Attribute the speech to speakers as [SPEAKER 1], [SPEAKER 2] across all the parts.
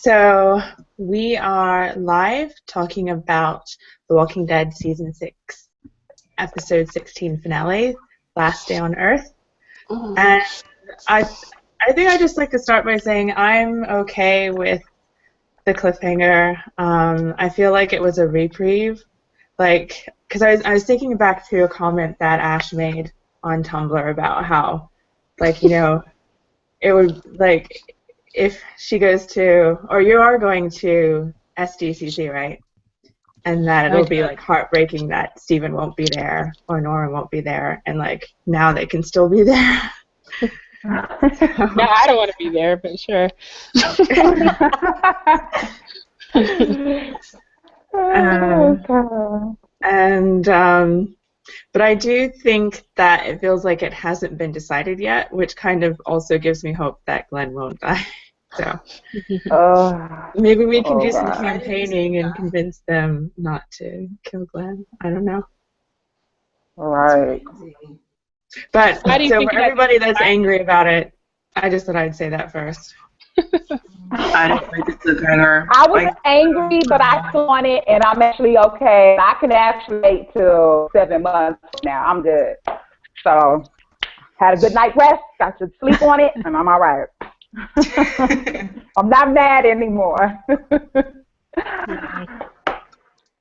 [SPEAKER 1] So we are live talking about The Walking Dead Season 6, Episode 16 finale, Last Day on Earth. And I think I'd just like to start by saying I'm okay with the cliffhanger. I feel like it was a reprieve. Like, because I was thinking back to a comment that Ash made on Tumblr about how, like, you know, it would, like, if she goes to, or you are going to SDCC, right? And that it'll be, like, heartbreaking that Steven won't be there or Nora won't be there, and, like, now they can still be there.
[SPEAKER 2] No, I don't want to be there, but sure.
[SPEAKER 1] But I do think that it feels like it hasn't been decided yet, which kind of also gives me hope that Glenn won't die. So maybe we can do some campaigning and convince them not to kill Glenn. I don't know.
[SPEAKER 3] Right.
[SPEAKER 1] But so for everybody that's angry about it, I just thought I'd say that first.
[SPEAKER 3] I don't think it's a cliffhanger.
[SPEAKER 4] I was angry, but I saw it, and I'm actually okay. I can actually wait till 7 months now. I'm good. So, had a good night rest. I should sleep on it, and I'm all right. I'm not mad anymore.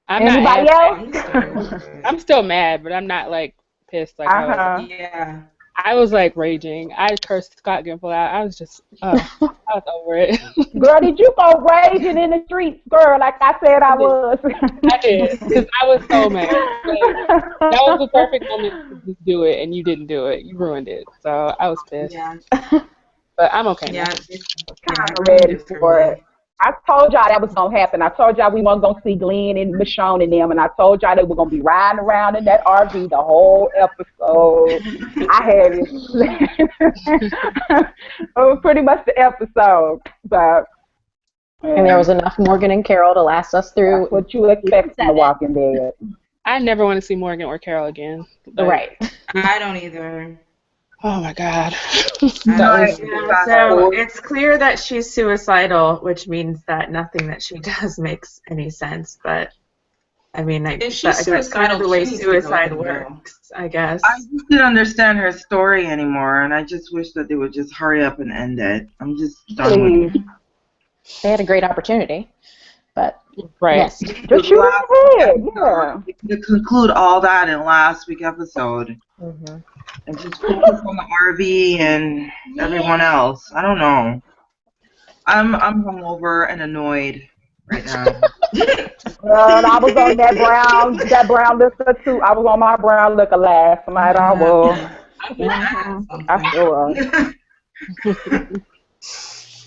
[SPEAKER 4] Anybody else?
[SPEAKER 2] I'm still mad, but I'm not like pissed. Like I was like raging. I cursed Scott Gimple out. I was just, I was over it.
[SPEAKER 4] Girl, did you go raging in the streets, girl, like I said I was?
[SPEAKER 2] I did, because I was so mad. Like, that was the perfect moment to just do it, and you didn't do it. You ruined it. So I was pissed. Yeah. But I'm okay now.
[SPEAKER 4] Kind of ready for it. I told y'all that was going to happen. I told y'all we weren't going to see Glenn and Michonne and them, and I told y'all they were going to be riding around in that RV the whole episode. I had it. It was pretty much the episode. But,
[SPEAKER 5] and there was enough Morgan and Carol to last us through.
[SPEAKER 4] That's what you expect from The Walking Dead.
[SPEAKER 2] I never want to see Morgan or Carol again.
[SPEAKER 5] Right.
[SPEAKER 6] I don't either.
[SPEAKER 2] Oh my God.
[SPEAKER 1] So it's clear that she's suicidal, which means that nothing that she does makes any sense. But I mean, that's kind of the way suicide works, I guess.
[SPEAKER 3] I just didn't understand her story anymore, and I just wish that they would just hurry up and end it. I'm just done with it.
[SPEAKER 5] They had a great opportunity, but
[SPEAKER 2] yes.
[SPEAKER 4] Just shoot ahead, yeah.
[SPEAKER 3] To conclude all that in last week's episode.
[SPEAKER 5] Mm-hmm.
[SPEAKER 3] And just focus on the RV and everyone else. I don't know. I'm hungover and annoyed right now.
[SPEAKER 4] I was on that brown liquor too. I was on my brown liquor last night. I was. I sure was.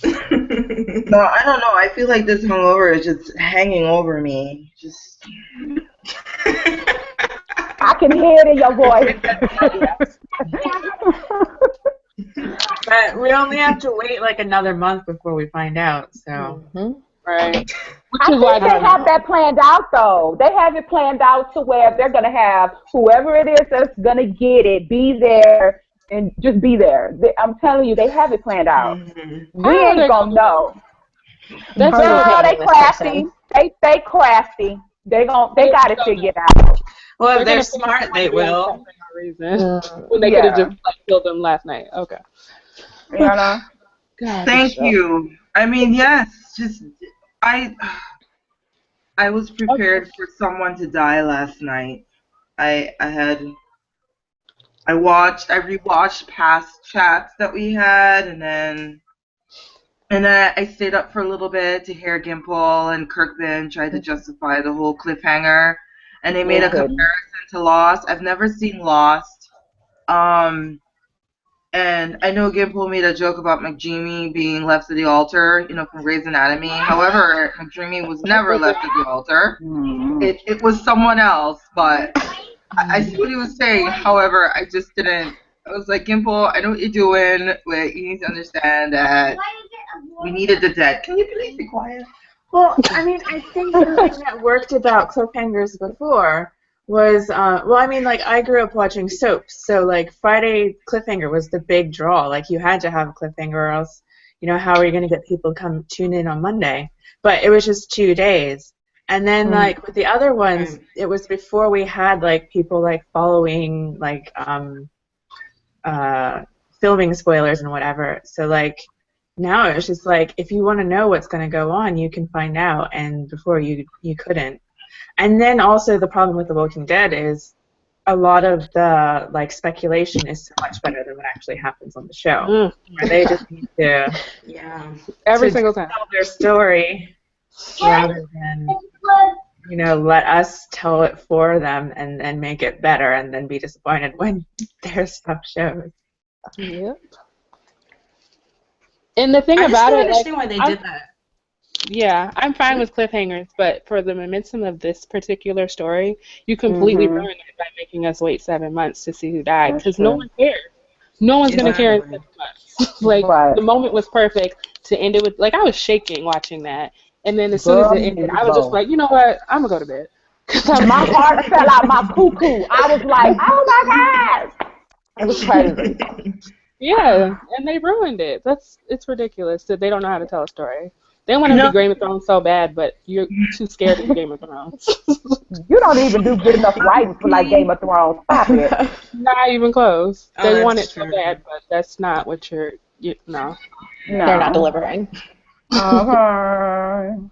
[SPEAKER 3] No, I don't know. I feel like this hungover is just hanging over me. Just.
[SPEAKER 4] I can hear it in your voice.
[SPEAKER 1] But we only have to wait like another month before we find out, so.
[SPEAKER 2] Right.
[SPEAKER 4] I think they have that planned out, though. They have it planned out to where they're going to have whoever it is that's going to get it, be there, and just be there. I'm telling you, they have it planned out. We ain't going to know. Girl, they crafty. They crafty. They got it figured out.
[SPEAKER 1] Well, if they're smart, they will.
[SPEAKER 2] When they could have just killed them last night. Okay.
[SPEAKER 4] You know?
[SPEAKER 2] God,
[SPEAKER 3] thank you. I mean, yes, just I was prepared for someone to die last night. I rewatched past chats that we had, and then I stayed up for a little bit to hear Gimple and Kirkman try to justify the whole cliffhanger. And they made a comparison to Lost. I've never seen Lost. And I know Gimple made a joke about McDreamy being left at the altar, from Grey's Anatomy. However, McDreamy was never left at the altar. It was someone else, but I see what he was saying. However, I just didn't. I was like, Gimple, I know what you're doing, but you need to understand that we needed the dead. Can you please be quiet?
[SPEAKER 1] Well, I mean, I think the thing that worked about cliffhangers before was, I grew up watching soaps, so, like, Friday cliffhanger was the big draw. Like, you had to have a cliffhanger or else how are you going to get people to come tune in on Monday? But it was just 2 days. And then like with the other ones, it was before we had like people like following like filming spoilers and whatever. So like now it's just like if you want to know what's going to go on, you can find out, and before you couldn't. And then also the problem with The Walking Dead is a lot of the like speculation is so much better than what actually happens on the show. Where they just need to
[SPEAKER 2] every single time
[SPEAKER 1] tell their story rather than let us tell it for them and make it better and then be disappointed when their stuff shows.
[SPEAKER 2] Yep. And the thing
[SPEAKER 6] I
[SPEAKER 2] about
[SPEAKER 6] don't
[SPEAKER 2] it,
[SPEAKER 6] understand why they did that.
[SPEAKER 2] Yeah, I'm fine with cliffhangers, but for the momentum of this particular story, you completely ruined it by making us wait 7 months to see who died, because no one cares. No one's going to care in 7 months. Like, the moment was perfect to end it with, like, I was shaking watching that, and then as soon as it ended, I was just like, you know what, I'm going to go to bed.
[SPEAKER 4] My heart fell out my cuckoo. I was like, oh my God! It was crazy.
[SPEAKER 2] Yeah, and they ruined it. It's ridiculous that they don't know how to tell a story. They want to be Game of Thrones so bad, but you're too scared to be Game of Thrones.
[SPEAKER 4] You don't even do good enough writing for like Game of Thrones. Stop it.
[SPEAKER 2] Not even close. They want it
[SPEAKER 6] true.
[SPEAKER 2] so bad, but that's not what no.
[SPEAKER 5] They're not delivering.
[SPEAKER 3] At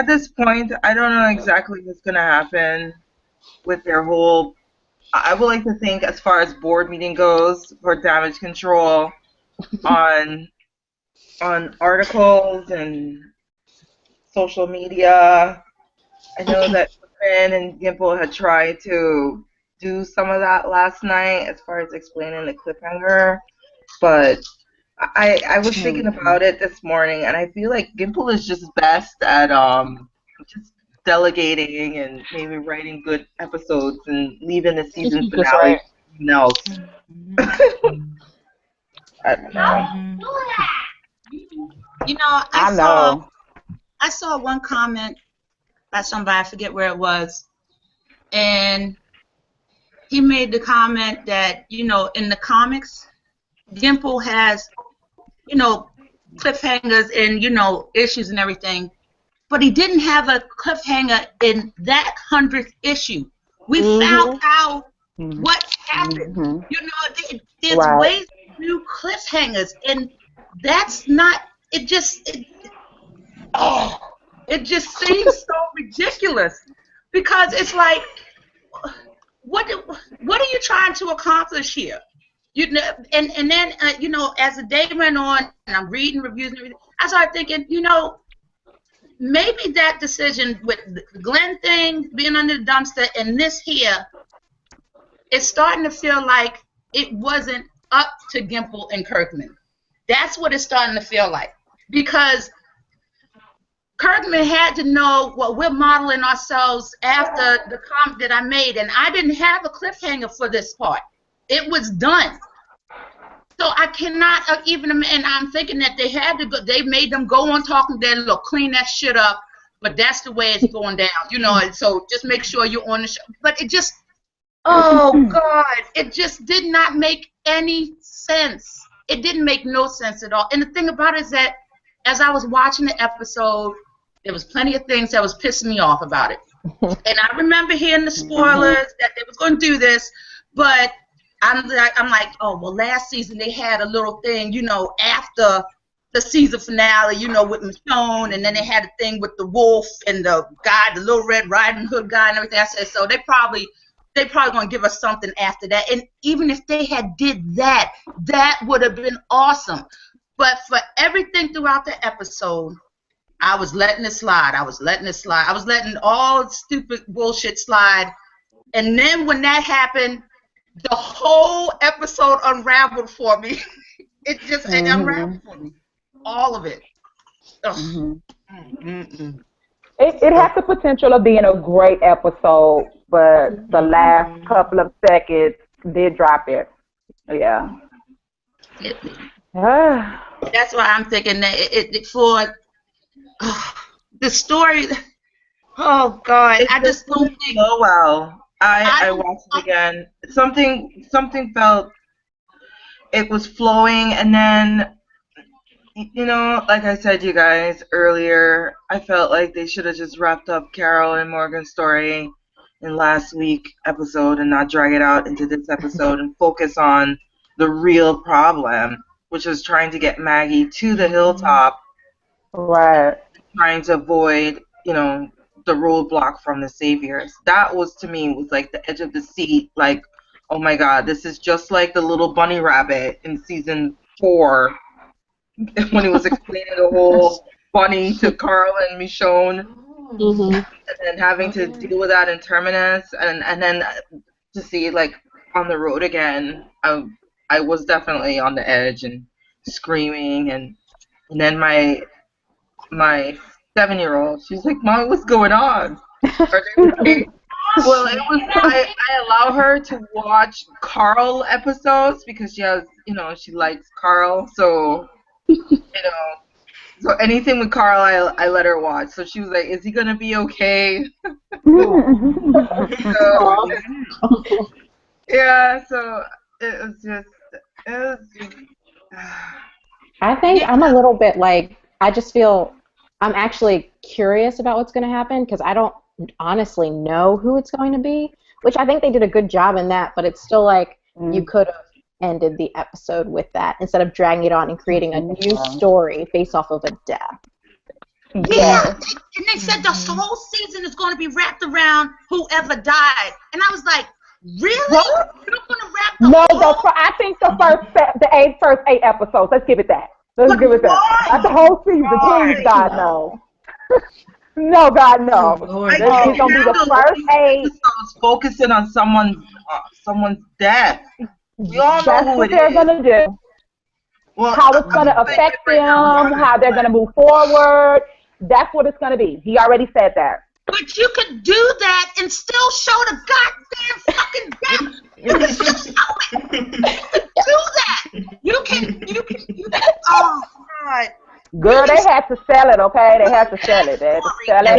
[SPEAKER 3] this point, I don't know exactly what's going to happen with their whole. I would like to think, as far as board meeting goes, for damage control on articles and social media. I know that Finn and Gimple had tried to do some of that last night as far as explaining the cliffhanger, but I was thinking about it this morning, and I feel like Gimple is just best at just delegating and maybe writing good episodes and leaving the season finale for someone else. I don't know.
[SPEAKER 6] I saw one comment by somebody, I forget where it was, and he made the comment that, in the comics, Gimple has, cliffhangers and, issues and everything, but he didn't have a cliffhanger in that 100th issue. We found out what happened. There's ways to do cliffhangers, and that's not, it just seems so ridiculous, because it's like, what are you trying to accomplish here? And then as the day went on and I'm reading reviews and everything, I started thinking, maybe that decision with the Glenn thing being under the dumpster and this here, it's starting to feel like it wasn't up to Gimple and Kirkman. That's what it's starting to feel like, because Kirkman had to know what we're modeling ourselves after the comment that I made, and I didn't have a cliffhanger for this part. It was done. So I cannot even, and I'm thinking that they had to go, they made them go on talking, then look, clean that shit up, but that's the way it's going down, and so just make sure you're on the show. But it just, oh God, it just did not make any sense. It didn't make no sense at all. And the thing about it is that as I was watching the episode, there was plenty of things that was pissing me off about it. And I remember hearing the spoilers that they was going to do this, but I'm like, oh, well, last season they had a little thing, after the season finale, with Michonne, and then they had a thing with the wolf and the guy, the Little Red Riding Hood guy and everything. I said, so they probably going to give us something after that. And even if they had did that, that would have been awesome. But for everything throughout the episode, I was letting it slide. I was letting all stupid bullshit slide. And then when that happened, the whole episode unraveled for me. It just it unraveled for me. All of it.
[SPEAKER 4] It has the potential of being a great episode, but the last couple of seconds did drop it. Yeah.
[SPEAKER 6] That's why I'm thinking that it for the story. Oh God, I just don't think.
[SPEAKER 3] Oh wow. I watched it again. Something felt, it was flowing, and then You know, like I said, you guys earlier, I felt like they should have just wrapped up Carol and Morgan's story in last week episode and not drag it out into this episode and focus on the real problem, which is trying to get Maggie to the hilltop,
[SPEAKER 4] Right.
[SPEAKER 3] trying to avoid, you know, the roadblock from the saviors. That was, to me, was like the edge of the seat. Like, oh my God, this is just like the little bunny rabbit in season 4 when he was explaining the whole bunny to Carl and Michonne, and then having to deal with that in Terminus, and then to see like on the road again. I was definitely on the edge and screaming, and then my 7-year-old, she's like, "Mom, what's going on? Are they okay?" Well, it was I allow her to watch Carl episodes because she has, you know, she likes Carl, so you know, so anything with Carl, I let her watch. So she was like, "Is he gonna be okay?" So, yeah, so it was just.
[SPEAKER 5] I think I'm a little bit like, I just feel I'm actually curious about what's going to happen because I don't honestly know who it's going to be, which I think they did a good job in that, but it's still like you could have ended the episode with that instead of dragging it on and creating a new story based off of a death.
[SPEAKER 6] Yeah, and they said the whole season is going to be wrapped around whoever died, and I was like, really?
[SPEAKER 4] What?
[SPEAKER 6] You're going to wrap the
[SPEAKER 4] No,
[SPEAKER 6] whole?
[SPEAKER 4] I think the first 8 episodes. Let's give it that. Let's give it that. Not the whole season, please, God, no. No, God, no.
[SPEAKER 3] I
[SPEAKER 4] It's gonna be the first 8.
[SPEAKER 3] Episodes focusing on someone's death. We all know
[SPEAKER 4] That's
[SPEAKER 3] who
[SPEAKER 4] what
[SPEAKER 3] it
[SPEAKER 4] they're
[SPEAKER 3] is.
[SPEAKER 4] gonna do.
[SPEAKER 3] Well,
[SPEAKER 4] How it's gonna affect them, how they're gonna move forward. That's what it's gonna be. He already said that.
[SPEAKER 6] But you could do that and still show the goddamn fucking death. You can still show it. You can do that. You can. Oh God.
[SPEAKER 4] Girl, they had to sell it, okay? They had to sell it. They had to sell it.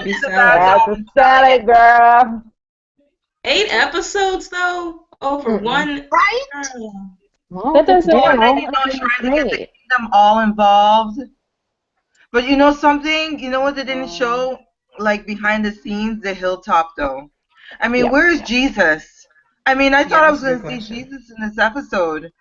[SPEAKER 4] They had to sell it, girl.
[SPEAKER 7] 8 episodes though over one,
[SPEAKER 6] right?
[SPEAKER 5] Well,
[SPEAKER 2] That doesn't.
[SPEAKER 3] trying to get them all involved. But you know something? You know what they didn't show? Like behind the scenes, the hilltop though. I mean, where's Jesus? I mean, I thought I was going to see Jesus in this episode,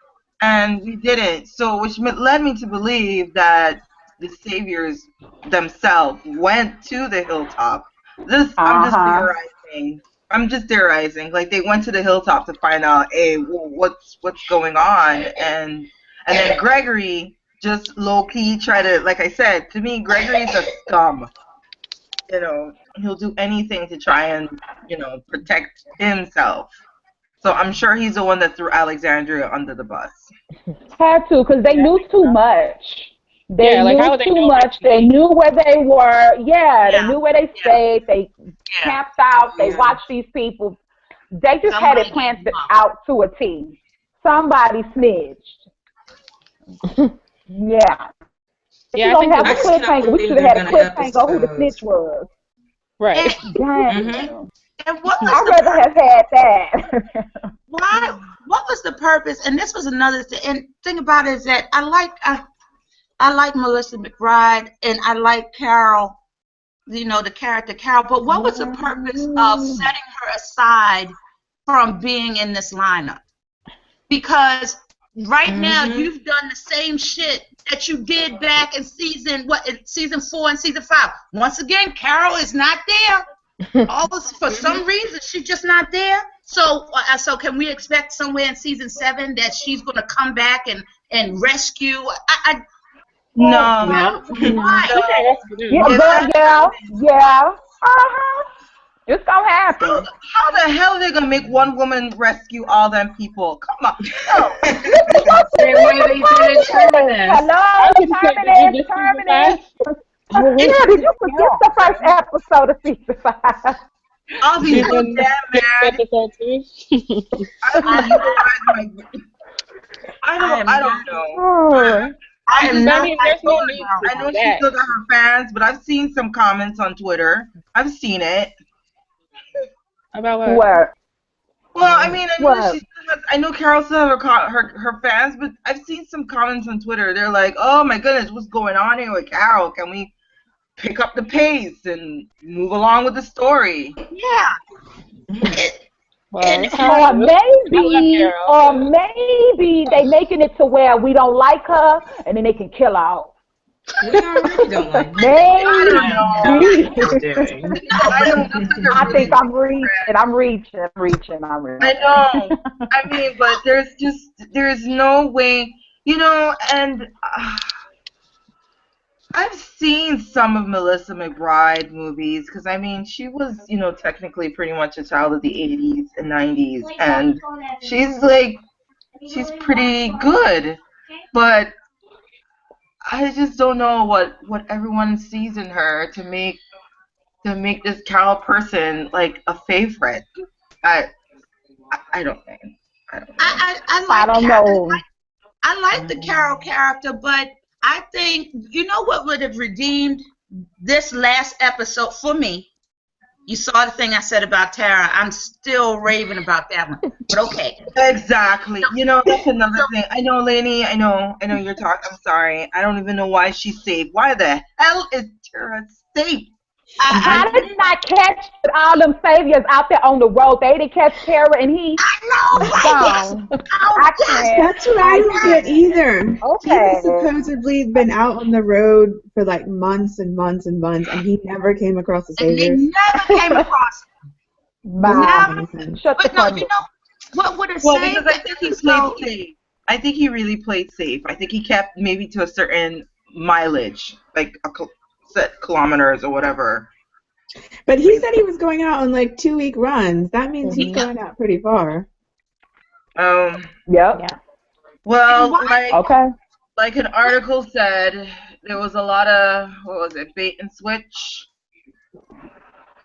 [SPEAKER 3] and we didn't. So, which led me to believe that the saviors themselves went to the hilltop. I'm just theorizing. Like they went to the hilltop to find out, hey, what's going on, and then Gregory just low key try to, like I said, to me, Gregory's a scum. You know, he'll do anything to try and, you know, protect himself. So I'm sure he's the one that threw Alexandria under the bus.
[SPEAKER 4] Had to, because they knew too much. They
[SPEAKER 2] like how
[SPEAKER 4] knew
[SPEAKER 2] they
[SPEAKER 4] too
[SPEAKER 2] know
[SPEAKER 4] much. They knew where they were. Yeah, they knew where they stayed. They camped out. They watched these people. They just had it planned out to a T. Somebody snitched. Yeah.
[SPEAKER 2] Yeah,
[SPEAKER 4] I think have a cliffhanger. We should have had a cliffhanger who the snitch was.
[SPEAKER 2] Right.
[SPEAKER 6] And what was
[SPEAKER 4] I'd rather have had that.
[SPEAKER 6] Why? What was the purpose? And this was another thing. And thing about it is that I like Melissa McBride and I like Carol, you know, the character Carol. But what was the purpose of setting her aside from being in this lineup? Because right now you've done the same shit that you did back in season 4 and season 5. Once again, Carol is not there. For some reason, she's just not there. So can we expect somewhere in season 7 that she's going to come back and rescue?
[SPEAKER 3] No.
[SPEAKER 6] Why?
[SPEAKER 4] Yeah. It's gonna happen.
[SPEAKER 3] How the hell are they gonna make one woman rescue all them people? Come on. No.
[SPEAKER 7] Same way they did in Terminus.
[SPEAKER 4] Hello, Terminus. Yeah, did you forget the first episode of season 5?
[SPEAKER 3] I'll be so damn mad.
[SPEAKER 2] Episode 2.
[SPEAKER 3] I don't know. I know she still got her fans, but I've seen some comments on Twitter. I've seen it.
[SPEAKER 2] About what?
[SPEAKER 4] What?
[SPEAKER 3] Well, I mean, I know she still I know Carol still have her fans, but I've seen some comments on Twitter. They're like, "Oh my goodness, what's going on here with Carol? Can we pick up the pace and move along with the story?"
[SPEAKER 6] Yeah.
[SPEAKER 2] Well,
[SPEAKER 4] or maybe they making it to where we don't like her, and then they can kill her off.
[SPEAKER 7] We already don't like
[SPEAKER 4] Maybe. I think I'm reaching.
[SPEAKER 3] I know. I mean, but there's no way, and I've seen some of Melissa McBride movies because, I mean, she was, technically pretty much a child of the 80s and 90s, and she's pretty good, but I just don't know what everyone sees in her to make this Carol person like a favorite. I don't think.
[SPEAKER 6] I
[SPEAKER 4] don't know.
[SPEAKER 6] I like the Carol character, but I think what would have redeemed this last episode for me. You saw the thing I said about Tara. I'm still raving about that one. But okay.
[SPEAKER 3] Exactly. That's another thing. I know, Lainey. I know you're talking. I'm sorry. I don't even know why she's safe. Why the hell is Tara safe?
[SPEAKER 4] I did not catch all them saviors out there on the road. They didn't catch Tara, and he.
[SPEAKER 6] I know.
[SPEAKER 1] That's what I don't get either.
[SPEAKER 4] Okay.
[SPEAKER 1] He's supposedly been out on the road for like months and months and months, and he never came across the saviors.
[SPEAKER 6] And he never came across them.
[SPEAKER 4] Shut the fuck up.
[SPEAKER 6] What would have
[SPEAKER 3] Well,
[SPEAKER 6] saved
[SPEAKER 3] because I think he played safe. I think he really played safe. I think he kept maybe to a certain mileage, like set kilometers or whatever.
[SPEAKER 1] But he said he was going out on like 2-week runs. That means he's going out pretty far.
[SPEAKER 4] Yep.
[SPEAKER 5] Yeah.
[SPEAKER 3] Well,
[SPEAKER 4] okay.
[SPEAKER 3] Like an article said, there was a lot of bait and switch.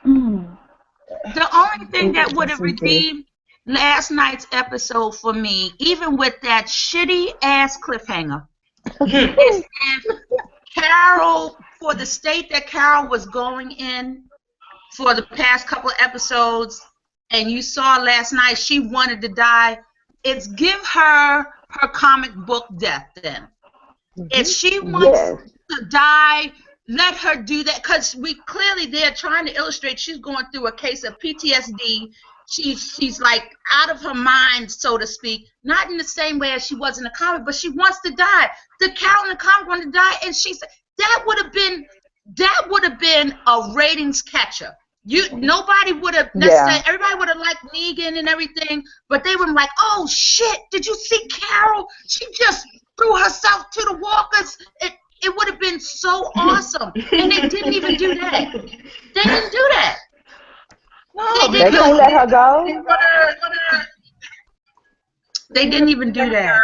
[SPEAKER 6] The only thing that would have redeemed last night's episode for me, even with that shitty ass cliffhanger, is if Carol, for the state that Carol was going in for the past couple of episodes, and you saw last night she wanted to die, it's give her comic book death then. If she wants to die, let her do that, because they're trying to illustrate she's going through a case of PTSD. She's like out of her mind, so to speak, not in the same way as she was in the comic, but she wants to die. The Carol in the comic wanted to die, and she said that would have been a ratings catcher. Nobody would have necessarily. Everybody would have liked Negan and everything, but they were like, "Oh shit! Did you see Carol? She just threw herself to the walkers." It would have been so awesome, and they didn't even do that. They didn't do that.
[SPEAKER 3] No,
[SPEAKER 4] they couldn't let her go.
[SPEAKER 6] They didn't even do that.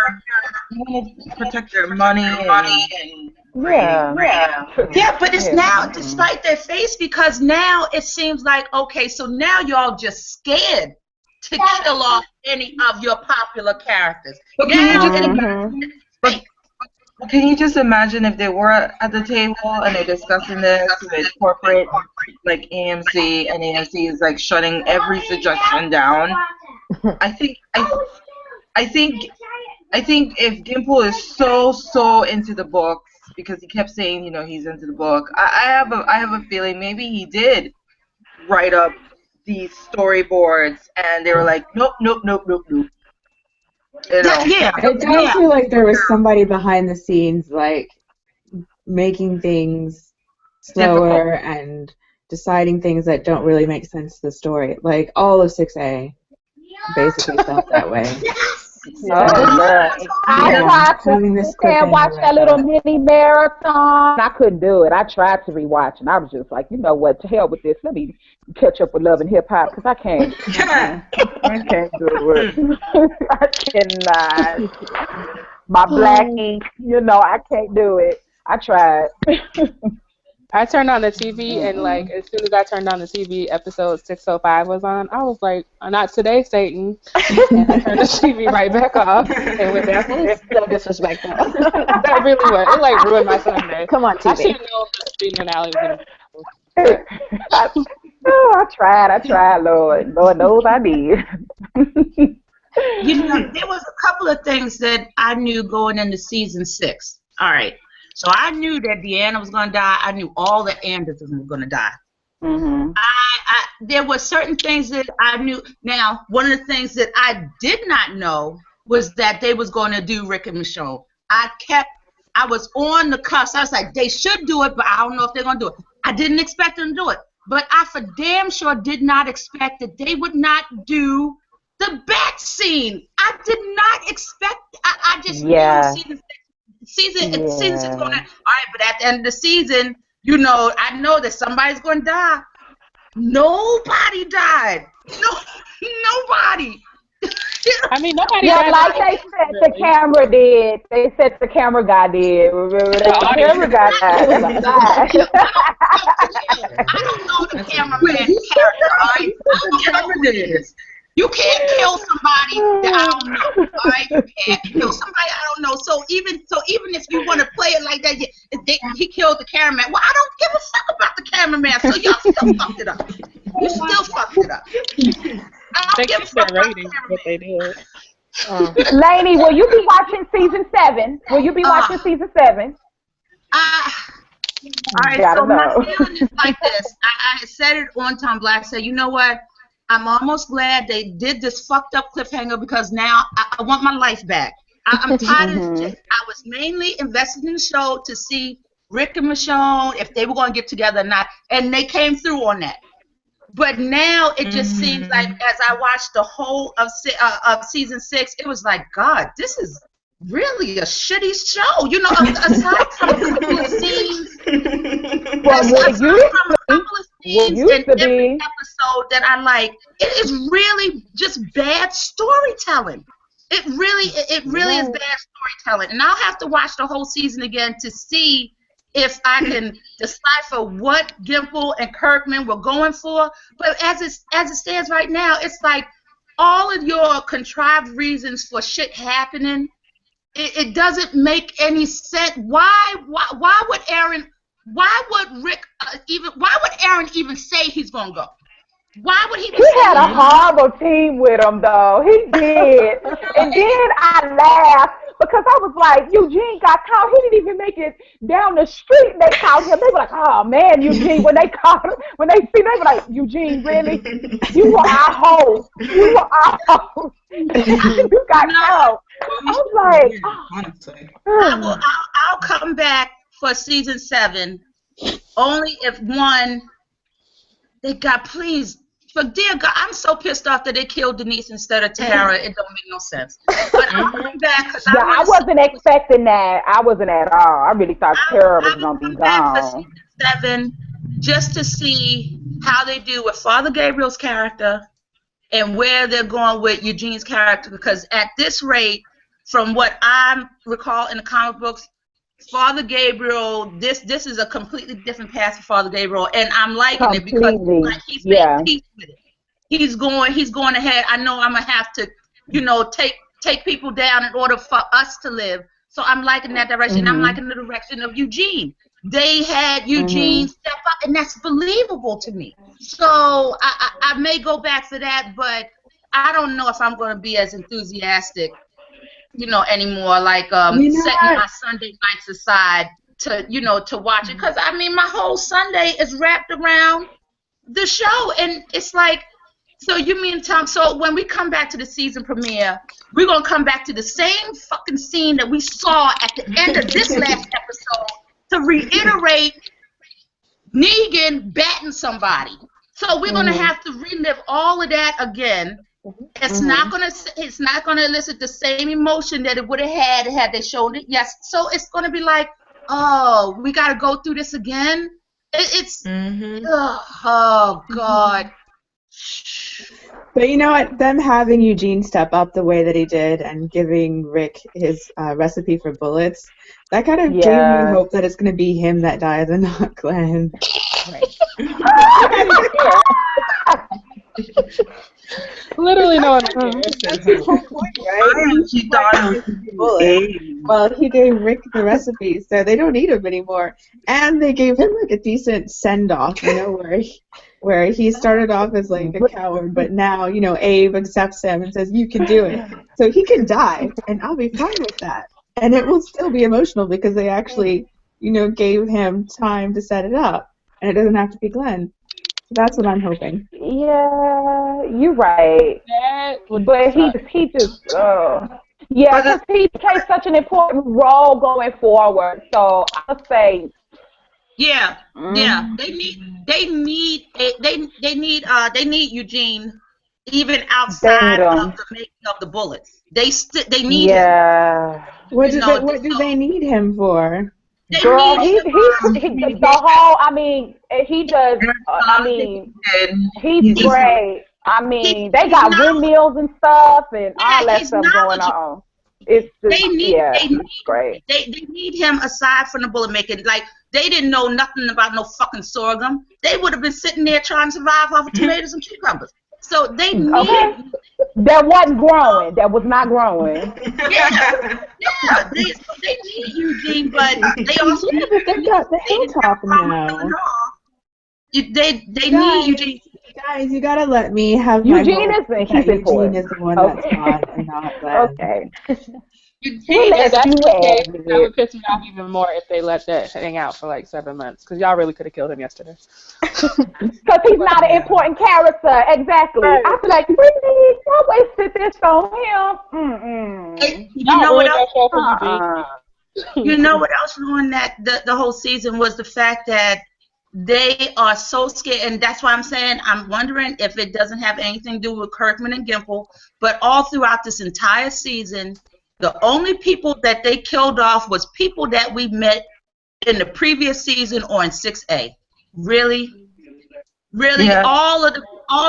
[SPEAKER 3] You want to protect their money and
[SPEAKER 6] yeah, but it's now, despite their face, because now it seems like, okay, so now y'all just scared to kill off any of your popular characters.
[SPEAKER 3] Can you just imagine if they were at the table and they're discussing this with corporate, like AMC, and AMC is like shutting every suggestion down? I think if Gimple is so into the books, because he kept saying, he's into the book, I have a feeling maybe he did write up these storyboards and they were like, nope.
[SPEAKER 1] It does feel like there was somebody behind the scenes, like, making things slower and deciding things that don't really make sense to the story. Like, all of 6A basically felt that way.
[SPEAKER 4] I tried to watch that little mini marathon. I couldn't do it. I tried to rewatch, and I was just like, you know what? To hell with this. Let me catch up with Love and Hip Hop, because I can't. I can't do it. I cannot. My black ink, I can't do it. I tried.
[SPEAKER 2] I turned on the TV, and like as soon as I turned on the TV, episode 605 was on. I was like, "Not today, Satan!" And I turned the TV right back off, and went back.
[SPEAKER 5] So disrespectful.
[SPEAKER 2] That really was. It like ruined my Sunday.
[SPEAKER 5] Come on, TV.
[SPEAKER 2] I should have known the season finale was gonna.
[SPEAKER 4] I tried, Lord. Lord knows I did.
[SPEAKER 6] You know, there was a couple of things that I knew going into season 6. All right. So I knew that Deanna was going to die. I knew all the Andersons were going to die.
[SPEAKER 4] Mm-hmm.
[SPEAKER 6] There were certain things that I knew. Now, one of the things that I did not know was that they was going to do Rick and Michonne. I was on the cusp. I was like, they should do it, but I don't know if they're going to do it. I didn't expect them to do it. But I for damn sure did not expect that they would not do the bat scene. I did not expect. I just knew season 6 going to. All right, but at the end of the season, you know, I know that somebody's going to die. Nobody died. No, nobody.
[SPEAKER 2] I mean, nobody.
[SPEAKER 4] Yeah, like they said, the camera did. They said the camera guy did. Remember that? The camera guy died.
[SPEAKER 6] I don't know the cameraman's character. All right, I don't know who it is. You can't kill somebody that I don't know. All right, you can't kill somebody I don't know. So even if you want to play it like that, he killed the cameraman. Well, I don't give a fuck about the cameraman. So y'all still fucked it up. You still fucked it up. I don't give a fuck about the cameraman.
[SPEAKER 4] Lainey, will you be watching season 7? Will you be watching season 7?
[SPEAKER 6] All right, so my feeling is like this. I said it on Tumblr. I said, you know what? I'm almost glad they did this fucked up cliffhanger because now I want my life back. I'm tired of this shit. I was mainly invested in the show to see Rick and Michonne, if they were going to get together or not, and they came through on that. But now it just seems like as I watched the whole of season 6, it was like, God, this is really a shitty show. You know, aside from a couple of scenes, in every episode that I like, it is really just bad storytelling. It really is bad storytelling. And I'll have to watch the whole season again to see if I can decipher what Gimple and Kirkman were going for. But as it stands right now, it's like all of your contrived reasons for shit happening, it doesn't make any sense. Why would Aaron? Why would Rick why would Aaron even say he's gonna go? Why would he?
[SPEAKER 4] He had a horrible team with him, though. He did, and then I laughed because I was like, Eugene got caught. He didn't even make it down the street. And they caught him. They were like, oh man, Eugene. When they caught him, when they see, they were like, Eugene, really? You were our host. You were our host. You got caught. I was like,
[SPEAKER 7] honestly,
[SPEAKER 6] I'll come back for season 7, only if one. They got, please, for dear God, I'm so pissed off that they killed Denise instead of Tara. It don't make no sense. But I'm coming back because
[SPEAKER 4] I wasn't expecting that. I wasn't at all. I really thought Tara was gonna be gone.
[SPEAKER 6] For season 7, just to see how they do with Father Gabriel's character and where they're going with Eugene's character. Because at this rate, from what I recall in the comic books, Father Gabriel, this is a completely different path for Father Gabriel, and I'm liking it because like, he's making peace with it. He's going ahead. I know I'm gonna have to, you know, take people down in order for us to live. So I'm liking that direction. I'm liking the direction of Eugene. They had Eugene step up, and that's believable to me. So I may go back to that, but I don't know if I'm going to be as enthusiastic, you know, anymore, like setting my Sunday nights aside to, you know, to watch it. Because, I mean, my whole Sunday is wrapped around the show. And it's like, so you mean, Tom, so when we come back to the season premiere, we're going to come back to the same fucking scene that we saw at the end of this last episode to reiterate Negan batting somebody. So we're going to have to relive all of that again. It's not gonna elicit the same emotion that it would have had they shown it. Yes, so it's gonna be like, oh, we gotta go through this again. Oh God.
[SPEAKER 1] But you know what? Them having Eugene step up the way that he did and giving Rick his recipe for bullets, that kind of gave me hope that it's gonna be him that dies and not Glenn.
[SPEAKER 2] Literally no one cares.
[SPEAKER 1] That's his whole point, right? Well, he gave Rick the recipe, so they don't need him anymore. And they gave him like a decent send-off, you know, where where he started off as like a coward, but now, you know, Abe accepts him and says, you can do it. So he can die, and I'll be fine with that. And it will still be emotional because they actually, you know, gave him time to set it up, and it doesn't have to be Glenn. So that's what I'm hoping.
[SPEAKER 4] Yeah, you're right. But he just, yeah, because he plays such an important role going forward. So I'll say,
[SPEAKER 6] yeah. They need Eugene even outside of the making of the bullets. They need him.
[SPEAKER 4] Yeah.
[SPEAKER 1] What do they need him for?
[SPEAKER 4] Girl, the whole, I mean, he does, I mean, he's great. I mean, they got windmills and stuff and all that stuff going on. It's just, great.
[SPEAKER 6] They need him aside from the bullet making. Like, they didn't know nothing about no fucking sorghum. They would have been sitting there trying to survive off of tomatoes and cucumbers. So they need...
[SPEAKER 4] That wasn't growing. That was not growing.
[SPEAKER 6] Yeah. They need Eugene, but they also...
[SPEAKER 1] Yeah, but they got the hilltop now.
[SPEAKER 6] They need Eugene.
[SPEAKER 1] Guys, you gotta let me have
[SPEAKER 4] Eugene is
[SPEAKER 1] the one that's hot and not Glenn.
[SPEAKER 4] Okay.
[SPEAKER 2] That would piss me off even more if they let that hang out for like 7 months, because y'all really could have killed him yesterday.
[SPEAKER 4] Because he's not an important character, exactly. I feel like, really, y'all wasted this on him.
[SPEAKER 6] You know what else? You know what else ruined that the whole season was the fact that they are so scared, and that's why I'm saying I'm wondering if it doesn't have anything to do with Kirkman and Gimple, but all throughout this entire season, the only people that they killed off was people that we met in the previous season or in 6A. Really? Yeah. All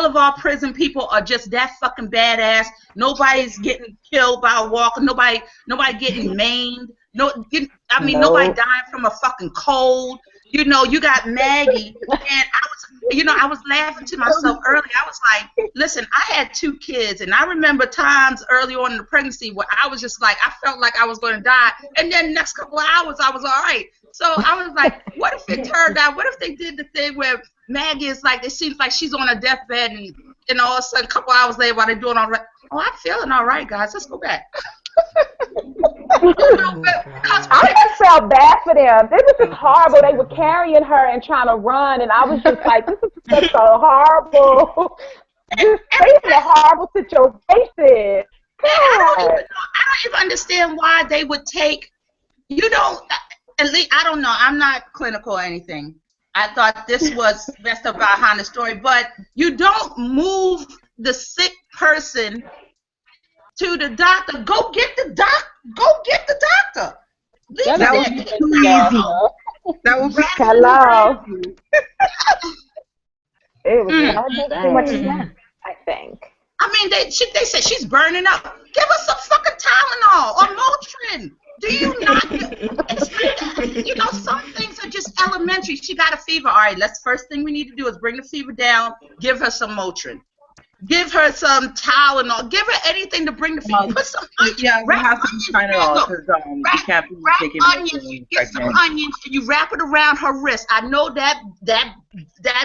[SPEAKER 6] of our prison people are just that fucking badass. Nobody's getting killed by a walker. Nobody getting maimed. Nobody dying from a fucking cold. You know, you got Maggie, and I was laughing to myself earlier. I was like, listen, I had 2 kids, and I remember times early on in the pregnancy where I was just like, I felt like I was going to die, and then the next couple of hours I was all right. So I was like, what if it turned out, what if they did the thing where Maggie is like, it seems like she's on a deathbed, and all of a sudden, a couple hours later, while they're doing all right, I'm feeling all right, guys, let's go back.
[SPEAKER 4] I just felt bad for them. This was just horrible. They were carrying her and trying to run, and I was just like, this is just so horrible. Just facing a horrible situation.
[SPEAKER 6] I don't even understand why they would take, at least, I don't know, I'm not clinical or anything. I thought this was best behind the story, but you don't move the sick person to the doctor. Go get the doctor.
[SPEAKER 3] That would be too easy. That would be
[SPEAKER 4] hello. It was
[SPEAKER 5] too much fun, I think.
[SPEAKER 6] I mean, they said she's burning up. Give us some fucking Tylenol or Motrin. Do you not? Some things are just elementary. She got a fever. All right, first thing we need to do is bring the fever down. Give her some Motrin. Give her some Tylenol. Give her anything to bring the fever. Put some onions.
[SPEAKER 3] Yeah, we have some Tylenol because you can't be taking
[SPEAKER 6] onions. Get some onions and you wrap it around her wrist. I know that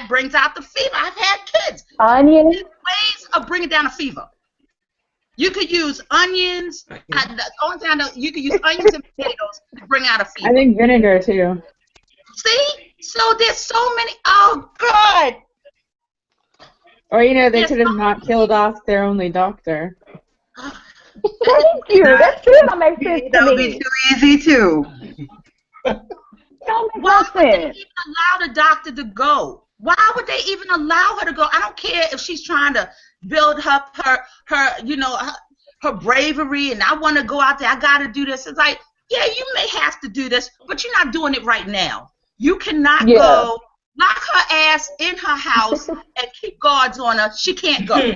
[SPEAKER 6] brings out the fever. I've had kids.
[SPEAKER 4] Onions.
[SPEAKER 6] There's ways of bringing down a fever. You could use onions. The only thing I know, you could use onions and potatoes to bring out a fever.
[SPEAKER 1] I think vinegar too.
[SPEAKER 6] See? So there's so many. Oh God.
[SPEAKER 1] Or, they could have not killed off their only doctor.
[SPEAKER 4] Thank you. That still makes sense to me.
[SPEAKER 3] That would be too easy, too.
[SPEAKER 6] Why would they even allow the doctor to go? Why would they even allow her to go? I don't care if she's trying to build up her bravery, and I want to go out there. I got to do this. It's like, yeah, you may have to do this, but you're not doing it right now. You cannot go. Lock her ass in her house and keep guards on her. She can't go.
[SPEAKER 4] You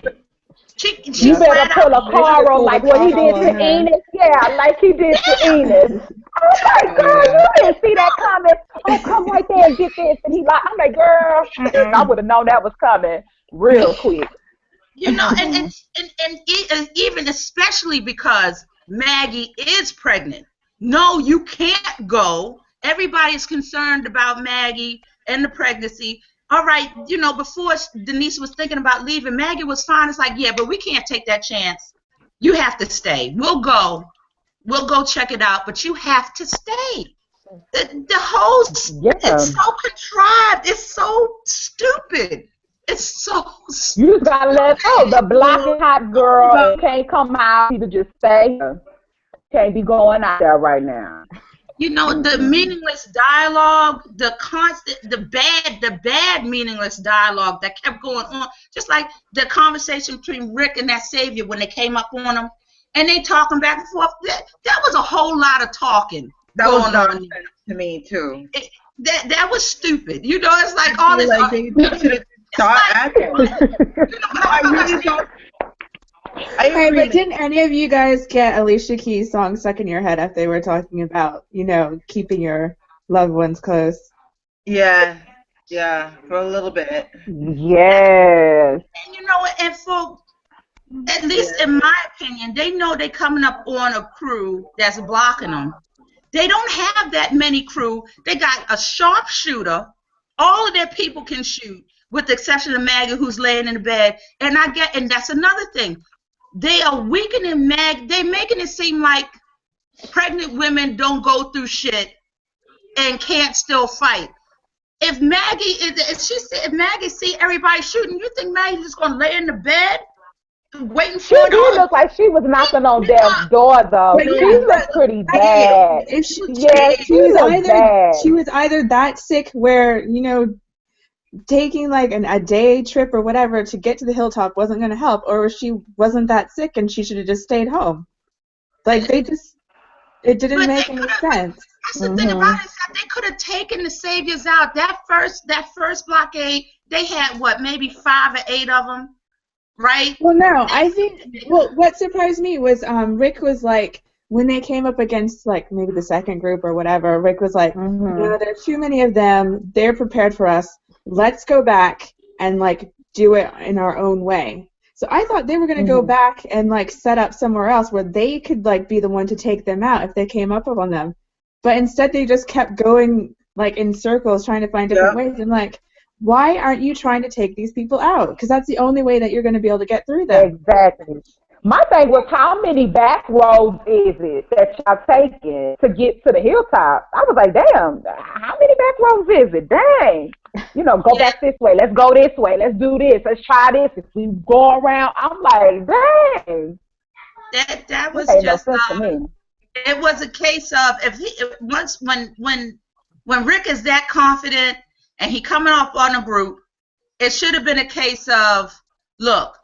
[SPEAKER 4] better pull a Carl like what he did to Enos. Yeah, like he did to Enos. I'm like, girl, you didn't see that coming. Oh, come right there and get this. And I'm like, girl, I would have known that was coming real quick.
[SPEAKER 6] And even especially because Maggie is pregnant. No, you can't go. Everybody's concerned about Maggie and the pregnancy. all right, before Denise was thinking about leaving, Maggie was fine. It's like, yeah, but we can't take that chance. You have to stay. We'll go check it out, but you have to stay. The whole, it's so contrived. It's so stupid. It's so stupid.
[SPEAKER 4] You just gotta let it go. The blocking hot girl can't come out. Either just stay here. Can't be going out there right now.
[SPEAKER 6] The meaningless dialogue, the bad meaningless dialogue that kept going on, just like the conversation between Rick and that savior when they came up on him, and they talking back and forth. That was a whole lot of talking.
[SPEAKER 3] That was nonsense to me too.
[SPEAKER 6] That was stupid. It's like all this.
[SPEAKER 3] Like they should have thought at him. I really don't.
[SPEAKER 1] Hey, but didn't any of you guys get Alicia Keys' song stuck in your head if they were talking about, keeping your loved ones close?
[SPEAKER 3] Yeah, for a little bit.
[SPEAKER 4] Yes.
[SPEAKER 6] And for, at least in my opinion, they know they're coming up on a crew that's blocking them. They don't have that many crew. They got a sharpshooter. All of their people can shoot, with the exception of Maggie, who's laying in the bed. And that's another thing. They are weakening Maggie. They're making it seem like pregnant women don't go through shit and can't still fight. If Maggie see everybody shooting, you think Maggie's just gonna lay in the bed waiting for
[SPEAKER 4] She did look like she was knocking on Deb's door, though. She looked pretty bad.
[SPEAKER 1] She was either that sick where taking like a day trip or whatever to get to the hilltop wasn't going to help, or she wasn't that sick and she should have just stayed home. Like it didn't make any sense.
[SPEAKER 6] That's the thing about it, is that they could have taken the saviors out. That first blockade, they had maybe 5 or 8 of them, right?
[SPEAKER 1] Well, no, I think what surprised me was Rick was like, when they came up against like maybe the second group or whatever, Rick was like, there's too many of them. They're prepared for us. Let's go back and like do it in our own way. So I thought they were going to go back and like set up somewhere else where they could like be the one to take them out if they came up on them. But instead they just kept going like in circles trying to find different ways. And like, why aren't you trying to take these people out? Because that's the only way that you're going to be able to get through them.
[SPEAKER 4] Exactly. My thing was, how many back roads is it that y'all taking to get to the hilltop? I was like, damn, how many back roads is it? Dang. Go back this way. Let's go this way. Let's do this. Let's try this. If we go around, I'm like, dang.
[SPEAKER 6] That was just it was a case of when Rick is that confident and he coming off on a group, it should have been a case of, look,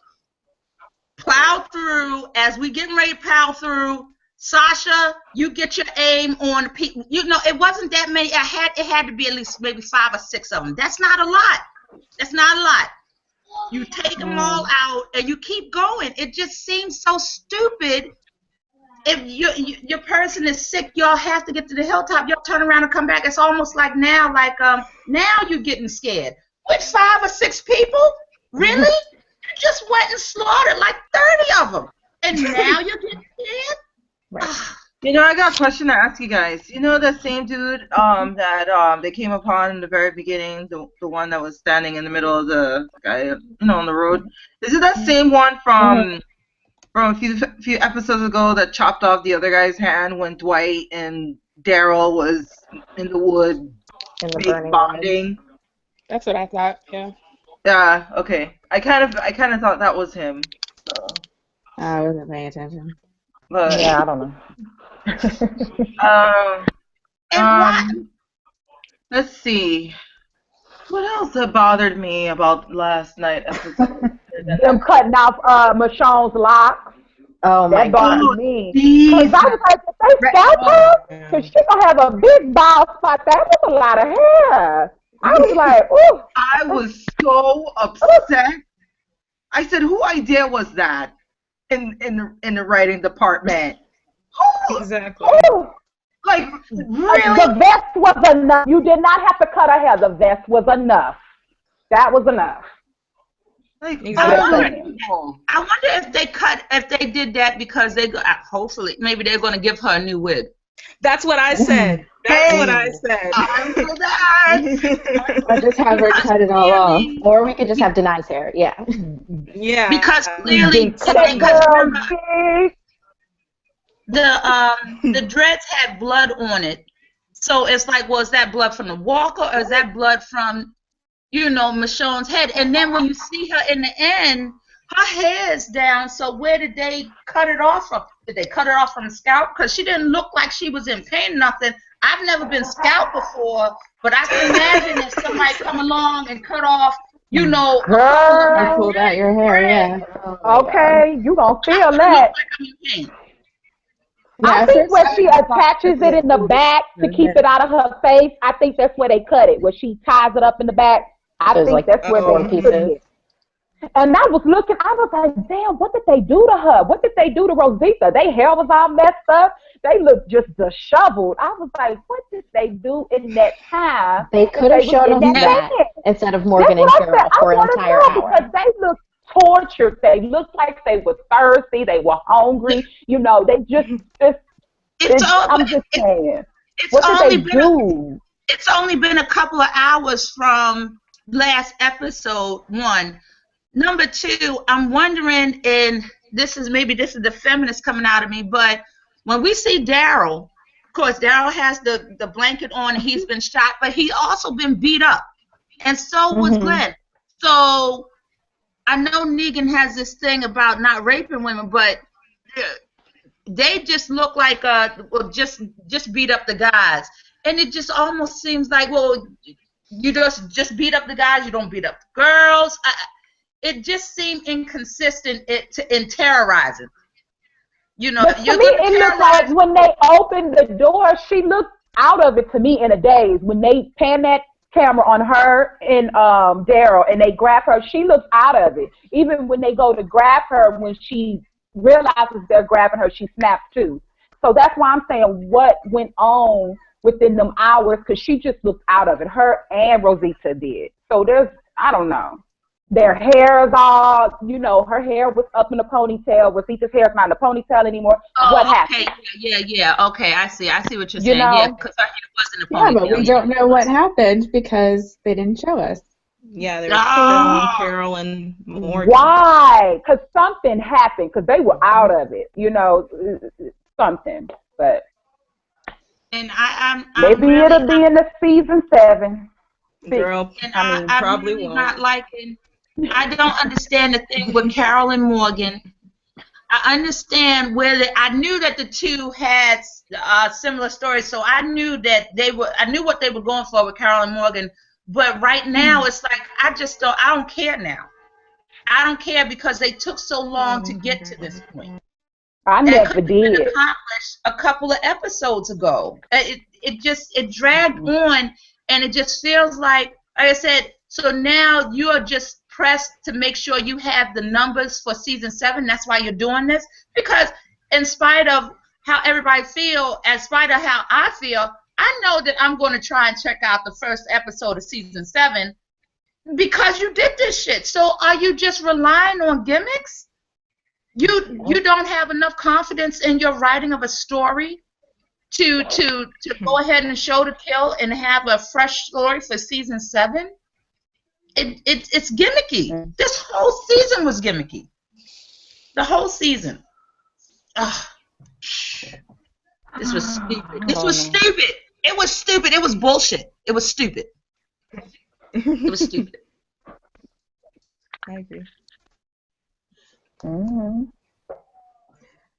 [SPEAKER 6] plow through as we getting ready to plow through. Sasha, you get your aim on the people. It wasn't that many. It had to be at least maybe 5 or 6 of them. That's not a lot. That's not a lot. You take them all out and you keep going. It just seems so stupid. If your person is sick, y'all have to get to the hilltop. Y'all turn around and come back. It's almost like now you're getting scared. With 5 or 6 people? Really? You just went and slaughtered like 30 of them. And now you're getting scared?
[SPEAKER 5] Right.
[SPEAKER 3] I got a question to ask you guys. The same dude that they came upon in the very beginning, the one that was standing in the middle of the guy, on the road. Is it that same one from a few episodes ago that chopped off the other guy's hand when Dwight and Daryl was in the wood
[SPEAKER 5] In the burning
[SPEAKER 3] bonding?
[SPEAKER 2] That's what I thought. Yeah.
[SPEAKER 3] Yeah. Okay. I kind of thought that was him. So.
[SPEAKER 1] I wasn't paying attention.
[SPEAKER 3] But,
[SPEAKER 4] Yeah, I don't know.
[SPEAKER 3] Let's see. What else that bothered me about last night's episode?
[SPEAKER 4] Them cutting off Michonne's locks.
[SPEAKER 5] Oh my
[SPEAKER 4] That
[SPEAKER 5] God.
[SPEAKER 4] bothered me. Because I was like, if they scalp her, because she's going to have a big bald spot. That was a lot of hair. I was like, ooh.
[SPEAKER 3] I was so upset. I said, who idea was that in the writing department? Who?
[SPEAKER 7] Exactly.
[SPEAKER 4] Ooh.
[SPEAKER 3] Like, really?
[SPEAKER 4] The vest was enough. You did not have to cut her hair. The vest was enough. That was enough.
[SPEAKER 3] Like,
[SPEAKER 7] Exactly.
[SPEAKER 6] I wonder if they did that because hopefully maybe they're going to give her a new wig.
[SPEAKER 8] That's what I said. That's what I said.
[SPEAKER 3] I'm for that.
[SPEAKER 5] Or just have her cut it all off. Or we could just have Denai's hair. Yeah.
[SPEAKER 8] Yeah.
[SPEAKER 6] Because clearly,
[SPEAKER 4] That
[SPEAKER 6] because
[SPEAKER 4] girl,
[SPEAKER 6] remember, the dreads had blood on it. So it's like, well, is that blood from the walker or is that blood from, Michonne's head? And then when you see her in the end, her hair's down. So where did they cut it off from? Did they cut it off from the scalp? Because she didn't look like she was in pain or nothing. I've never been scalped before, but I can imagine if somebody come along and cut off,
[SPEAKER 5] I pulled out your hair, yeah.
[SPEAKER 4] Okay, you gonna feel that. I think where she attaches it in the back to keep it out of her face, I think that's where they cut it. Where she ties it up in the back, I think that's where they put it. And I was looking, I was like, damn, what did they do to her? What did they do to Rosita? Their hair was all messed up. They looked just disheveled. I was like, what did they do in that time?
[SPEAKER 5] They could have shown them that instead of Morgan and Carol for an entire hour.
[SPEAKER 4] Because they looked tortured. They looked like they were thirsty. They were hungry. They just, I'm just saying. What did they do?
[SPEAKER 6] It's only been a couple of hours from last episode 1. Number 2, I'm wondering, and this is the feminist coming out of me, but when we see Daryl, of course, Daryl has the blanket on and he's been shot, but he's also been beat up. And so was Glenn. So I know Negan has this thing about not raping women, but they just look like just beat up the guys. And it just almost seems like, well, you just beat up the guys, you don't beat up the girls. It just seemed inconsistent in terrorizing.
[SPEAKER 4] But to me, it looked like when they opened the door, she looked out of it to me in a daze. When they pan that camera on her and Daryl and they grab her, she looks out of it. Even when they go to grab her, when she realizes they're grabbing her, she snaps too. So that's why I'm saying what went on within them hours, because she just looked out of it. Her and Rosita did. So I don't know. Their hair is all, her hair was up in a ponytail. Rosita's hair is not in a ponytail anymore. What happened?
[SPEAKER 6] Yeah. Okay, I see what you're saying. Yeah, because her hair wasn't a ponytail.
[SPEAKER 2] Yeah, but we don't know what happened because they didn't show us.
[SPEAKER 8] Yeah, they were showing Carol and Morgan.
[SPEAKER 4] Why? Because something happened. Because they were out of it. Something. But
[SPEAKER 6] and I'm
[SPEAKER 4] maybe
[SPEAKER 6] really
[SPEAKER 4] it'll be in the season 7.
[SPEAKER 8] Girl,
[SPEAKER 6] I'm
[SPEAKER 8] probably
[SPEAKER 6] really
[SPEAKER 8] won't.
[SPEAKER 6] not liking. I don't understand the thing with Carol and Morgan. I understand I knew that the two had similar stories, so I knew that I knew what they were going for with Carol and Morgan. But right now, it's like I don't care now. I don't care because they took so long to get to this point.
[SPEAKER 4] I never did.
[SPEAKER 6] Accomplished a couple of episodes ago. It dragged on, and it just feels like I said. So now you are just pressed to make sure you have the numbers for season 7. That's why you're doing this. Because in spite of how everybody feel, in spite of how I feel, I know that I'm going to try and check out the first episode of season 7 because you did this shit. So are you just relying on gimmicks? You don't have enough confidence in your writing of a story to go ahead and show to kill and have a fresh story for season 7? It's gimmicky. This whole season was gimmicky. The whole season. Ugh. This was stupid. It was stupid. It was bullshit. It was stupid. It was stupid.
[SPEAKER 8] I agree.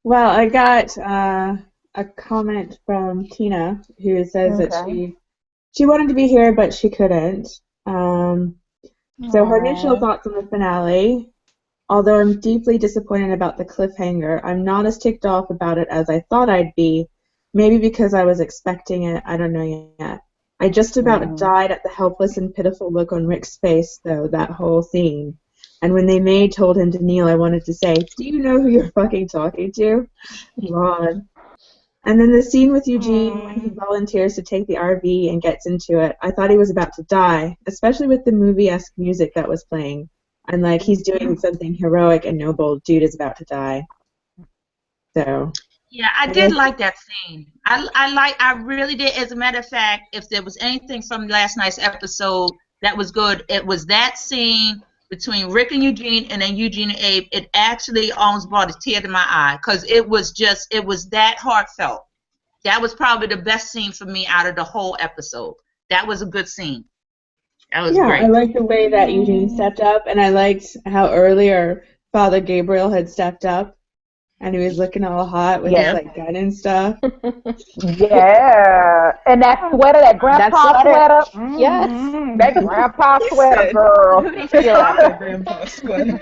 [SPEAKER 1] Well, I got a comment from Tina who says that she wanted to be here, but she couldn't. So her initial thoughts on the finale, although I'm deeply disappointed about the cliffhanger, I'm not as ticked off about it as I thought I'd be, maybe because I was expecting it, I don't know yet. I just about died at the helpless and pitiful look on Rick's face, though, that whole scene. And when they told him to kneel, I wanted to say, do you know who you're fucking talking to? God. And then the scene with Eugene when he volunteers to take the RV and gets into it, I thought he was about to die, especially with the movie-esque music that was playing. I'm like, he's doing something heroic and noble. Dude is about to die. So.
[SPEAKER 6] Yeah, I did like that scene. I really did. As a matter of fact, if there was anything from last night's episode that was good, it was that scene between Rick and Eugene, and then Eugene and Abe. It actually almost brought a tear to my eye because it was that heartfelt. That was probably the best scene for me out of the whole episode. That was a good scene. That was great.
[SPEAKER 1] I liked the way that Eugene stepped up, and I liked how earlier Father Gabriel had stepped up, and he was looking all hot with his like gun and stuff.
[SPEAKER 4] Yeah, and that sweater, that grandpa sweater.
[SPEAKER 5] Yes,
[SPEAKER 4] that grandpa sweater, girl.
[SPEAKER 8] That grandpa sweater.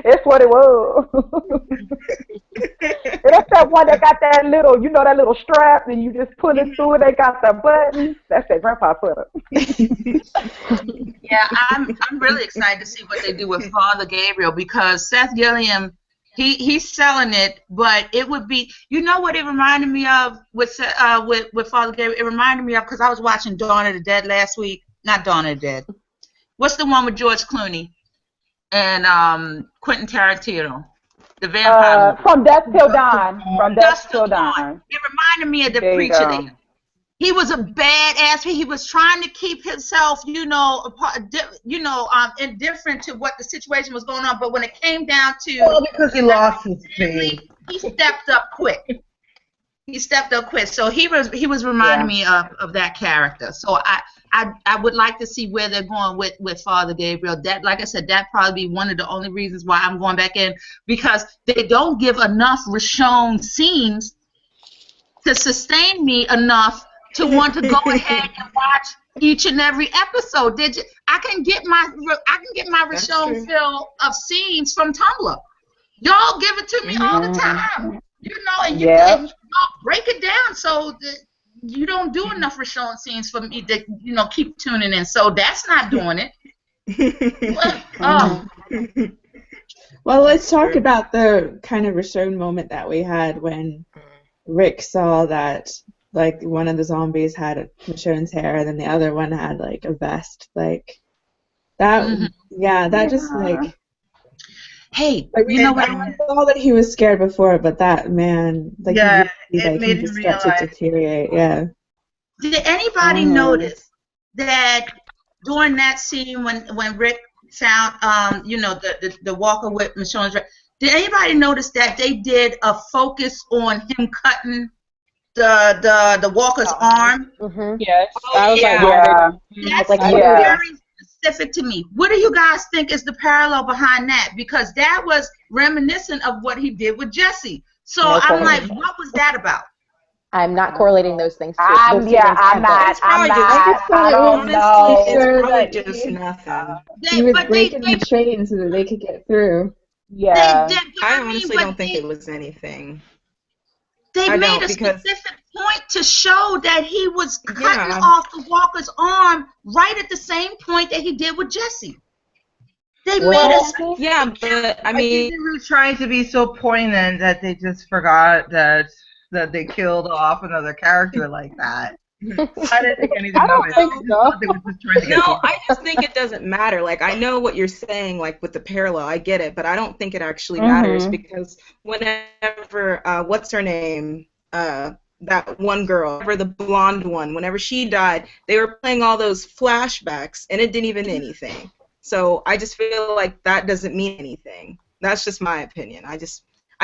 [SPEAKER 4] It's what it was. And that's that one that got that little, that little strap, and you just pull it through, and they got the button. That's that grandpa sweater.
[SPEAKER 6] Yeah, I'm really excited to see what they do with Father Gabriel because Seth Gilliam, he's selling it, but it would be, what it reminded me of with Father Gabriel? It reminded me of, because I was watching Dawn of the Dead last week. Not Dawn of the Dead. What's the one with George Clooney and Quentin Tarantino? The vampire movie.
[SPEAKER 4] From Dusk Till Dawn. From Dusk Till Dawn.
[SPEAKER 6] It reminded me of the preacher there. He was a badass. He was trying to keep himself, indifferent to what the situation was going on. But when it came down to,
[SPEAKER 3] because he lost his faith,
[SPEAKER 6] he stepped up quick. So he was reminding me of that character. So I would like to see where they're going with Father Gabriel. That, like I said, that probably be one of the only reasons why I'm going back in, because they don't give enough Richonne scenes to sustain me enough to want to go ahead and watch each and every episode. I can get my Richonne fill of scenes from Tumblr. Y'all give it to me all the time, and you can break it down so that you don't do enough Richonne scenes for me to keep tuning in. So that's not doing it.
[SPEAKER 1] Well, let's talk about the kind of Richonne moment that we had when Rick saw that, like, one of the zombies had Michonne's hair, and then the other one had, like, a vest. Like, that, that just, like...
[SPEAKER 6] Hey,
[SPEAKER 1] I saw that he was scared before, but that, man, like,
[SPEAKER 3] it made
[SPEAKER 1] he
[SPEAKER 3] him
[SPEAKER 1] just started to deteriorate,
[SPEAKER 6] Did anybody notice that during that scene when Rick found, the walker with Michonne's dress, did anybody notice that they did a focus on him cutting the walker's arm?
[SPEAKER 2] Mm-hmm. Yes.
[SPEAKER 6] That's very specific to me. What do you guys think is the parallel behind that? Because that was reminiscent of what he did with Jesse. So I'm like, what was that about?
[SPEAKER 5] I'm not correlating those things.
[SPEAKER 4] I'm not. I don't know.
[SPEAKER 8] It's probably just nothing.
[SPEAKER 1] He was breaking the chain so that they could get through.
[SPEAKER 4] Yeah.
[SPEAKER 8] I honestly don't think it was anything.
[SPEAKER 6] They made a specific point to show that he was cutting off the walker's arm right at the same point that he did with Jesse. They made us.
[SPEAKER 8] Yeah, but I mean,
[SPEAKER 3] they were trying to be so poignant that they just forgot that they killed off another character like that. I didn't think anything of it.
[SPEAKER 8] I just think it doesn't matter. Like, I know what you're saying, like, with the parallel. I get it, but I don't think it actually matters because whenever, what's her name? That one girl, the blonde one, whenever she died, they were playing all those flashbacks, and it didn't even mean anything. So I just feel like that doesn't mean anything. That's just my opinion. I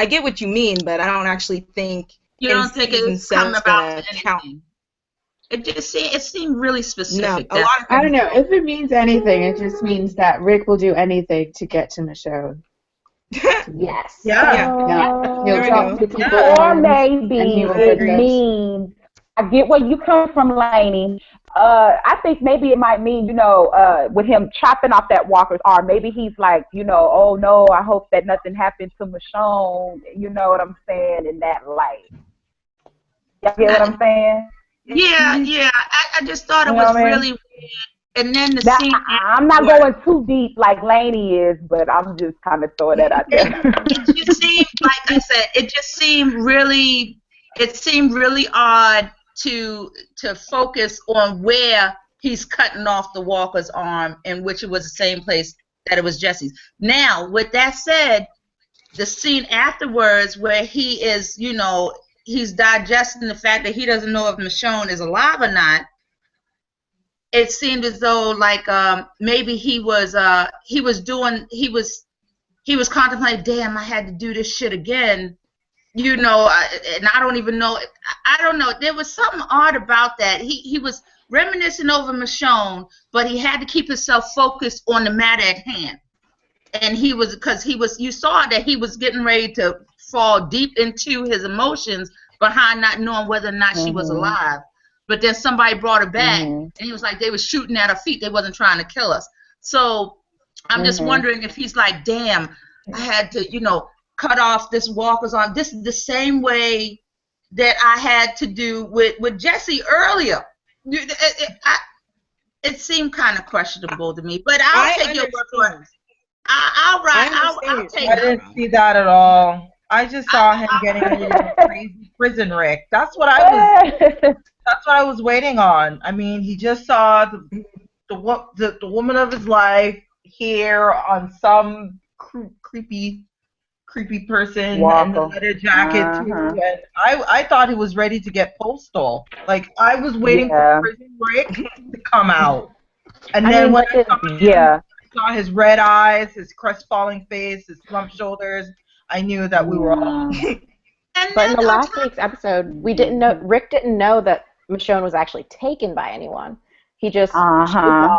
[SPEAKER 8] get what you mean, but I don't actually think
[SPEAKER 6] you don't think it's coming about anything. It seemed really specific.
[SPEAKER 8] No,
[SPEAKER 1] I don't know. If it means anything, it just means that Rick will do anything to get to Michonne.
[SPEAKER 5] Yes.
[SPEAKER 4] Yeah.
[SPEAKER 1] He'll talk to people.
[SPEAKER 4] Or maybe it means, I get where you come from, Lainey. I think maybe it might mean, with him chopping off that walker's arm, maybe he's like, oh no, I hope that nothing happened to Michonne. You know what I'm saying? In that light. Y'all get what I'm saying?
[SPEAKER 6] Yeah. I just thought it was really weird. And then the scene.
[SPEAKER 4] I'm not going too deep like Lainey is, but I'm just kind of throwing that out there.
[SPEAKER 6] It just seemed, like I said, it seemed really odd to focus on where he's cutting off the walker's arm, in which it was the same place that it was Jesse's. Now, with that said, the scene afterwards where he is, you know, he's digesting the fact that he doesn't know if Michonne is alive or not. It seemed as though like maybe he was contemplating, damn, I had to do this shit again, you know, and I don't even know. I don't know. There was something odd about that. He was reminiscing over Michonne, but he had to keep himself focused on the matter at hand. And he was, because you saw that he was getting ready to fall deep into his emotions behind not knowing whether or not she was alive. But then somebody brought her back, and he was like, they were shooting at her feet. They wasn't trying to kill us. So I'm just wondering if he's like, damn, I had to, you know, cut off this walker's arm. This is the same way that I had to do with Jesse earlier. It seemed kind of questionable to me, but I'll take your word for it. I'll take it.
[SPEAKER 3] I didn't see that at all. I just saw him getting a little crazy prison Rick. That's what I was waiting on. I mean, he just saw the woman of his life here on some creepy person in the leather jacket too. And I thought he was ready to get postal. Like, I was waiting for prison Rick to come out. And then when I saw his red eyes, his crestfallen face, his slumped shoulders, I knew that we were all.
[SPEAKER 5] But in the last week's episode, we didn't know. Rick didn't know that Michonne was actually taken by anyone. He just she was gone.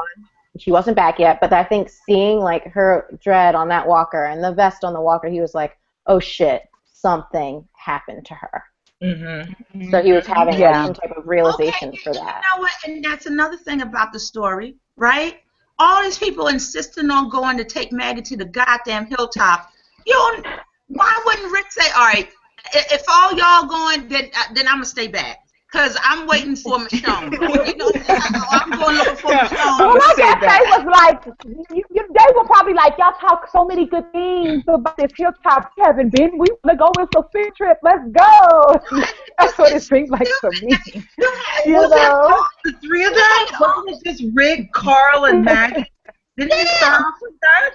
[SPEAKER 5] She wasn't back yet. But I think seeing like her dread on that walker and the vest on the walker, he was like, "Oh shit, something happened to her." So he was having like, some type of realization for that.
[SPEAKER 6] You know what? And that's another thing about the story, right? All these people insisting on going to take Maggie to the goddamn hilltop. Why wouldn't Rick say, all right, if all y'all going, then I'm going to stay back. Because I'm waiting for Michonne. You know, I'm going looking for Michonne.
[SPEAKER 4] Well, I guess they was like, they were probably like, y'all talk so many good things about this hilltop. We haven't been. We want to go on a field trip. Let's go. That's what it seems like to me. You know?
[SPEAKER 3] The three of them? Wasn't it just Rick, Carl, and Maggie? Didn't it start off with that?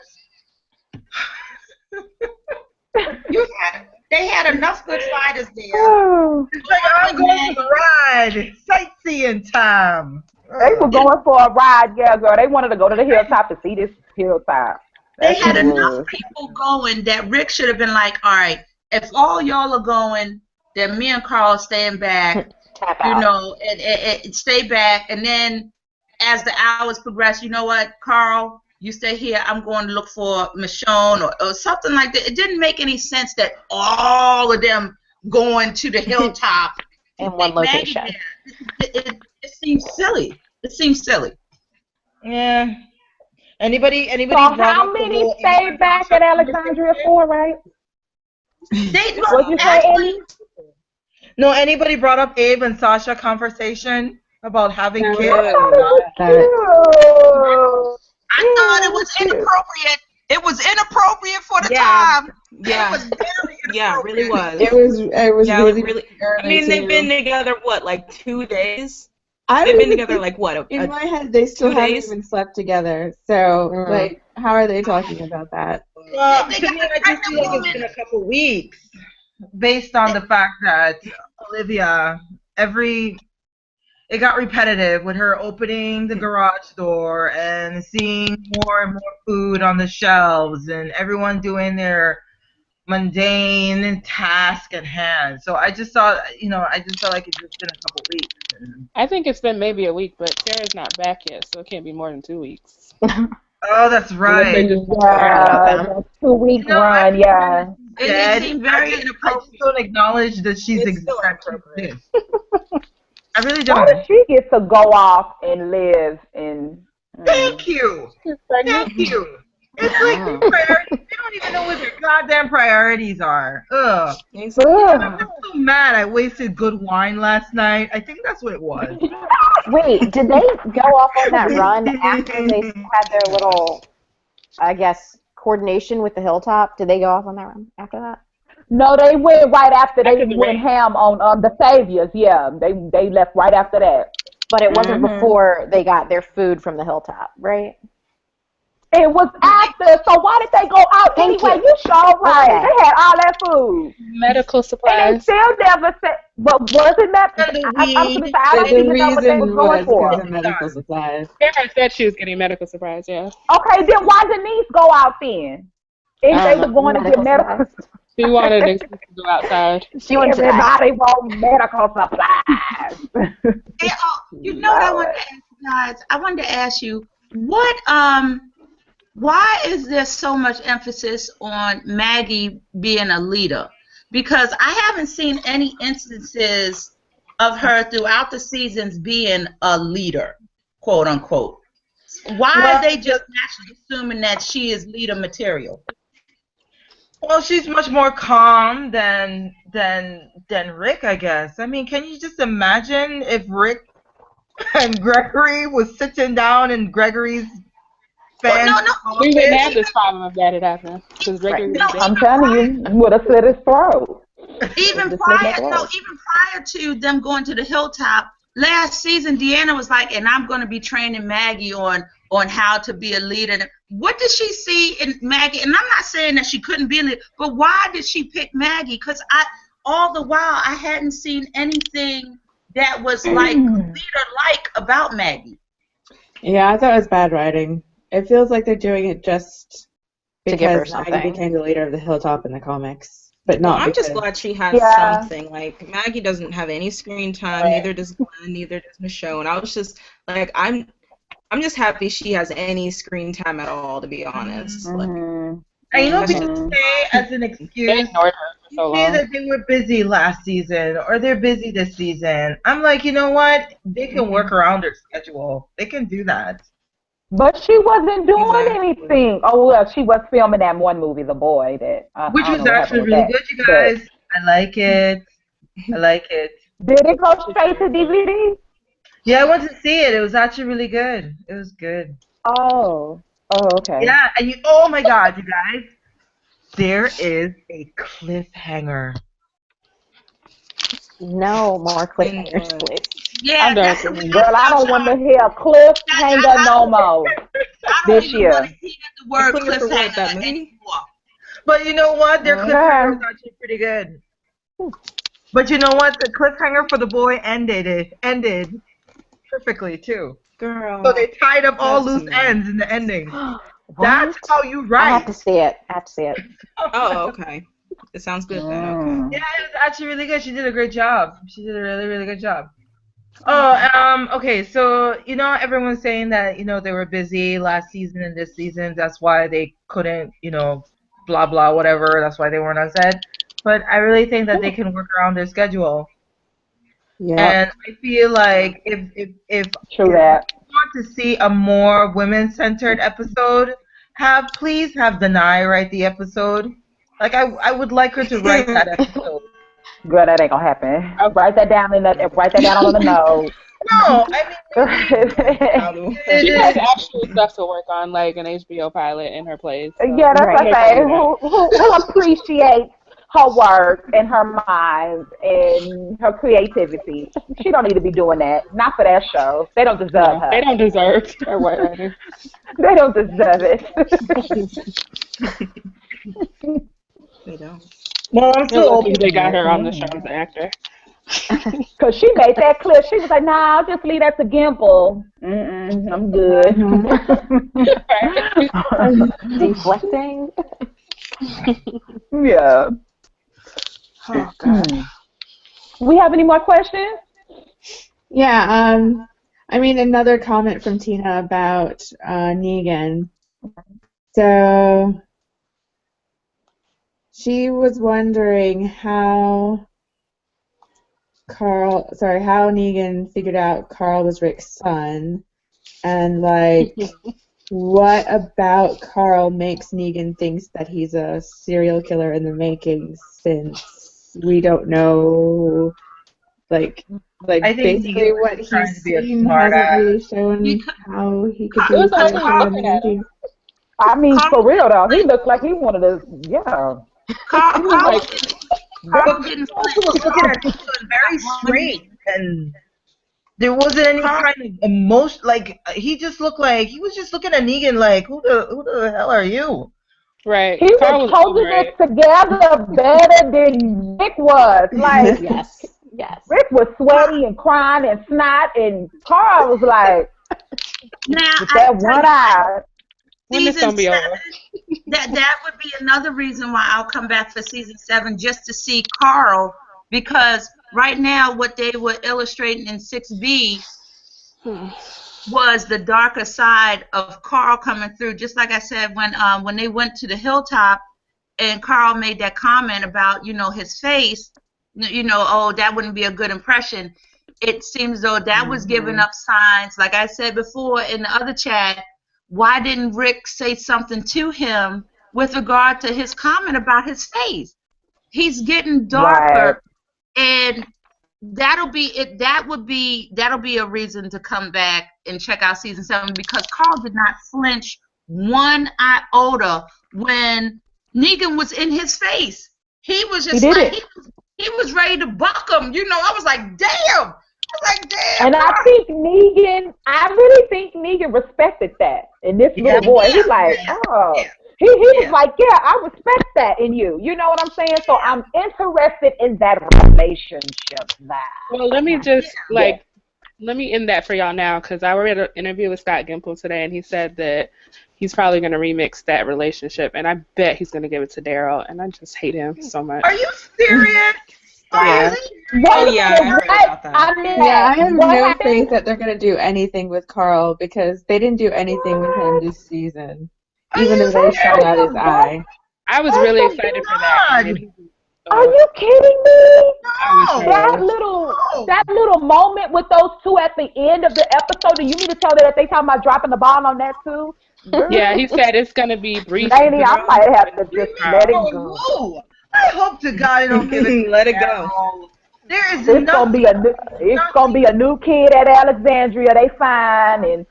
[SPEAKER 6] They had enough good fighters there.
[SPEAKER 3] It's like, I'm going for the ride. Sightseeing time.
[SPEAKER 4] They were going for a ride, yeah, girl. They wanted to go to the hilltop to see this hilltop.
[SPEAKER 6] They had enough people going that Rick should have been like, all right, if all y'all are going, then me and Carl are staying back, you know, and stay back. And then as the hours progress, you know what, Carl, you stay here, I'm going to look for Michonne or something like that. It didn't make any sense that all of them going to the hilltop
[SPEAKER 5] in one location.
[SPEAKER 6] It seems silly. It seems silly.
[SPEAKER 3] Yeah. Anybody
[SPEAKER 4] so how many stayed back at Alexandria for, right?
[SPEAKER 6] What
[SPEAKER 4] you say, Amy?
[SPEAKER 3] No, anybody brought up Abe and Sasha conversation about having kids?
[SPEAKER 6] I thought it was inappropriate. It was inappropriate for the time.
[SPEAKER 8] Yeah.
[SPEAKER 6] It was very inappropriate.
[SPEAKER 8] Yeah, it really was.
[SPEAKER 9] It was really.
[SPEAKER 8] I mean, they've been together what, like 2 days? They've been together like what?
[SPEAKER 9] In my head, they still haven't even slept together. So, like, how are they talking about that?
[SPEAKER 3] Well, to me, I just feel like it's been a couple weeks, based on the fact that Olivia, it got repetitive with her opening the garage door and seeing more and more food on the shelves and everyone doing their mundane task at hand. So I just thought, I just felt like it's just been a couple weeks.
[SPEAKER 2] I think it's been maybe a week, but Sarah's not back yet, so it can't be more than 2 weeks.
[SPEAKER 3] Oh, that's right.
[SPEAKER 4] Yeah, 2 week run, yeah.
[SPEAKER 6] It seemed very inappropriate.
[SPEAKER 3] I just don't acknowledge that she's existing. I really
[SPEAKER 4] Why
[SPEAKER 3] don't.
[SPEAKER 4] does she get to go off and live in?
[SPEAKER 3] Thank you. Thank you. It's like their priorities. They don't even know what their goddamn priorities are. Ugh. I'm so mad I wasted good wine last night. I think that's what it was.
[SPEAKER 5] Wait, did they go off on that run after they had their little, I guess, coordination with the hilltop? Did they go off on that run after that?
[SPEAKER 4] No, they went right after they went ham on the Saviors. Yeah, they left right after that.
[SPEAKER 5] But it wasn't before they got their food from the hilltop, right?
[SPEAKER 4] It was after, so why did they go out
[SPEAKER 5] Thank
[SPEAKER 4] anyway?
[SPEAKER 5] you.
[SPEAKER 4] You sure right.
[SPEAKER 5] Okay.
[SPEAKER 4] They had all that food.
[SPEAKER 2] Medical
[SPEAKER 4] And they
[SPEAKER 2] supplies.
[SPEAKER 4] still never said, but wasn't that,
[SPEAKER 3] And the
[SPEAKER 4] I'm going to
[SPEAKER 3] weed.
[SPEAKER 4] say, I don't
[SPEAKER 9] The
[SPEAKER 4] even know what they was
[SPEAKER 9] reason
[SPEAKER 4] going
[SPEAKER 9] was because
[SPEAKER 4] for.
[SPEAKER 9] of medical supplies.
[SPEAKER 2] Karen said she was getting medical supplies, yeah.
[SPEAKER 4] Okay, then why Denise go out then? If
[SPEAKER 2] I
[SPEAKER 4] they
[SPEAKER 2] don't
[SPEAKER 4] was
[SPEAKER 2] know.
[SPEAKER 4] going to get medical
[SPEAKER 2] She wanted an excuse to go outside.
[SPEAKER 5] She went to
[SPEAKER 4] Everybody want medical supplies.
[SPEAKER 6] Yeah, you know what I wanted to ask you guys? I wanted to ask you why is there so much emphasis on Maggie being a leader? Because I haven't seen any instances of her throughout the seasons being a leader, quote unquote. Why are they just naturally assuming that she is leader material?
[SPEAKER 3] Well, she's much more calm than Rick, I guess. I mean, can you just imagine if Rick and Gregory was sitting down in Gregory's fan?
[SPEAKER 2] We wouldn't have this problem if that had happened. Because Gregory
[SPEAKER 4] I'm telling you, would have slit his throat.
[SPEAKER 6] Even prior to them going to the hilltop, last season Deanna was like, and I'm going to be training Maggie on how to be a leader. What did she see in Maggie? And I'm not saying that she couldn't be a leader, but why did she pick Maggie? Because all the while I hadn't seen anything that was like leader-like about Maggie.
[SPEAKER 9] Yeah, I thought it was bad writing. It feels like they're doing it just
[SPEAKER 5] to give her
[SPEAKER 9] because Maggie
[SPEAKER 5] something.
[SPEAKER 9] became the leader of the Hilltop in the comics, but not.
[SPEAKER 8] I'm just
[SPEAKER 9] because-
[SPEAKER 8] glad she has something. Like Maggie doesn't have any screen time. Neither does Glenn. Neither does Michonne. I was just like, I'm just happy she has any screen time at all. To be honest. Like,
[SPEAKER 3] And you know, people say as an excuse,
[SPEAKER 2] They ignored her for so
[SPEAKER 3] say
[SPEAKER 2] long.
[SPEAKER 3] that they were busy last season or they're busy this season. I'm like, you know what? They can work around their schedule. They can do that.
[SPEAKER 4] But she wasn't doing anything. Oh, well, she was filming that one movie, The Boy, that
[SPEAKER 3] Which
[SPEAKER 4] I don't
[SPEAKER 3] was
[SPEAKER 4] know what
[SPEAKER 3] actually
[SPEAKER 4] happened with
[SPEAKER 3] really
[SPEAKER 4] that.
[SPEAKER 3] good, you guys. I like it. I like it.
[SPEAKER 4] Did it go straight to DVD?
[SPEAKER 3] Yeah, I went to see it. It was actually really good. It was good.
[SPEAKER 4] Oh, okay.
[SPEAKER 3] Yeah, and oh my God, you guys, there is a cliffhanger.
[SPEAKER 5] No more cliffhangers, please.
[SPEAKER 6] Yeah, that's
[SPEAKER 4] girl, I don't want to hear cliffhanger no more this year.
[SPEAKER 6] The word cliffhanger
[SPEAKER 8] anymore.
[SPEAKER 3] But you know what? Their cliffhanger was actually pretty good. But you know what? The cliffhanger for The Boy ended perfectly too.
[SPEAKER 8] Girl.
[SPEAKER 3] So they tied up all loose ends in the ending. That's how you write.
[SPEAKER 5] I have to see it.
[SPEAKER 8] Oh, okay. It sounds good then. Okay.
[SPEAKER 3] Yeah, it was actually really good. She did a great job. She did a really, really good job. Oh, okay. So, you know, everyone's saying that, you know, they were busy last season and this season. That's why they couldn't, you know, blah, blah, whatever. That's why they weren't on set. But I really think that they can work around their schedule.
[SPEAKER 9] Yeah.
[SPEAKER 3] And I feel like if
[SPEAKER 4] True
[SPEAKER 3] you
[SPEAKER 4] that.
[SPEAKER 3] want to see a more women-centered episode, please have Denai write the episode. Like, I would like her to write that episode.
[SPEAKER 4] Girl, that ain't gonna happen. Write that down on the note.
[SPEAKER 3] No, I mean,
[SPEAKER 2] she has actual stuff to work on, like an HBO pilot in her plays. So.
[SPEAKER 4] Yeah, that's what I say. Who appreciates her work and her mind and her creativity? She don't need to be doing that. Not for that show. They don't deserve her.
[SPEAKER 2] They don't deserve her white writer.
[SPEAKER 4] They don't deserve it.
[SPEAKER 8] They don't.
[SPEAKER 3] Well, I'm still
[SPEAKER 2] hoping they got her on the show as an actor.
[SPEAKER 4] Because she made that clear. She was like, nah, I'll just leave that to Gimple. I'm good.
[SPEAKER 5] Deflecting.
[SPEAKER 4] Yeah.
[SPEAKER 2] Oh, God.
[SPEAKER 4] We have any more questions?
[SPEAKER 9] Yeah, I mean, another comment from Tina about Negan. So she was wondering how Negan figured out Carl was Rick's son, and like, what about Carl makes Negan thinks that he's a serial killer in the making, since we don't know, like
[SPEAKER 3] I think
[SPEAKER 9] basically what he's seen hasn't really shown how he could be a serial killer in the making.
[SPEAKER 4] I mean, for real though, he looks like he wanted to,
[SPEAKER 3] Carl didn't look at her very straight, and There wasn't any
[SPEAKER 6] Carl,
[SPEAKER 3] kind of emotion. Like he just looked like he was just looking at Negan like, who the hell are you?
[SPEAKER 2] Right.
[SPEAKER 4] He
[SPEAKER 2] Carl
[SPEAKER 4] was
[SPEAKER 2] was
[SPEAKER 4] holding
[SPEAKER 2] over
[SPEAKER 4] it
[SPEAKER 2] it.
[SPEAKER 4] together better than Rick was. Like,
[SPEAKER 5] Yes. Yes.
[SPEAKER 4] Rick was sweaty and crying and snot, and Carl was like,
[SPEAKER 6] now
[SPEAKER 4] with
[SPEAKER 6] I
[SPEAKER 4] that
[SPEAKER 6] tell
[SPEAKER 4] one
[SPEAKER 6] you,
[SPEAKER 4] eye.
[SPEAKER 2] When this
[SPEAKER 6] season
[SPEAKER 2] gonna be over?
[SPEAKER 6] 7, that would be another reason why I'll come back for season 7 just to see Carl, because right now what they were illustrating in 6B was the darker side of Carl coming through. Just like I said, when they went to the hilltop and Carl made that comment about, his face, oh, that wouldn't be a good impression. It seems though that was giving up signs. Like I said before in the other chat, why didn't Rick say something to him with regard to his comment about his face? He's getting darker, and that'll be it. That'll be a reason to come back and check out season 7, because Carl did not flinch one iota when Negan was in his face. He was just he was ready to buck him. I was like, damn.
[SPEAKER 4] And I really think Negan respected that in this little boy. He's like, he was like, yeah, I respect that in you. You know what I'm saying? So I'm interested in that relationship now.
[SPEAKER 2] Well, let me just let me end that for y'all now, because I read an interview with Scott Gimple today, and he said that he's probably going to remix that relationship, and I bet he's going to give it to Daryl, and I just hate him so much.
[SPEAKER 3] Are you serious?
[SPEAKER 2] Yeah.
[SPEAKER 7] Oh yeah, I heard about that.
[SPEAKER 9] I have no faith that they're gonna do anything with Carl, because they didn't do anything with him this season, even though they shot out his eye.
[SPEAKER 2] I was really excited for that.
[SPEAKER 4] Are you kidding me?
[SPEAKER 2] No.
[SPEAKER 4] That little moment with those two at the end of the episode. Do you mean to tell me that they talking about dropping the bomb on that too?
[SPEAKER 2] Yeah, he said it's gonna be brief.
[SPEAKER 4] Lady, I might have to just let it go.
[SPEAKER 3] Whoa. I hope to God they don't give it.
[SPEAKER 8] Let it go.
[SPEAKER 4] It's gonna be a new kid at Alexandria. They fine and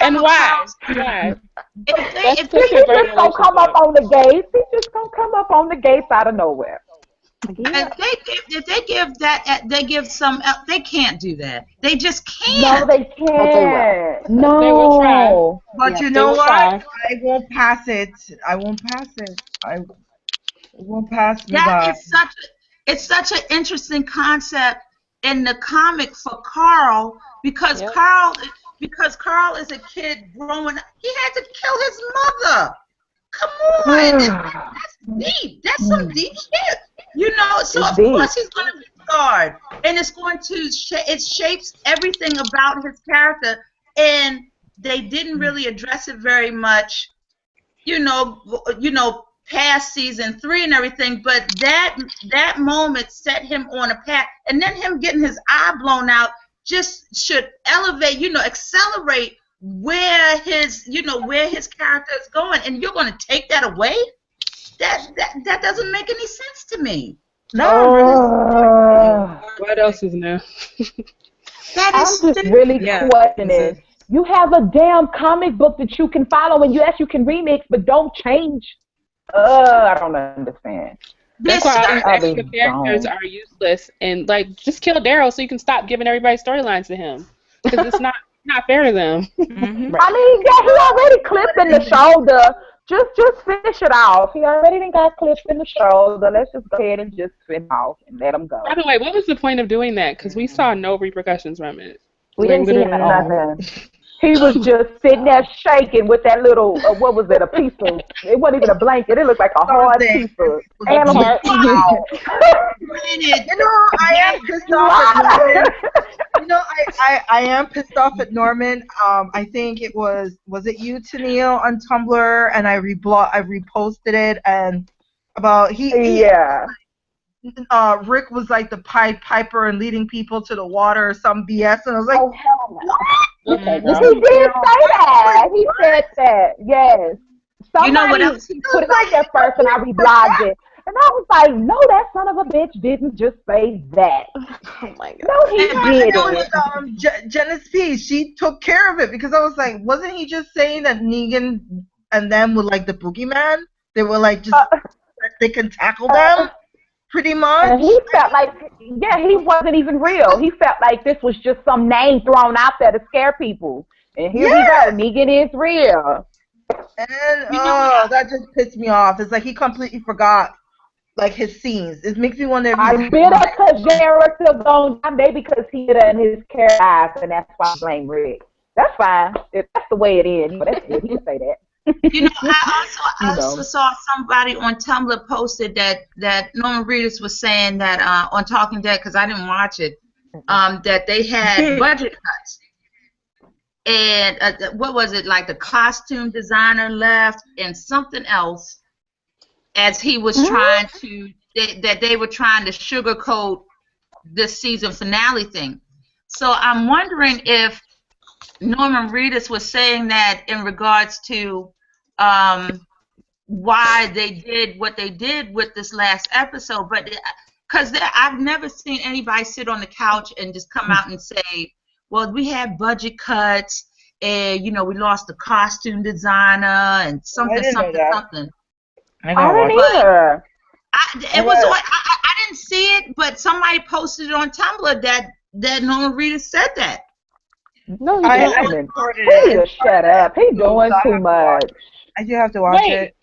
[SPEAKER 2] and why? Why?
[SPEAKER 4] He's just gonna come up on the gates. He's just gonna come up on the gates out of nowhere.
[SPEAKER 6] If they give that, they give some. They can't do that. They just can't.
[SPEAKER 4] No, they can't.
[SPEAKER 6] No.
[SPEAKER 2] They will try.
[SPEAKER 3] But you know what? I won't pass it. I won't pass it. It won't pass me by.
[SPEAKER 6] It's such an interesting concept in the comic for Carl, because Carl is a kid growing up. He had to kill his mother. Come on, that's deep. That's some deep shit. So of course he's going to be scarred, and it's going to it shapes everything about his character, and they didn't really address it very much, past season 3 and everything, but that moment set him on a path, and then him getting his eye blown out just should elevate, accelerate where his character is going, and you're going to take that away? That doesn't make any sense to me.
[SPEAKER 2] No. What else is new?
[SPEAKER 4] I'm just really questioning. You have a damn comic book that you can follow, and you can remix, but don't change. I don't understand.
[SPEAKER 2] That's why all these extra characters are useless, and just kill Daryl so you can stop giving everybody storylines to him, because it's not fair to them.
[SPEAKER 4] Mm-hmm. I mean, he already clipped in the shoulder. Just finish it off. He already got clipped in the shoulder. Let's just go ahead and just finish off and let him go.
[SPEAKER 2] By the way, what was the point of doing that? Because we saw no repercussions from it.
[SPEAKER 5] We didn't see him at all.
[SPEAKER 4] Nothing. He was just sitting there shaking with that little, what was it, a piece of, it wasn't even a blanket. It looked like a hard piece of animal.
[SPEAKER 3] I am pissed off at Norman. I am pissed off at Norman. I think it was it you, Tennille, on Tumblr, and I reposted it, and about Rick was like the Pied Piper and leading people to the water or some BS, and I was like,
[SPEAKER 4] oh hell no. He did say that. He said that. Yes. Somebody
[SPEAKER 6] what else?
[SPEAKER 4] put it out there first, and I reblogged it. And I was like, no, that son of a bitch didn't just say that.
[SPEAKER 5] Oh my God.
[SPEAKER 4] No, he didn't.
[SPEAKER 3] Janice P, she took care of it, because I was like, wasn't he just saying that Negan and them were like the boogeyman? They were like, just they can tackle them? Pretty much.
[SPEAKER 4] And he felt like, yeah, he wasn't even real. He felt like this was just some name thrown out there to scare people. And here we go, Negan is real.
[SPEAKER 3] And that just pissed me off. It's like he completely forgot like his scenes. It makes me wonder if
[SPEAKER 4] I bitter because Jared still gone down, maybe because he did it in his character, and that's why I blame Rick. That's fine. If that's the way it is, that's good. He can say that.
[SPEAKER 6] I also saw somebody on Tumblr posted that Norman Reedus was saying that on Talking Dead, because I didn't watch it, that they had budget cuts. And what was it, like the costume designer left and something else, as he was trying to, that they were trying to sugarcoat this season finale thing. So I'm wondering if Norman Reedus was saying that in regards to why they did what they did with this last episode, but because I've never seen anybody sit on the couch and just come out and say, well, we had budget cuts, and we lost the costume designer and something.
[SPEAKER 4] I didn't
[SPEAKER 6] either. I didn't see it, but somebody posted it on Tumblr that Norman Reedus said that.
[SPEAKER 4] No, he didn't. Please shut up. He's doing too much.
[SPEAKER 3] I do have to watch it.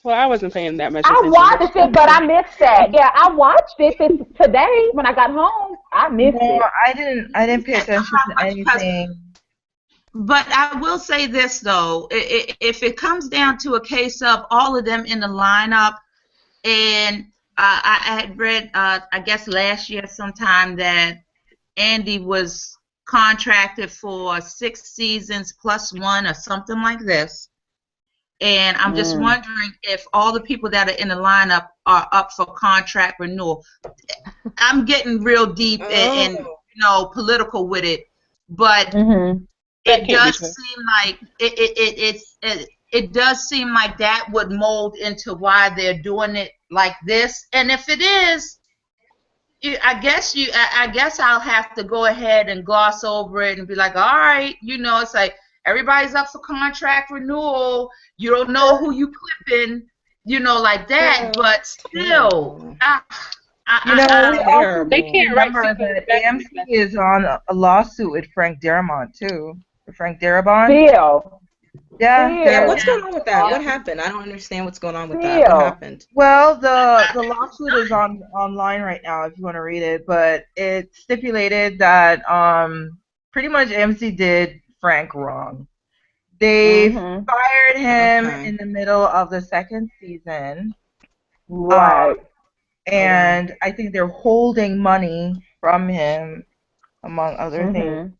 [SPEAKER 2] I wasn't paying that much
[SPEAKER 4] attention. I watched it, but I missed that. Yeah, I watched it today when I got home. I missed it.
[SPEAKER 3] I didn't pay attention to anything.
[SPEAKER 6] But I will say this, though. If it comes down to a case of all of them in the lineup, and I had read, I guess last year sometime, that Andy was contracted for 6 seasons plus 1 or something like this. And I'm just wondering if all the people that are in the lineup are up for contract renewal. I'm getting real deep and political with it, but it does seem like it does seem like that would mold into why they're doing it like this. And if it is, I guess I'll have to go ahead and gloss over it and be like, all right, it's like everybody's up for contract renewal. You don't know who you clipping, like that. But still,
[SPEAKER 2] they can't
[SPEAKER 3] remember that AMC is on a lawsuit with Frank Darabont too. Frank Darabont.
[SPEAKER 4] Still.
[SPEAKER 8] Yeah, what's going on with that? What happened? I don't understand what's going on with that. What happened?
[SPEAKER 3] Well, the lawsuit is online right now if you want to read it, but it stipulated that pretty much AMC did Frank wrong. They fired him in the middle of the 2nd season.
[SPEAKER 4] Right.
[SPEAKER 3] And I think they're holding money from him, among other things.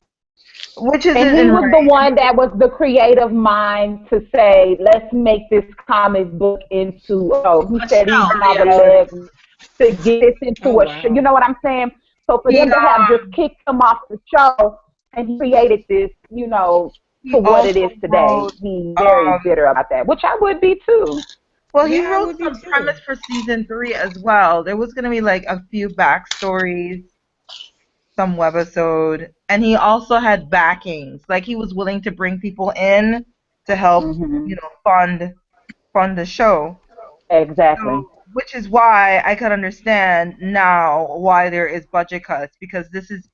[SPEAKER 3] Which is
[SPEAKER 4] and he was the one that was the creative mind to say, let's make this comic book into, he said he had the legs to get this into a show. You know what I'm saying? So for them to have just kicked him off the show and he created this, to what it is today, he's very bitter about that, which I would be too.
[SPEAKER 3] Well, he wrote some premise for season 3 as well. There was going to be like a few backstories, some webisode, and he also had backings. Like he was willing to bring people in to help, fund the show.
[SPEAKER 4] Exactly.
[SPEAKER 3] So, which is why I could understand now why there is budget cuts, because it's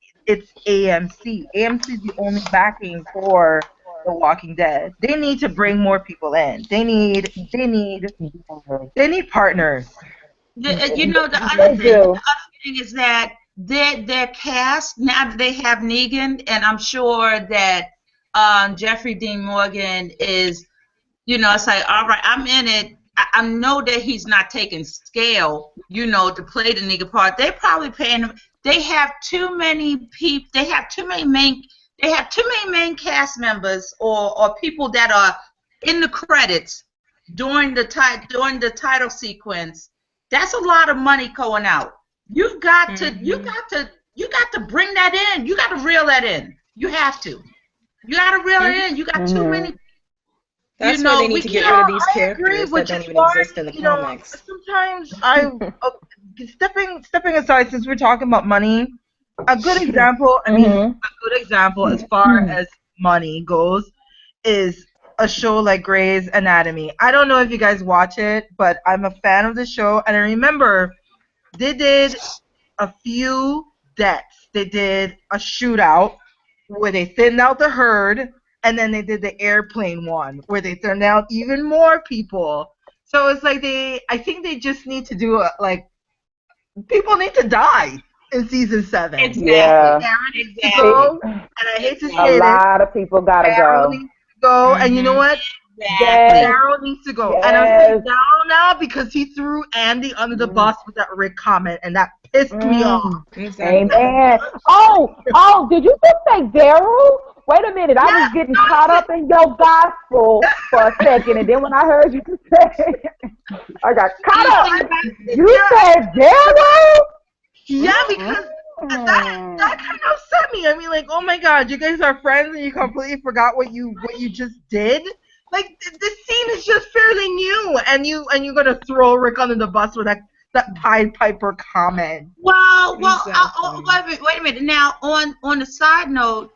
[SPEAKER 3] AMC. AMC is the only backing for The Walking Dead. They need to bring more people in. They need partners.
[SPEAKER 6] The other thing is that their cast, now that they have Negan, and I'm sure that Jeffrey Dean Morgan is, it's like, all right, I'm in it. I know that he's not taking scale, to play the Negan part. They probably paying him. They have too many people. They have too many main cast members or people that are in the credits during the title sequence. That's a lot of money going out. You've got to bring that in. You got to reel that in. You have to. You got to reel it in. You got too many.
[SPEAKER 8] That's why they need to get rid of these characters that don't even exist in the comics.
[SPEAKER 3] Sometimes stepping aside, since we're talking about money, a good example. A good example as far as money goes is a show like Grey's Anatomy. I don't know if you guys watch it, but I'm a fan of the show, and I remember they did a few deaths. They did a shootout where they thinned out the herd, and then they did the airplane one where they thinned out even more people. So it's like I think they just need to do people need to die in season 7.
[SPEAKER 6] Exactly.
[SPEAKER 4] Yeah.
[SPEAKER 3] Go, and I hate to say
[SPEAKER 4] A lot of people gotta
[SPEAKER 3] Daryl
[SPEAKER 4] go.
[SPEAKER 3] needs to go, and you know what?
[SPEAKER 4] Yes.
[SPEAKER 3] Daryl needs to go.
[SPEAKER 4] Yes.
[SPEAKER 3] And I'm saying Daryl now because he threw Andy under the bus with that Rick comment, and that pissed me off.
[SPEAKER 4] Amen. Oh, did you just say Daryl? Wait a minute, I was getting caught up in your gospel for a second, and then when I heard you say, I got caught up. You said Daryl?
[SPEAKER 3] Yeah, because that kind of upset me. I mean, like, oh my God, you guys are friends, and you completely forgot what you just did. Like, this scene is just fairly new, and you're gonna throw Rick under the bus with that Pied Piper comment.
[SPEAKER 6] Well, wait a minute. Now, on the side note,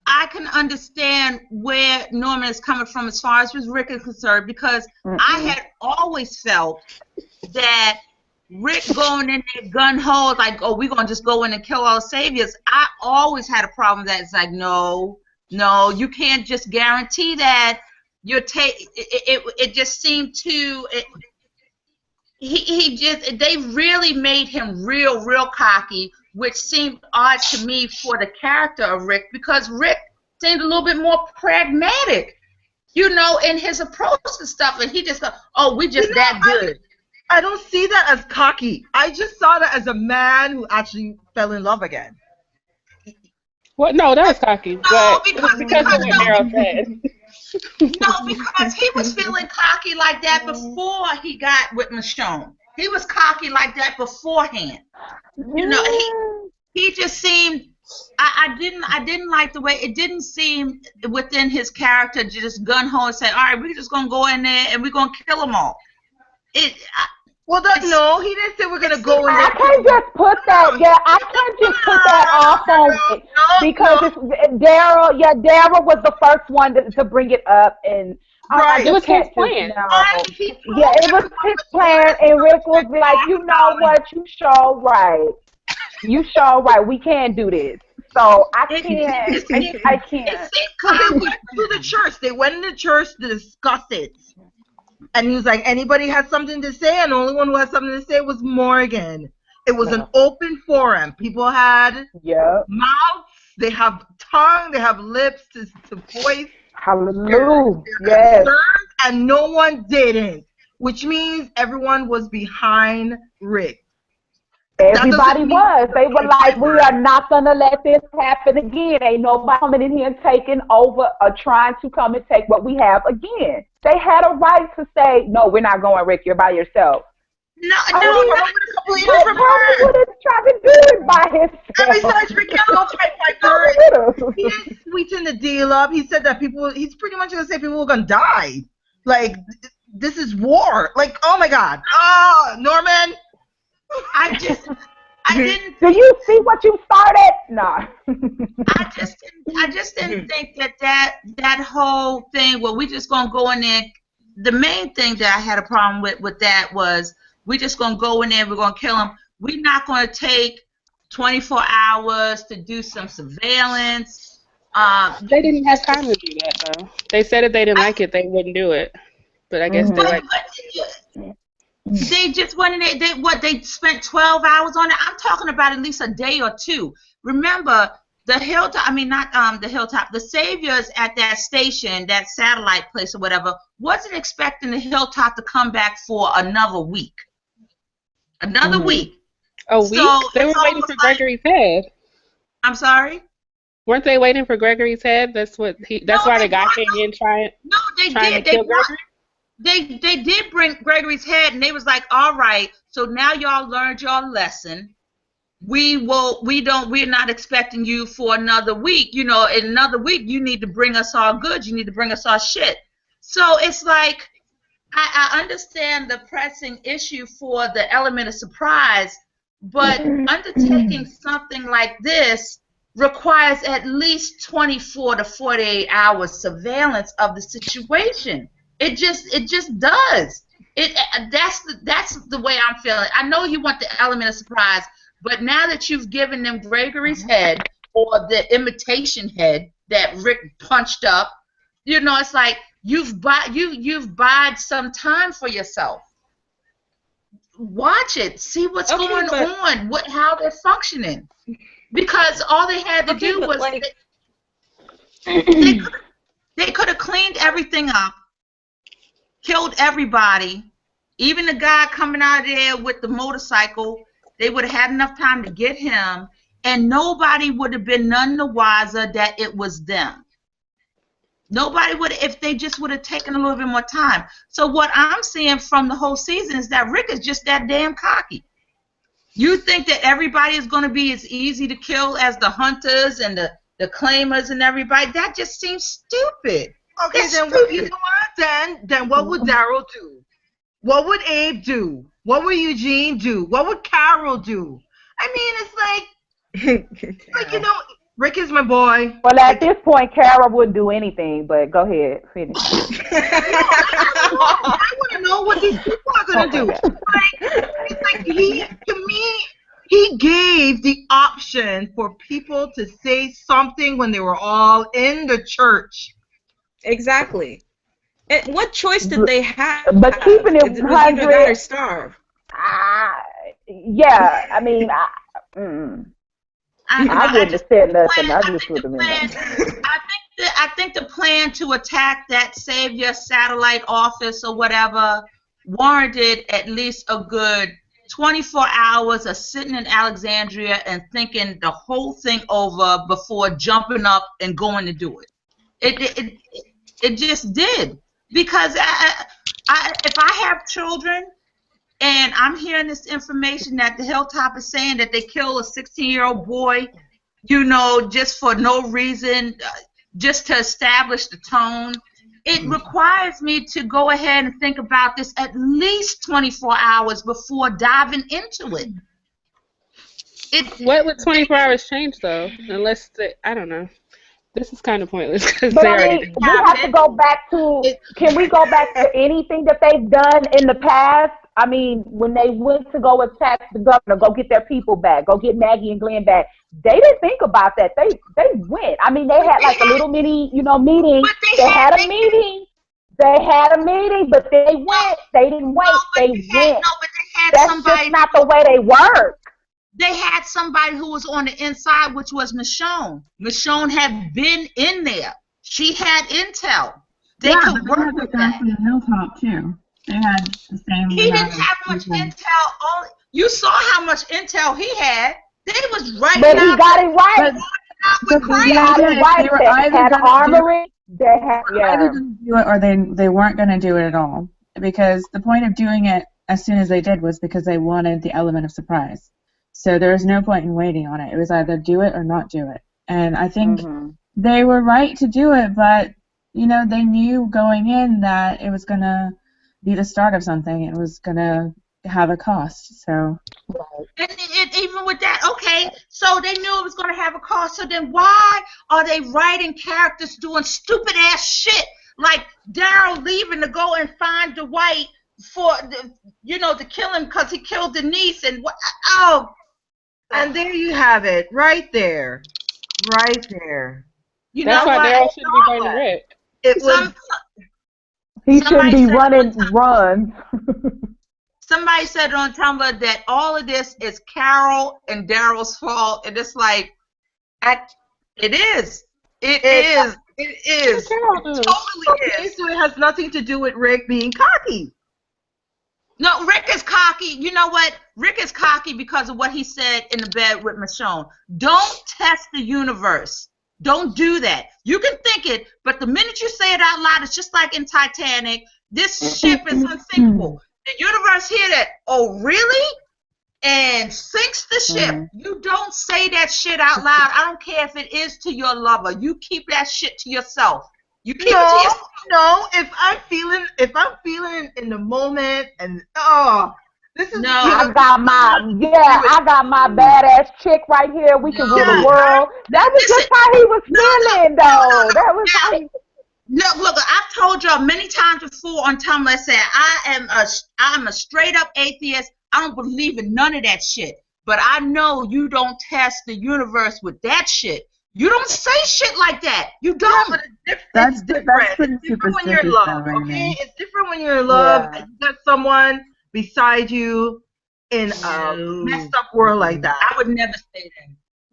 [SPEAKER 6] I can understand where Norman is coming from as far as Rick is concerned, because I had always felt that Rick going in there gun-ho, like, oh, we're going to just go in and kill all the saviors. I always had a problem with that. It's like, no, you can't just guarantee that. It just seemed to... They really made him real cocky, which seemed odd to me for the character of Rick, because Rick seemed a little bit more pragmatic, in his approach to stuff, and he just goes, oh, we just that good.
[SPEAKER 3] I don't see that as cocky. I just saw that as a man who actually fell in love again.
[SPEAKER 2] Well, no, that was cocky, but because of what Daryl said.
[SPEAKER 6] No, because he was feeling cocky like that before he got with Michonne. He was cocky like that beforehand. He just seemed. I didn't like the way it didn't seem within his character to just gun ho and say, all right, we're just gonna go in there and we're gonna kill them all.
[SPEAKER 3] He didn't say we're gonna go in there.
[SPEAKER 4] I can't just put that. Yeah, I can't just put that off on it because Daryl. Yeah, Daryl was the first one to bring it up, and
[SPEAKER 2] it was his plan.
[SPEAKER 4] Yeah, it was his plan, and Rick was like, you know what, you sure right. You sure right. We can't do this. So I can't. I can't.
[SPEAKER 3] They went to the church. They went in the church to discuss it. And he was like, anybody has something to say? And the only one who had something to say was Morgan. It was an open forum. People had mouths, they have tongue, they have lips to voice.
[SPEAKER 4] Hallelujah.
[SPEAKER 3] Their concerns, and no one didn't. Which means everyone was behind Rick.
[SPEAKER 4] Everybody was. They were like, we are not going to let this happen again. Ain't nobody coming in here and taking over or trying to come and take what we have again. They had a right to say, no, we're not going, Rick. You're by yourself.
[SPEAKER 6] No,
[SPEAKER 4] Rick would have tried to do it by himself.
[SPEAKER 3] And besides, Rick don't Pied Piper. He didn't sweeten the deal up. He said that he's pretty much going to say people are going to die. Like, this is war. Like, oh my God. Oh, Norman.
[SPEAKER 6] I didn't.
[SPEAKER 4] Do you see what you started? No.
[SPEAKER 6] I just didn't think that whole thing where we just gonna go in there. The main thing that I had a problem with that was we just gonna go in there. We're gonna kill them. We're not gonna take 24 hours to do some surveillance.
[SPEAKER 2] They didn't have time to do that though. They said if they didn't like it, they wouldn't do it. But I guess they like.
[SPEAKER 6] They just went in there. They spent 12 hours on it. I'm talking about at least a day or two. Remember, the hilltop. I mean, not the hilltop. The saviors at that station, that satellite place or whatever, wasn't expecting the hilltop to come back for another week. Another week.
[SPEAKER 2] A week? So they were waiting for Gregory's head.
[SPEAKER 6] I'm sorry.
[SPEAKER 2] Weren't they waiting for Gregory's head? That's why the guy came in trying.
[SPEAKER 6] No, they did.
[SPEAKER 2] To kill Gregory?
[SPEAKER 6] They did bring Gregory's head, and they was like, all right, so now y'all learned your lesson. We're not expecting you for another week. In another week, you need to bring us all goods. You need to bring us all shit. So it's like, I understand the pressing issue for the element of surprise, but undertaking something like this, requires at least 24 to 48 hours surveillance of the situation. It just does. That's the way I'm feeling. I know you want the element of surprise, but now that you've given them Gregory's head or the imitation head that Rick punched up, you know, it's like you've bought some time for yourself. Watch it, see what's going on, how they're functioning, because all they had to do was like, they could have cleaned everything up, killed everybody, even the guy coming out of there with the motorcycle. They would have had enough time to get him, and nobody would have been none the wiser that it was them. Nobody would, if they just would have taken a little bit more time. So what I'm seeing from the whole season is that Rick is just that damn cocky. You think that everybody is going to be as easy to kill as the hunters and the claimers and everybody? That just seems stupid.
[SPEAKER 3] Okay,
[SPEAKER 6] That's
[SPEAKER 3] then
[SPEAKER 6] stupid.
[SPEAKER 3] you know what? Then what would Daryl do? What would Abe do? What would Eugene do? What would Carol do? I mean, it's like, you know, Rick is my boy.
[SPEAKER 4] Well, at this point, Carol wouldn't do anything, but go ahead, finish.
[SPEAKER 3] I want to know what these people are going to do. It's like to me, he gave the option for people to say something when they were all in the church.
[SPEAKER 8] Exactly. And what choice did they have?
[SPEAKER 4] But keeping it 100,
[SPEAKER 8] or starve.
[SPEAKER 4] Yeah, I mean, I wouldn't have said nothing. I just would have been.
[SPEAKER 6] I think the plan to attack that Savior satellite office or whatever warranted at least a good 24 hours of sitting in Alexandria and thinking the whole thing over before jumping up and going to do it. It just did, because if I have children and I'm hearing this information that the Hilltop is saying that they kill a 16-year-old boy, you know, just for no reason, just to establish the tone, it requires me to go ahead and think about this at least 24 hours before diving into it.
[SPEAKER 2] What would 24 hours change, though? Unless I don't know. This is kind of pointless.
[SPEAKER 4] But I mean, we have to go back to. Can we go back to anything that they've done in the past? I mean, when they went to go attack the governor, go get their people back, go get Maggie and Glenn back, they didn't think about that. They went. I mean, they had like a little mini, meeting. They had a meeting. They had a meeting, but they went. They didn't wait. They went. That's just not the way they work.
[SPEAKER 6] They had somebody who was on the inside, which was Michonne. Michonne had been in there. She had intel. They could work with that.
[SPEAKER 9] From the Hilltop too. They had the same.
[SPEAKER 6] He didn't have much intel. You saw how much intel he had. They was right.
[SPEAKER 4] But he got it right.
[SPEAKER 9] They were either
[SPEAKER 4] had armory. They had
[SPEAKER 9] either going to do it or they weren't going to do it at all. Because the point of doing it as soon as they did was because they wanted the element of surprise. So there was no point in waiting on it. It was either do it or not do it. And I think they were right to do it, but, you know, they knew going in that it was going to be the start of something. It was going to have a cost. So.
[SPEAKER 6] And even with that, okay, so they knew it was going to have a cost. So then why are they writing characters doing stupid ass shit like Daryl leaving to go and find Dwight for, to kill him because he killed Denise and what? Oh.
[SPEAKER 3] And there you have it, right there. Right there.
[SPEAKER 2] That's why Daryl shouldn't be fighting Rick.
[SPEAKER 4] He shouldn't be running runs.
[SPEAKER 6] Somebody said on Tumblr that all of this is Carol and Daryl's fault, and it's like, it is. It is. It totally is.
[SPEAKER 3] So it has nothing to do with Rick being cocky.
[SPEAKER 6] No, Rick is cocky. You know what? Rick is cocky because of what he said in the bed with Michonne. Don't test the universe. Don't do that. You can think it, but the minute you say it out loud, it's just like in Titanic. This ship is unsinkable. The universe hear that, oh, really? And sinks the ship. You don't say that shit out loud. I don't care if it is to your lover. You keep that shit to yourself. You keep it to yourself.
[SPEAKER 3] No, if I'm feeling in the moment and This is
[SPEAKER 6] No.
[SPEAKER 4] I got my badass chick right here. We can rule the world. That was just how he was feeling, though. That was how he.
[SPEAKER 6] Look, I've told y'all many times before on Tumblr. I said I'm a straight up atheist. I don't believe in none of that shit. But I know you don't test the universe with that shit. You don't say shit like that. You don't.
[SPEAKER 3] Yeah, but it's different. It's different when you're in love, okay? It's different when you're in love and you got someone beside you in a messed up world like that.
[SPEAKER 6] I would never say that.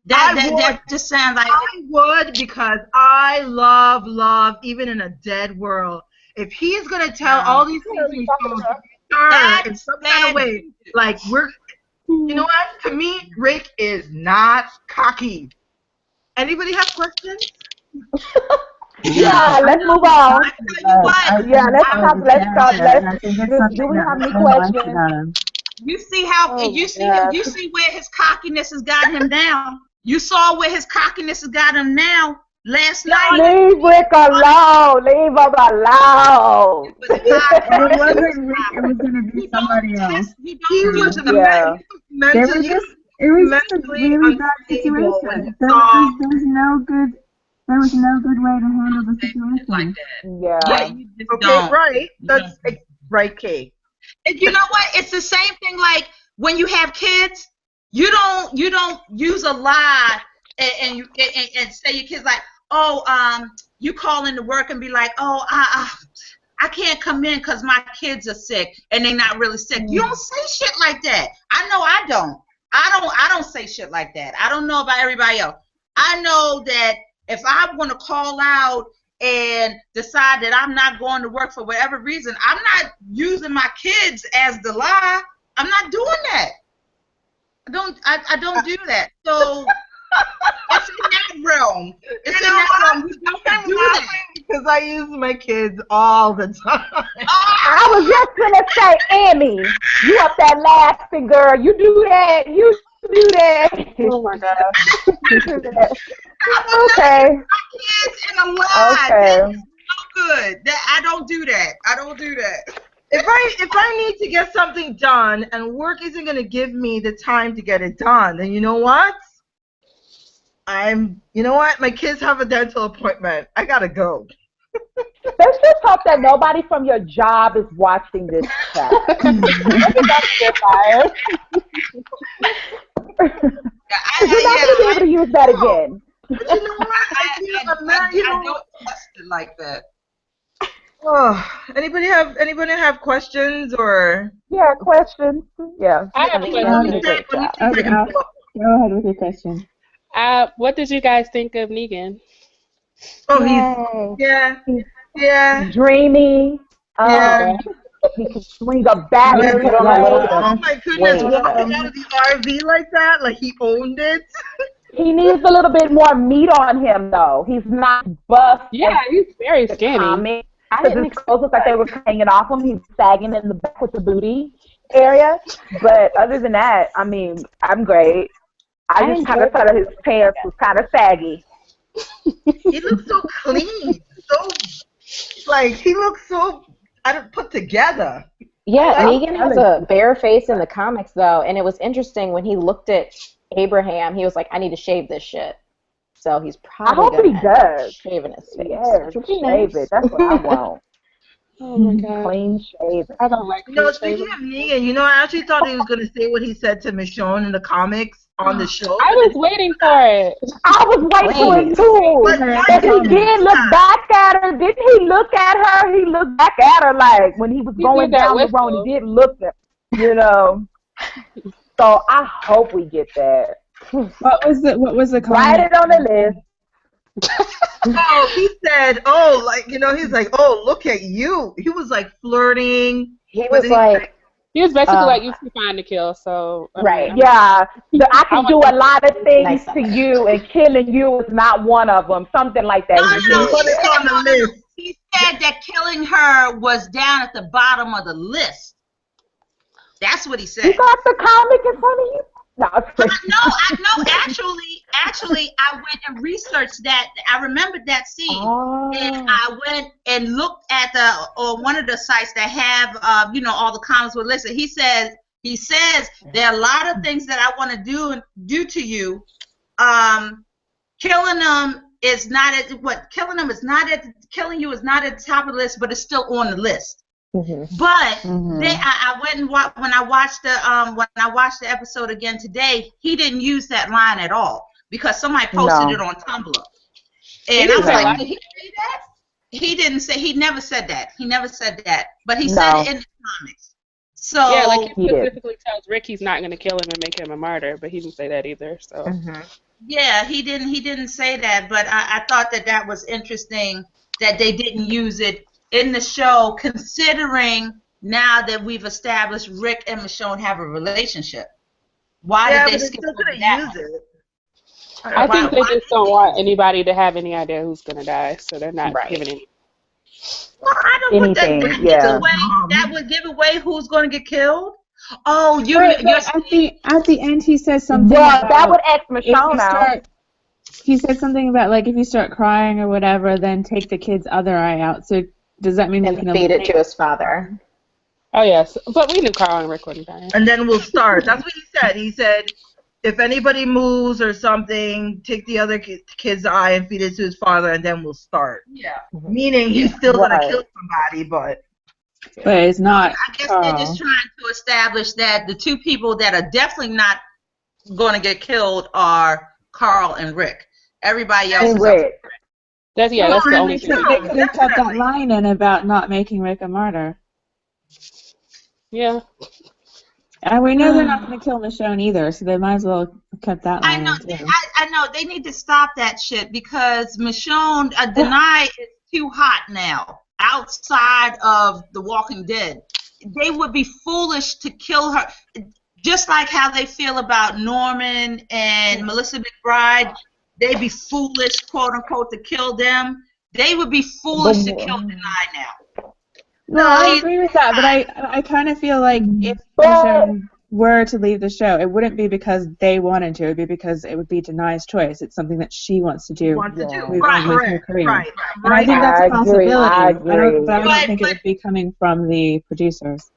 [SPEAKER 6] That just sounds like
[SPEAKER 3] I would, because I love even in a dead world. If he's gonna tell all these things we saw in some kind of way, like you know what? To me, Rick is not cocky. Anybody have questions?
[SPEAKER 4] Yeah, let's move on. Do we have any questions?
[SPEAKER 6] You see how you see where his cockiness has got him down. You saw where his cockiness has got him now. Last night.
[SPEAKER 4] Leave Rick alone. Leave him alone.
[SPEAKER 9] It wasn't Rick. It was gonna be somebody else.
[SPEAKER 3] He was mentally.
[SPEAKER 9] It was just a really bad situation. There was no good way to handle the situation.
[SPEAKER 6] Like that.
[SPEAKER 4] Yeah.
[SPEAKER 6] You just
[SPEAKER 3] Okay,
[SPEAKER 6] don't.
[SPEAKER 3] right. That's right, Kate.
[SPEAKER 6] And you know what? It's the same thing like when you have kids. You don't use a lie and say your kids like, you call into work and be like, I can't come in because my kids are sick and they're not really sick. You don't say shit like that. I know I don't. I don't say shit like that. I don't know about everybody else. I know that if I want to call out and decide that I'm not going to work for whatever reason, I'm not using my kids as the lie. I'm not doing that. I don't do that. So it's in that realm. It's in that realm. We don't do that.
[SPEAKER 3] Because I use my kids all the time.
[SPEAKER 4] I was just gonna say, Amy, you up that laughing girl. You do that. You do that.
[SPEAKER 5] Oh my gosh.
[SPEAKER 4] Okay.
[SPEAKER 6] My kids in a lie.
[SPEAKER 4] Okay.
[SPEAKER 6] That's no good. I don't do that. I don't do that.
[SPEAKER 3] If I need to get something done and work isn't going to give me the time to get it done, then you know what? My kids have a dental appointment. I got to go.
[SPEAKER 4] Let's just hope that nobody from your job is watching this chat. You're not going to be able to use that again.
[SPEAKER 3] But you know what?
[SPEAKER 6] I don't test it like that.
[SPEAKER 3] Oh, anybody have questions or?
[SPEAKER 4] Yeah, questions. Yeah.
[SPEAKER 2] I have a question.
[SPEAKER 9] Go ahead with your question.
[SPEAKER 2] What did you guys think of Negan?
[SPEAKER 3] Oh, yeah.
[SPEAKER 4] Dreamy.
[SPEAKER 3] Yeah.
[SPEAKER 4] He can swing a bat.
[SPEAKER 3] Oh my goodness, walking out of the RV like that, like he owned it.
[SPEAKER 4] He needs a little bit more meat on him, though. He's not buff.
[SPEAKER 2] Yeah, he's very skinny.
[SPEAKER 4] Because his clothes look like they were hanging off him. He's sagging in the back with the booty area. But other than that, I mean, I'm great. I just kind of thought his pants was kind of saggy.
[SPEAKER 3] He looks so clean. He looks so put together.
[SPEAKER 5] Yeah, Negan has a bare face in the comics, though. And it was interesting when he looked at Abraham, he was like, I need to shave this shit. So he's probably shaving his face.
[SPEAKER 4] Yeah, shave it. That's what I want.
[SPEAKER 2] Oh my god.
[SPEAKER 4] Clean shaven.
[SPEAKER 2] I don't like
[SPEAKER 3] speaking of Negan, I actually thought he was going to say what he said to Michonne in the comics on the show.
[SPEAKER 2] I was waiting for it.
[SPEAKER 4] I was waiting for it too. But he did look back at her. Didn't he look at her? He looked back at her like when he was going down the road. He did look at her, So I hope we get that.
[SPEAKER 9] What was the comment?
[SPEAKER 4] Write it on the list.
[SPEAKER 3] He said, he's like, look at you. He was like flirting.
[SPEAKER 5] He was like,
[SPEAKER 2] he was basically like, you can find to kill, so.
[SPEAKER 4] Right, yeah. So I can do a lot of things to you, and killing you is not one of them. Something like that.
[SPEAKER 3] On the list.
[SPEAKER 6] He said that killing her was down at the bottom of the list. That's what he said.
[SPEAKER 4] You got the comic in front of you? No,
[SPEAKER 6] I know. Actually, I went and researched that. I remembered that scene, and I went and looked at one of the sites that have, all the comments were listed. He says He says there are a lot of things that I want to do to you. Killing them is not at killing you is not at the top of the list, but it's still on the list.
[SPEAKER 5] Mm-hmm.
[SPEAKER 6] But I went and when I watched the episode again today, he didn't use that line at all because somebody posted it on Tumblr, and I was like, did he say that? He didn't say. He never said that. He never said that, but he said it in the comics. So
[SPEAKER 2] yeah, like he specifically tells Rick he's not going to kill him and make him a martyr, but he didn't say that either. So
[SPEAKER 6] yeah, he didn't say that, but I thought that was interesting that they didn't use it in the show, considering now that we've established Rick and Michonne have a relationship. Why did they skip over that?
[SPEAKER 3] Use it.
[SPEAKER 2] I think they just don't want anybody to have any idea who's going to die, so they're not giving any.
[SPEAKER 6] Well, I don't think that would give away who's going to get killed. Oh, you're
[SPEAKER 9] at the end he says something.
[SPEAKER 4] Well,
[SPEAKER 9] about
[SPEAKER 4] that would X Michonne out.
[SPEAKER 9] He said something about like if you start crying or whatever, then take the kid's other eye out. So does that mean we can
[SPEAKER 5] feed it to his father?
[SPEAKER 2] Oh yes, but we knew Carl and Rick wouldn't die.
[SPEAKER 3] And then we'll start. That's what he said. He said, if anybody moves or something, take the other kid's eye and feed it to his father, and then we'll start.
[SPEAKER 6] Yeah.
[SPEAKER 3] Meaning he's still gonna kill somebody, but
[SPEAKER 9] it's not.
[SPEAKER 6] I guess they're just trying to establish that the two people that are definitely not going to get killed are Carl and Rick. Everybody else is Rick.
[SPEAKER 2] That's the only thing.
[SPEAKER 9] They could have cut that line in about not making Rick a martyr.
[SPEAKER 2] Yeah.
[SPEAKER 9] And we know they're not going to kill Michonne either, so they might as well cut that line.
[SPEAKER 6] I know. They need to stop that shit because Michonne, Denai is too hot now outside of The Walking Dead. They would be foolish to kill her, just like how they feel about Norman and Melissa McBride. They'd be foolish, quote unquote, to kill them. They would be foolish to kill Denai now.
[SPEAKER 9] No, I agree with that, but I kind of feel like if Michonne were to leave the show, it wouldn't be because they wanted to. It would be because it would be Denai's choice. It's something that she wants to do.
[SPEAKER 6] Right.
[SPEAKER 9] And I think that's a possibility. I don't think it would be coming from the producers.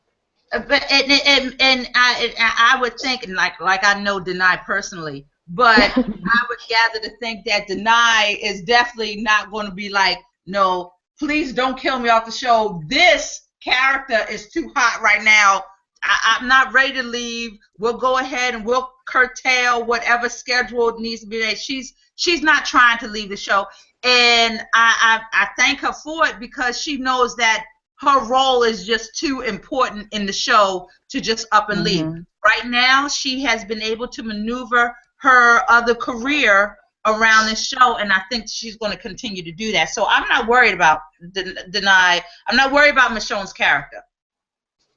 [SPEAKER 6] But I would think, like I know Denai personally, but I would gather to think that Denai is definitely not going to be like, no, please don't kill me off the show. This character is too hot right now. I'm not ready to leave. We'll go ahead and we'll curtail whatever schedule needs to be made. She's not trying to leave the show. And I thank her for it because she knows that her role is just too important in the show to just up and leave. Right now, she has been able to maneuver her other career around this show, and I think she's going to continue to do that. So I'm not worried about Denai. I'm not worried about Michonne's character.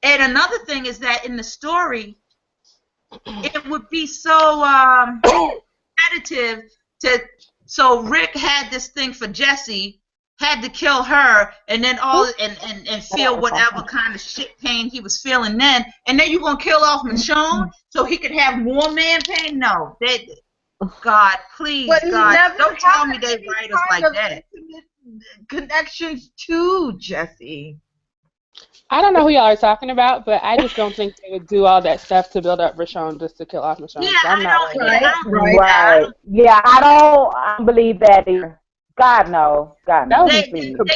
[SPEAKER 6] And another thing is that in the story, it would be so repetitive so Rick had this thing for Jesse, had to kill her, and then and feel whatever kind of shit pain he was feeling then, and then you're going to kill off Michonne so he could have more man pain? No. God, please, God, don't tell me they write us like that.
[SPEAKER 3] Connections to Jesse.
[SPEAKER 2] I don't know who y'all are talking about, but I just don't think they would do all that stuff to build up Richonne just to kill off Michonne.
[SPEAKER 6] Yeah,
[SPEAKER 2] so I'm not
[SPEAKER 4] right. Yeah, I don't believe that either. God no. God no.
[SPEAKER 6] They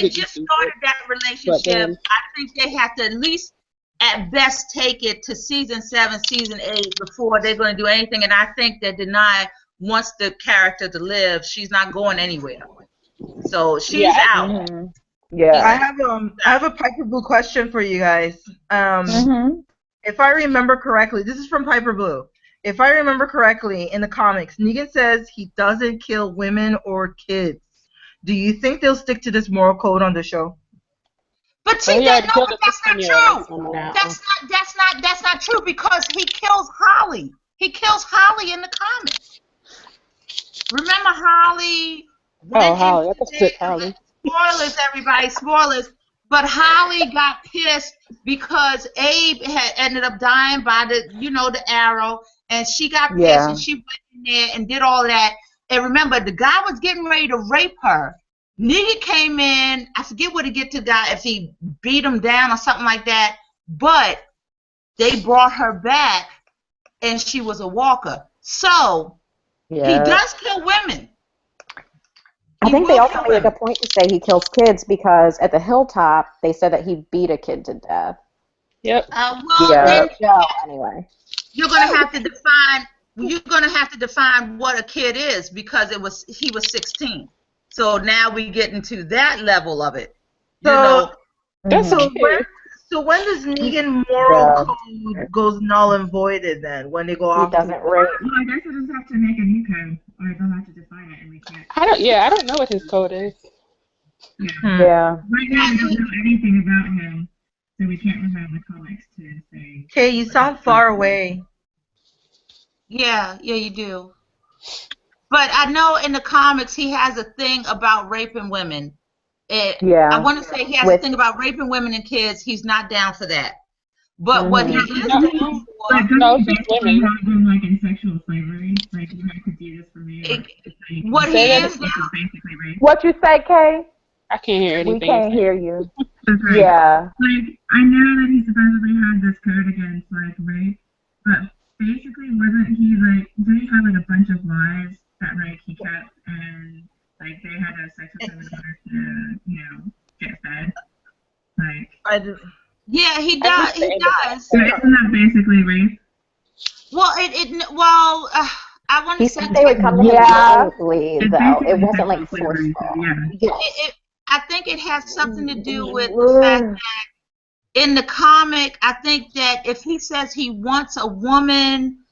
[SPEAKER 6] just started that relationship. I think they have to at least, at best, take it to season 7, season 8 before they're going to do anything. And I think that Denai wants the character to live. She's not going anywhere. So she's out.
[SPEAKER 4] Yeah.
[SPEAKER 3] I have a Piper Blue question for you guys. If I remember correctly, this is from Piper Blue. If I remember correctly, in the comics, Negan says he doesn't kill women or kids. Do you think they'll stick to this moral code on the show?
[SPEAKER 6] But see, that's not true. That's not true because he kills Holly. He kills Holly in the comics. Remember Holly?
[SPEAKER 2] Holly. That's Holly.
[SPEAKER 6] Spoilers, everybody, spoilers. But Holly got pissed because Abe had ended up dying by the arrow, and she got pissed and she went in there and did all that. And remember, the guy was getting ready to rape her. Negan came in. I forget what he get to the guy, if he beat him down or something like that. But they brought her back, and she was a walker. So he does kill women.
[SPEAKER 5] I think they also make a point to say he kills kids because at the hilltop they said that he beat a kid to death.
[SPEAKER 2] Yep.
[SPEAKER 6] Then
[SPEAKER 5] anyway.
[SPEAKER 6] You're gonna have to define. You're gonna have to define what a kid is because he was 16. So now we get into that level of it.
[SPEAKER 3] So
[SPEAKER 2] that's okay.
[SPEAKER 3] So when does Negan moral code goes null and voided then? When they go off?
[SPEAKER 5] He doesn't rape.
[SPEAKER 9] Well, I guess we'll just have to make a new code, or they'll have to define it, and we can't.
[SPEAKER 2] I don't know what his code is.
[SPEAKER 9] Yeah. Right now, we don't know anything about him, so we can't rely on the comics to say.
[SPEAKER 3] Okay, you sound far away.
[SPEAKER 6] Yeah, you do. But I know in the comics he has a thing about raping women. I want to say he has a thing about raping women and kids. He's not down for that. But what he is down for...
[SPEAKER 2] No, just women.
[SPEAKER 9] Have them, like, in sexual slavery. Like, you have to do this for me.
[SPEAKER 6] What he is
[SPEAKER 9] basically rape.
[SPEAKER 4] What you say, Kay?
[SPEAKER 2] I can't hear anything.
[SPEAKER 4] We can't hear you.
[SPEAKER 9] That's right.
[SPEAKER 4] Yeah.
[SPEAKER 9] Like, I know that he supposedly had this code against, like, rape, but basically wasn't he, like, did he have, like, a bunch of wives that, like, he kept and... Like, they had to have sex with him in order to, you know, get fed. Like,
[SPEAKER 6] yeah, he does. He does.
[SPEAKER 9] So isn't that basically rape?
[SPEAKER 6] Well, I want to say...
[SPEAKER 5] He said they would come to him willingly, though. It wasn't, like, forceful.
[SPEAKER 6] I think it has something to do with the fact that in the comic, I think that if he says he wants a woman,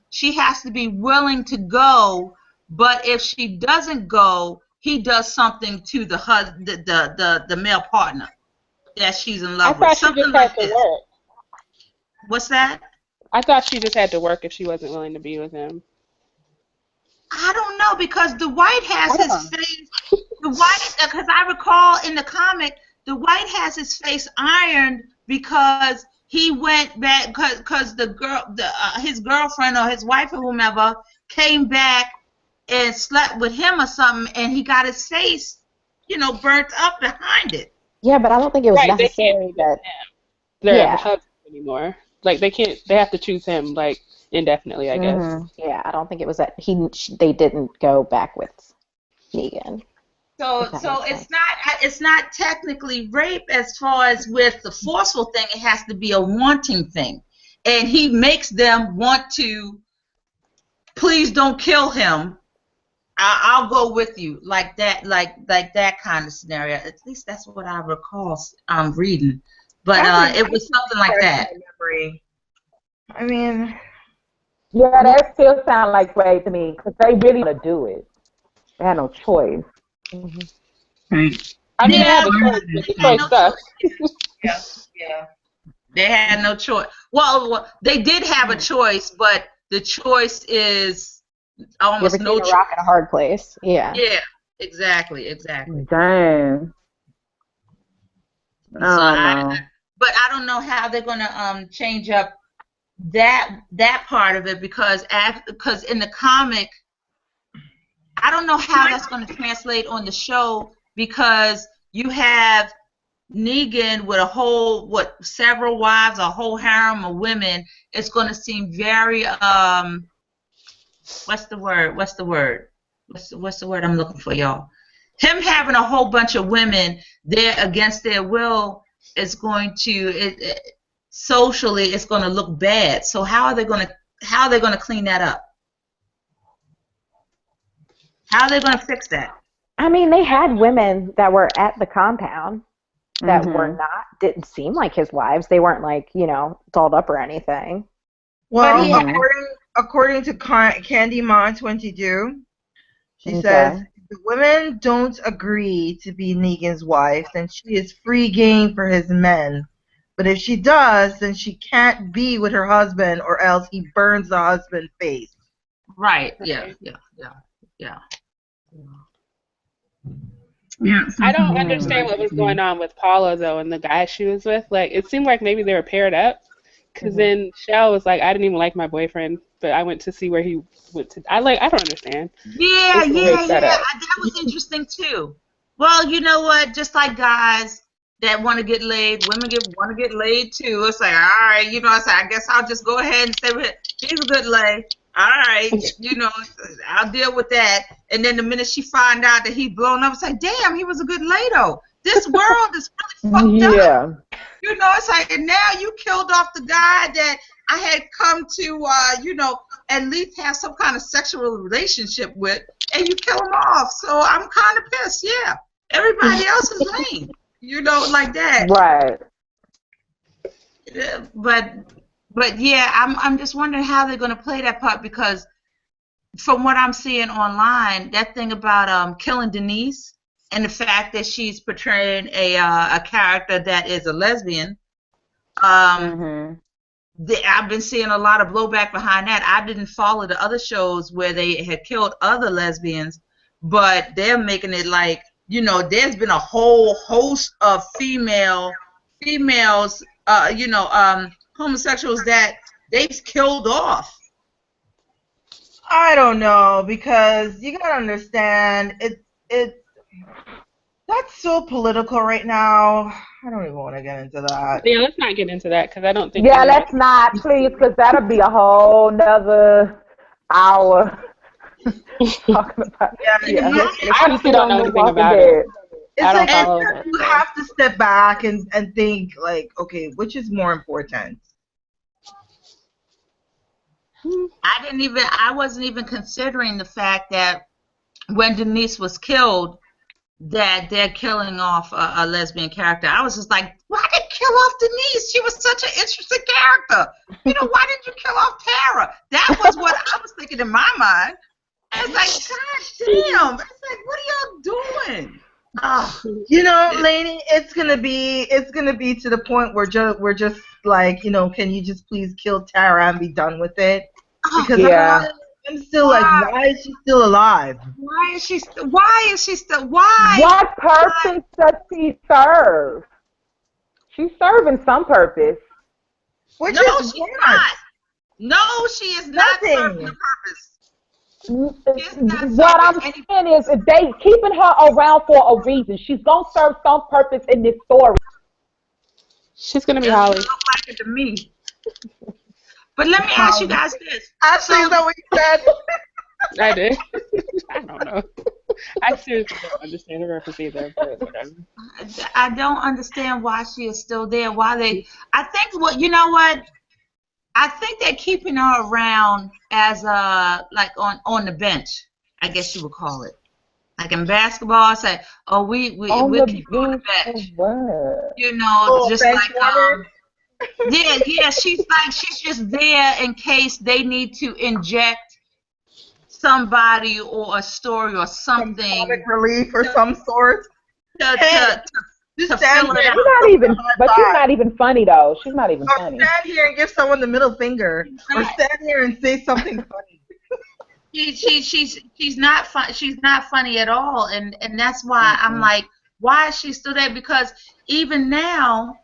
[SPEAKER 6] she has to be willing to go. But if she doesn't go, he does something to the male partner that she's in love with. Something like this. Work. What's that?
[SPEAKER 2] I thought she just had to work if she wasn't willing to be with him.
[SPEAKER 6] I don't know because Dwight has his face. Because I recall in the comic, Dwight has his face ironed because he went back because his girlfriend or his wife or whomever came back and slept with him or something, and he got his face, burnt up behind it.
[SPEAKER 5] Yeah, but I don't think it was necessary that
[SPEAKER 2] they're husbands anymore. Like they have to choose him like indefinitely, I guess.
[SPEAKER 5] Mm-hmm. Yeah, I don't think it was that they didn't go back with Negan.
[SPEAKER 6] So it's not technically rape as far as with the forceful thing. It has to be a wanting thing, and he makes them want to. Please don't kill him. I'll go with you like that, like that kind of scenario. At least that's what I recall reading. But it was something like that.
[SPEAKER 3] I mean,
[SPEAKER 4] yeah, that still sounds like rape to me because they really want to do it. They had no choice.
[SPEAKER 9] Mm-hmm. Right.
[SPEAKER 2] I mean, they had a choice.
[SPEAKER 6] Yeah. They had no choice. Well, they did have a choice, but the choice is almost no choice.
[SPEAKER 5] A rock and a hard place. Yeah.
[SPEAKER 6] Yeah. Exactly.
[SPEAKER 4] Dang.
[SPEAKER 6] But I don't know how they're gonna change up that part of it because in the comic, I don't know how that's gonna translate on the show because you have Negan with several wives, a whole harem of women. It's gonna seem very what's the word I'm looking for, y'all? Him having a whole bunch of women there against their will is going to socially it's going to look bad. So how are they going to clean that up? How are they going to fix that?
[SPEAKER 5] I mean, they had women that were at the compound that didn't seem like his wives. They weren't like, dolled up or anything.
[SPEAKER 3] Well, according to Candy Mon 22, she says if the women don't agree to be Negan's wife, then she is free game for his men. But if she does, then she can't be with her husband, or else he burns the husband's face.
[SPEAKER 6] Right. Yeah.
[SPEAKER 2] I don't understand what was going on with Paula though, and the guy she was with. Like, it seemed like maybe they were paired up. Because then Shell was like, I didn't even like my boyfriend, but I went to see where he went to. I don't understand.
[SPEAKER 6] Yeah. That was interesting too. Well, you know what? Just like guys, that want to get laid. Women want to get laid too. It's like, all right, you know, I said, I guess I'll just go ahead and say, well, he's a good lay. All right, you know, I'll deal with that. And then the minute she find out that he's blown up, it's like, damn, he was a good lay though. This world is really fucked up. You know, it's like, and now you killed off the guy that I had come to, you know, at least have some kind of sexual relationship with, and you kill him off. So I'm kind of pissed. Yeah, everybody else is lame. You know, like that.
[SPEAKER 4] Right.
[SPEAKER 6] But yeah, I'm just wondering how they're going to play that part, because from what I'm seeing online, that thing about killing Denise and the fact that she's portraying a character that is a lesbian, I've been seeing a lot of blowback behind that. I didn't follow the other shows where they had killed other lesbians, but they're making it like, you know, there's been a whole host of females, you know, homosexuals that they've killed off.
[SPEAKER 3] I don't know, because you gotta understand, it's that's so political right now. I don't even want to get into that.
[SPEAKER 2] Yeah, let's not get into that, because I don't think.
[SPEAKER 4] Yeah, let's not, please, because that'll be a whole nother hour talking about.
[SPEAKER 3] Yeah.
[SPEAKER 2] I honestly don't know anything about it.
[SPEAKER 3] It's
[SPEAKER 2] I don't
[SPEAKER 3] like
[SPEAKER 2] follow it.
[SPEAKER 3] you have to step back and think, like, okay, which is more important?
[SPEAKER 6] I wasn't even considering the fact that when Denise was killed, that they're killing off a lesbian character. I was just like, why did you kill off Denise? She was such an interesting character. You know, why didn't you kill off Tara? That was what I was thinking in my mind. I was like, God damn. It's like, what are y'all doing? Oh.
[SPEAKER 3] You know, lady, it's gonna be to the point where we're just like, you know, can you just please kill Tara and be done with it? Because I'm still like, why is she still alive?
[SPEAKER 6] Why is she still? Why?
[SPEAKER 4] What purpose does she serve? She's serving some purpose.
[SPEAKER 6] No, she's not. No, she is not serving a purpose.
[SPEAKER 4] What I'm saying is, if they keeping her around for a reason, she's gonna serve some purpose in this story.
[SPEAKER 2] She's gonna be Holly.
[SPEAKER 6] Look like it to me. But let me ask you guys this.
[SPEAKER 3] Actually, is that what you said?
[SPEAKER 2] I did. I don't know. I seriously don't understand the reference either. But whatever.
[SPEAKER 6] I don't understand why she is still there. Why they? I think you know what? I think they're keeping her around as like on the bench, I guess you would call it. Like in basketball, I say, oh, we'll keep her on the bench. You know, just like yeah, she's just there in case they need to inject somebody or a story or something.
[SPEAKER 3] Some comic relief or some sort.
[SPEAKER 6] To fill it out.
[SPEAKER 4] She's not even funny though. She's not even funny.
[SPEAKER 3] Stand here and give someone the middle finger, or stand here and say something funny.
[SPEAKER 6] She's not fun. She's not funny at all, and that's why I'm like, why is she still there? Because even now,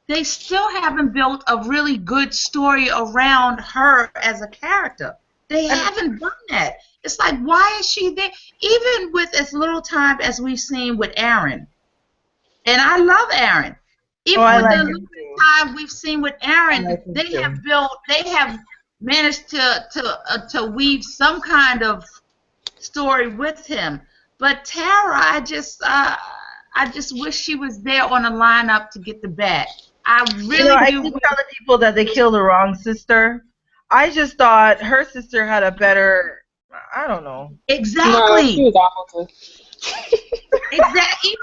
[SPEAKER 6] they still haven't built a really good story around her as a character. They haven't done that. It's like, why is she there? Even with as little time as we've seen with Aaron. And I love Aaron. Even with the little time we've seen with Aaron, they have managed to weave some kind of story with him. But Tara, I just wish she was there on the lineup to get the bat. I really do.
[SPEAKER 3] I keep telling people that they killed the wrong sister. I just thought her sister had a better, I don't know.
[SPEAKER 6] Exactly.
[SPEAKER 2] No, she was awful too.
[SPEAKER 6] Exactly.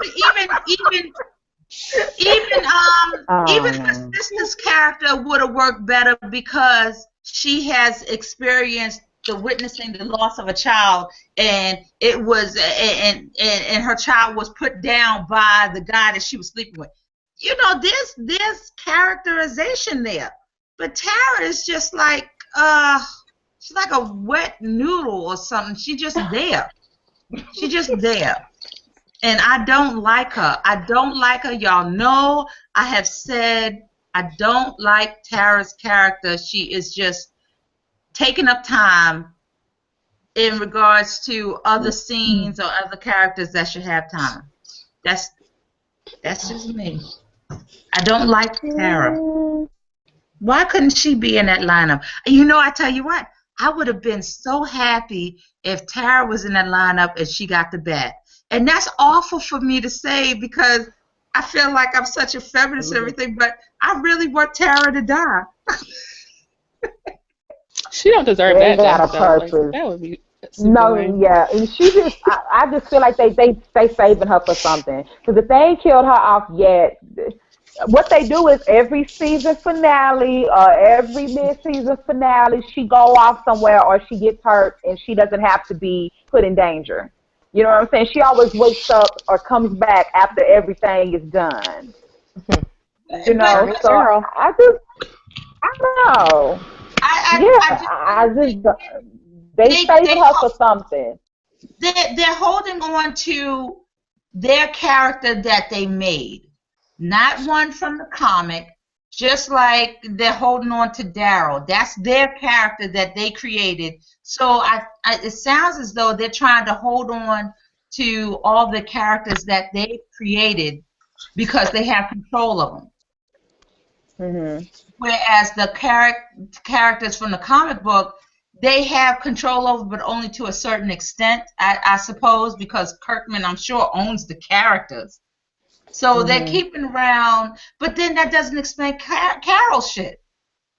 [SPEAKER 6] Even her sister's character would have worked better because she has experienced the witnessing the loss of a child, and it was and her child was put down by the guy that she was sleeping with. You know, there's characterization there, but Tara is just like she's like a wet noodle or something. She's just there. She's just there. And I don't like her. I don't like her. Y'all know I have said I don't like Tara's character. She is just taking up time in regards to other scenes or other characters that should have time. That's just me. I don't like Tara. Why couldn't she be in that lineup? You know, I tell you what, I would have been so happy if Tara was in that lineup and she got the bat. And that's awful for me to say because I feel like I'm such a feminist and everything, but I really want Tara to die.
[SPEAKER 2] She don't deserve
[SPEAKER 4] They
[SPEAKER 2] that
[SPEAKER 4] got
[SPEAKER 2] death,
[SPEAKER 4] a
[SPEAKER 2] though. Like,
[SPEAKER 4] purpose.
[SPEAKER 2] that would be super
[SPEAKER 4] No,
[SPEAKER 2] lame.
[SPEAKER 4] yeah, and she just, I just feel like they saving her for something. Because if they ain't killed her off yet, what they do is every season finale or every mid-season finale, she go off somewhere or she gets hurt and she doesn't have to be put in danger. You know what I'm saying? She always wakes up or comes back after everything is done. You know, so I don't know. I just they saving her for something.
[SPEAKER 6] They're holding on to their character that they made, not one from the comic. Just like they're holding on to Daryl, that's their character that they created. So it sounds as though they're trying to hold on to all the characters that they created because they have control of them.
[SPEAKER 4] Mm-hmm.
[SPEAKER 6] Whereas the characters from the comic book, they have control over, but only to a certain extent, I suppose, because Kirkman, I'm sure, owns the characters. So they're keeping around, but then that doesn't explain Carol's shit.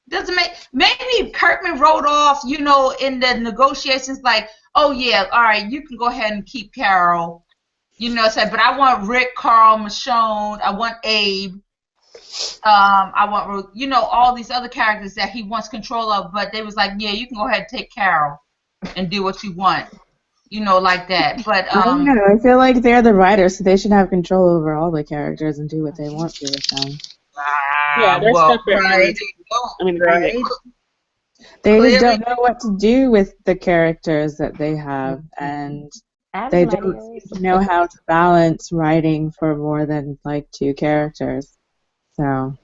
[SPEAKER 6] Doesn't make, maybe Kirkman wrote off, you know, in the negotiations, like, oh yeah, all right, you can go ahead and keep Carol, you know, say, but I want Rick, Carl, Michonne, I want Abe. I want, you know, all these other characters that he wants control of, but they was like, yeah, you can go ahead and take Carol and do what you want, you know, like that. But
[SPEAKER 9] I don't know. I feel like they're the writers, so they should have control over all the characters and do what they want to with them.
[SPEAKER 2] Yeah, they're separate.
[SPEAKER 3] Right.
[SPEAKER 2] I mean,
[SPEAKER 3] Right.
[SPEAKER 9] They just don't know what to do with the characters that they have, and they don't know how to balance writing for more than like 2 characters. So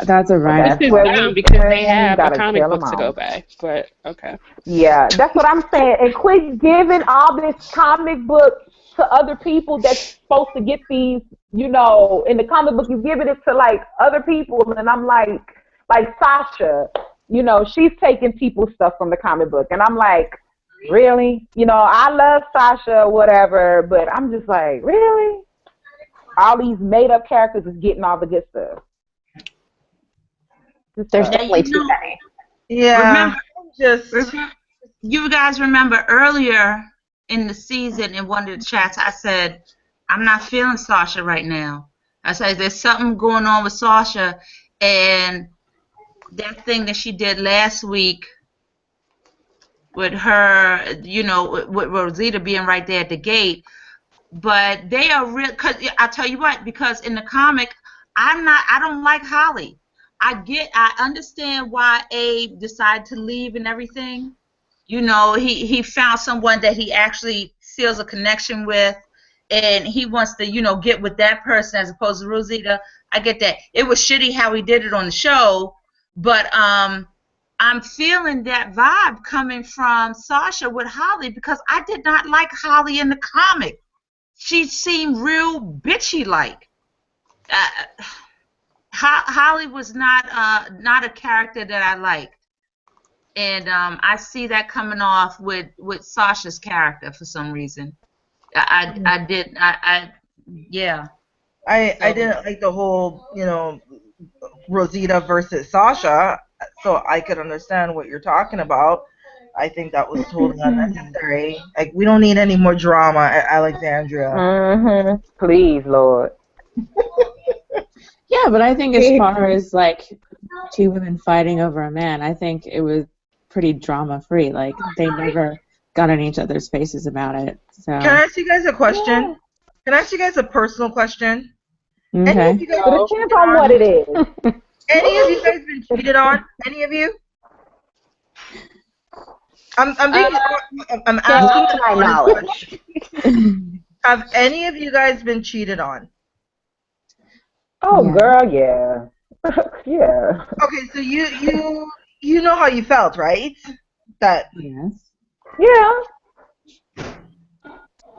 [SPEAKER 9] that's a writer.
[SPEAKER 2] This is dumb because they have a comic book to go by. But okay.
[SPEAKER 4] Yeah, that's what I'm saying. And quit giving all this comic book to other people that's supposed to get these, you know, in the comic book you giving it to like other people, and I'm like Sasha, you know, she's taking people's stuff from the comic book, and I'm like, really? You know, I love Sasha, whatever, but I'm just like, really? All these made-up characters is getting all the good stuff.
[SPEAKER 5] There's definitely too many.
[SPEAKER 3] Yeah.
[SPEAKER 6] You guys remember earlier in the season in one of the chats, I said, I'm not feeling Sasha right now. I said, there's something going on with Sasha, and that thing that she did last week with her, you know, with Rosita being right there at the gate. But they are real, cause I'll tell you what, because in the comic, I don't like Holly. I understand why Abe decided to leave and everything. You know, he found someone that he actually feels a connection with, and he wants to, you know, get with that person as opposed to Rosita. I get that. It was shitty how he did it on the show, but I'm feeling that vibe coming from Sasha with Holly because I did not like Holly in the comic. She seemed real bitchy-like. Holly was not a character that I liked, and I see that coming off with Sasha's character for some reason. I didn't
[SPEAKER 3] like the whole, you know, Rosita versus Sasha, so I could understand what you're talking about. I think that was totally unnecessary. Like, we don't need any more drama at Alexandria.
[SPEAKER 4] Please, Lord.
[SPEAKER 9] Yeah, but I think as far as like 2 women fighting over a man, I think it was pretty drama-free. Like, they never got in each other's faces about it. So.
[SPEAKER 3] Can I ask you guys a question? Yeah. Can I ask you guys a personal question?
[SPEAKER 9] Okay.
[SPEAKER 4] But it depends on what it is.
[SPEAKER 3] Any of you guys been cheated on? Any of you? I'm asking
[SPEAKER 4] my knowledge.
[SPEAKER 3] Have any of you guys been cheated on?
[SPEAKER 4] Oh, yeah. Girl, yeah. Yeah.
[SPEAKER 3] Okay, so you know how you felt, right? That.
[SPEAKER 9] Yes.
[SPEAKER 4] Yeah.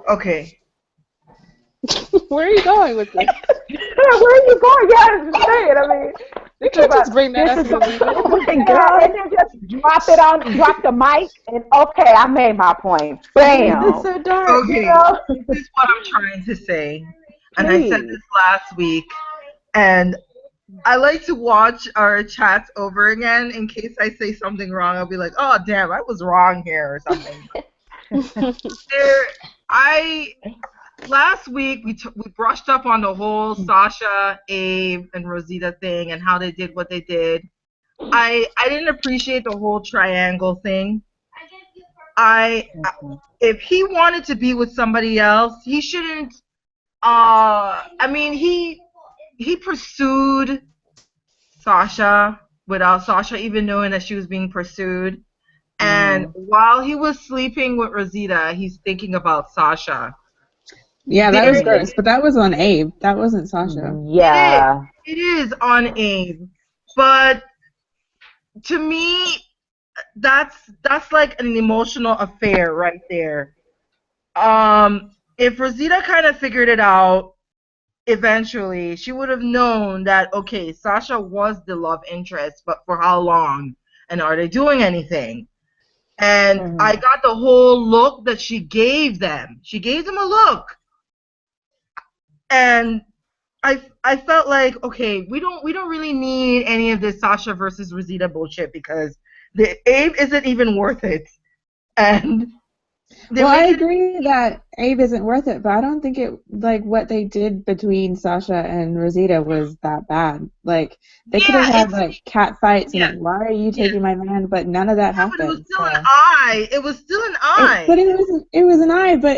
[SPEAKER 3] Okay.
[SPEAKER 2] Where are you going with this?
[SPEAKER 4] Where are you going? Yeah, I'm just saying. I mean,
[SPEAKER 2] You can't just bring that up in the meeting.
[SPEAKER 4] oh my God. And then just drop the mic, and okay, I made my point. Bam.
[SPEAKER 5] That's so dark.
[SPEAKER 3] Okay,
[SPEAKER 4] You know?
[SPEAKER 3] this is what I'm trying to say, and I said
[SPEAKER 4] Please.
[SPEAKER 3] this last week, and I like to watch our chats over again in case I say something wrong. I'll be like, oh damn, I was wrong here or something. Last week we brushed up on the whole Sasha, Abe, and Rosita thing and how they did what they did. I didn't appreciate the whole triangle thing. If he wanted to be with somebody else, he shouldn't. I mean, he pursued Sasha without Sasha even knowing that she was being pursued. And while he was sleeping with Rosita, he's thinking about Sasha.
[SPEAKER 9] Yeah, that was gross, but that was on Abe. That wasn't Sasha.
[SPEAKER 4] Yeah.
[SPEAKER 3] It is on Abe. But to me, that's like an emotional affair right there. If Rosita kind of figured it out eventually, she would have known that, okay, Sasha was the love interest, but for how long? And are they doing anything? And I got the whole look that she gave them. She gave them a look. And I felt like, okay, we don't really need any of this Sasha versus Rosita bullshit because the Abe isn't even worth it. And
[SPEAKER 9] I agree that Abe isn't worth it, but I don't think it what they did between Sasha and Rosita was that bad. Like they could have had cat fights and like, why are you taking my man? But none of that happened.
[SPEAKER 3] But it was still an eye. It was still an eye.
[SPEAKER 9] It was an eye, but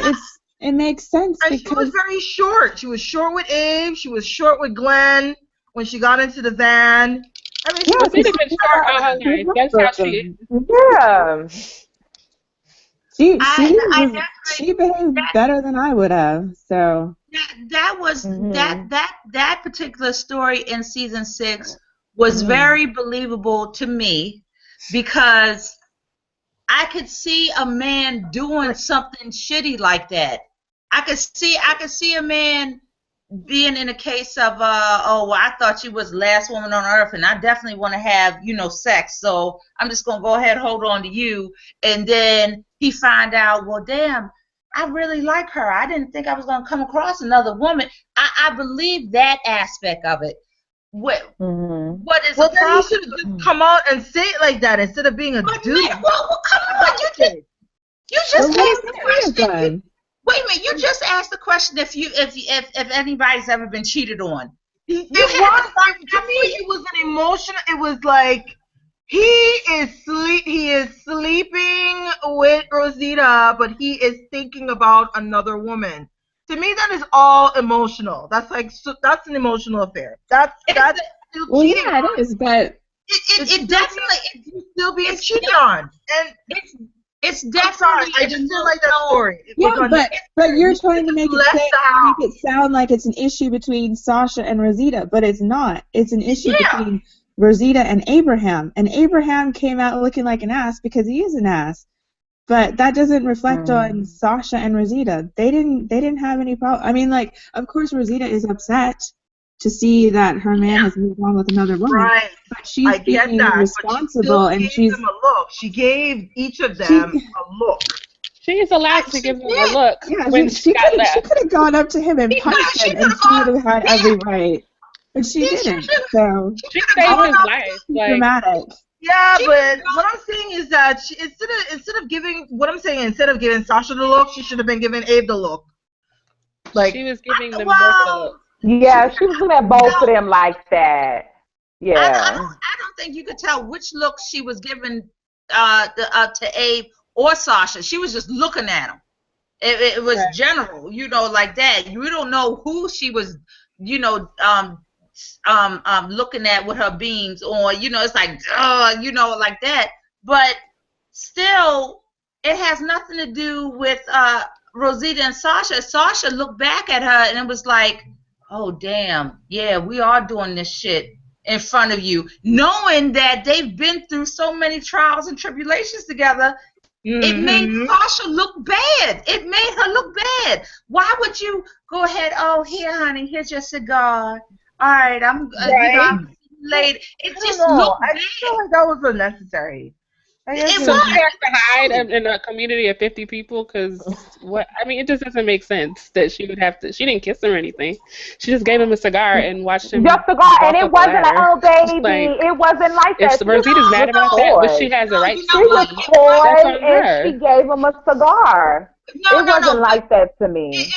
[SPEAKER 9] it makes sense
[SPEAKER 3] and
[SPEAKER 9] because
[SPEAKER 3] she was very short. She was short with Abe. She was short with Glenn when she got into the van. I mean,
[SPEAKER 2] Rosita been short all her life. That's how she is.
[SPEAKER 4] Yeah.
[SPEAKER 9] She behaved better than I would have. So
[SPEAKER 6] that was that particular story in season 6 was very believable to me because I could see a man doing something shitty like that. I could see a man being in a case of I thought you was the last woman on earth and I definitely want to have, sex. So I'm just going to go ahead and hold on to you. And then he find out, well, damn, I really like her. I didn't think I was going to come across another woman. I believe that aspect of it. What is the problem?
[SPEAKER 3] Then he should have just come out and say it like that instead of being a dude.
[SPEAKER 6] Man, well, come on. You just asked the question. Wait a minute, you just asked the question if anybody's ever been cheated on.
[SPEAKER 3] To me, it was an emotional. It was like he is sleeping with Rosita, but he is thinking about another woman. To me, that is all emotional. That's an emotional affair. That's still cheating.
[SPEAKER 9] Yeah, it is, but
[SPEAKER 6] it definitely
[SPEAKER 3] it's still being cheated on, and
[SPEAKER 6] it's definitely.
[SPEAKER 3] I just didn't like that story.
[SPEAKER 9] Yeah, but you're trying to make it sound like it's an issue between Sasha and Rosita, but it's not. It's an issue between Rosita and Abraham. And Abraham came out looking like an ass because he is an ass. But that doesn't reflect on Sasha and Rosita. They didn't have any problem. I mean, like, of course Rosita is upset to see that her man has moved on with another woman.
[SPEAKER 3] Right.
[SPEAKER 9] But she's being responsible, and
[SPEAKER 3] gave them a look. She gave each of them a look.
[SPEAKER 2] She's allowed to give them a look.
[SPEAKER 9] Yeah,
[SPEAKER 2] when
[SPEAKER 9] she could have gone up to him and punched him, and she would have had every right. But she didn't. So
[SPEAKER 2] she saved his life.
[SPEAKER 9] Dramatic.
[SPEAKER 3] Yeah, but what I'm saying is that instead of giving Sasha the look, she should have been giving Abe the look. Like
[SPEAKER 2] she was giving them both the look.
[SPEAKER 4] Yeah, she was looking at both of them like that. Yeah.
[SPEAKER 6] I don't think you could tell which look she was giving to Abe or Sasha. She was just looking at him. It was general, like that. You don't know who she was, looking at with her beams on. It's like, like that. But still, it has nothing to do with Rosita and Sasha. Sasha looked back at her and it was like, oh, damn, yeah, we are doing this shit in front of you, knowing that they've been through so many trials and tribulations together. It made Sasha look bad. It made her look bad. Why would you go ahead? Oh, here, honey, here's your cigar. All right, I'm, I'm late. It just looked bad.
[SPEAKER 3] I feel like that was unnecessary.
[SPEAKER 6] It
[SPEAKER 2] So
[SPEAKER 6] was.
[SPEAKER 2] she has to hide in a community of 50 people because what? I mean, it just doesn't make sense that she would have to. She didn't kiss him or anything. She just gave him a cigar and watched him.
[SPEAKER 4] Just cigar, and it wasn't a oh baby.
[SPEAKER 2] Like,
[SPEAKER 4] it wasn't like
[SPEAKER 2] if
[SPEAKER 4] that.
[SPEAKER 2] Rosita's mad about that, but she has a right to
[SPEAKER 4] She was
[SPEAKER 2] be.
[SPEAKER 4] coy, and she gave him a cigar.
[SPEAKER 6] No,
[SPEAKER 4] it wasn't like that to me.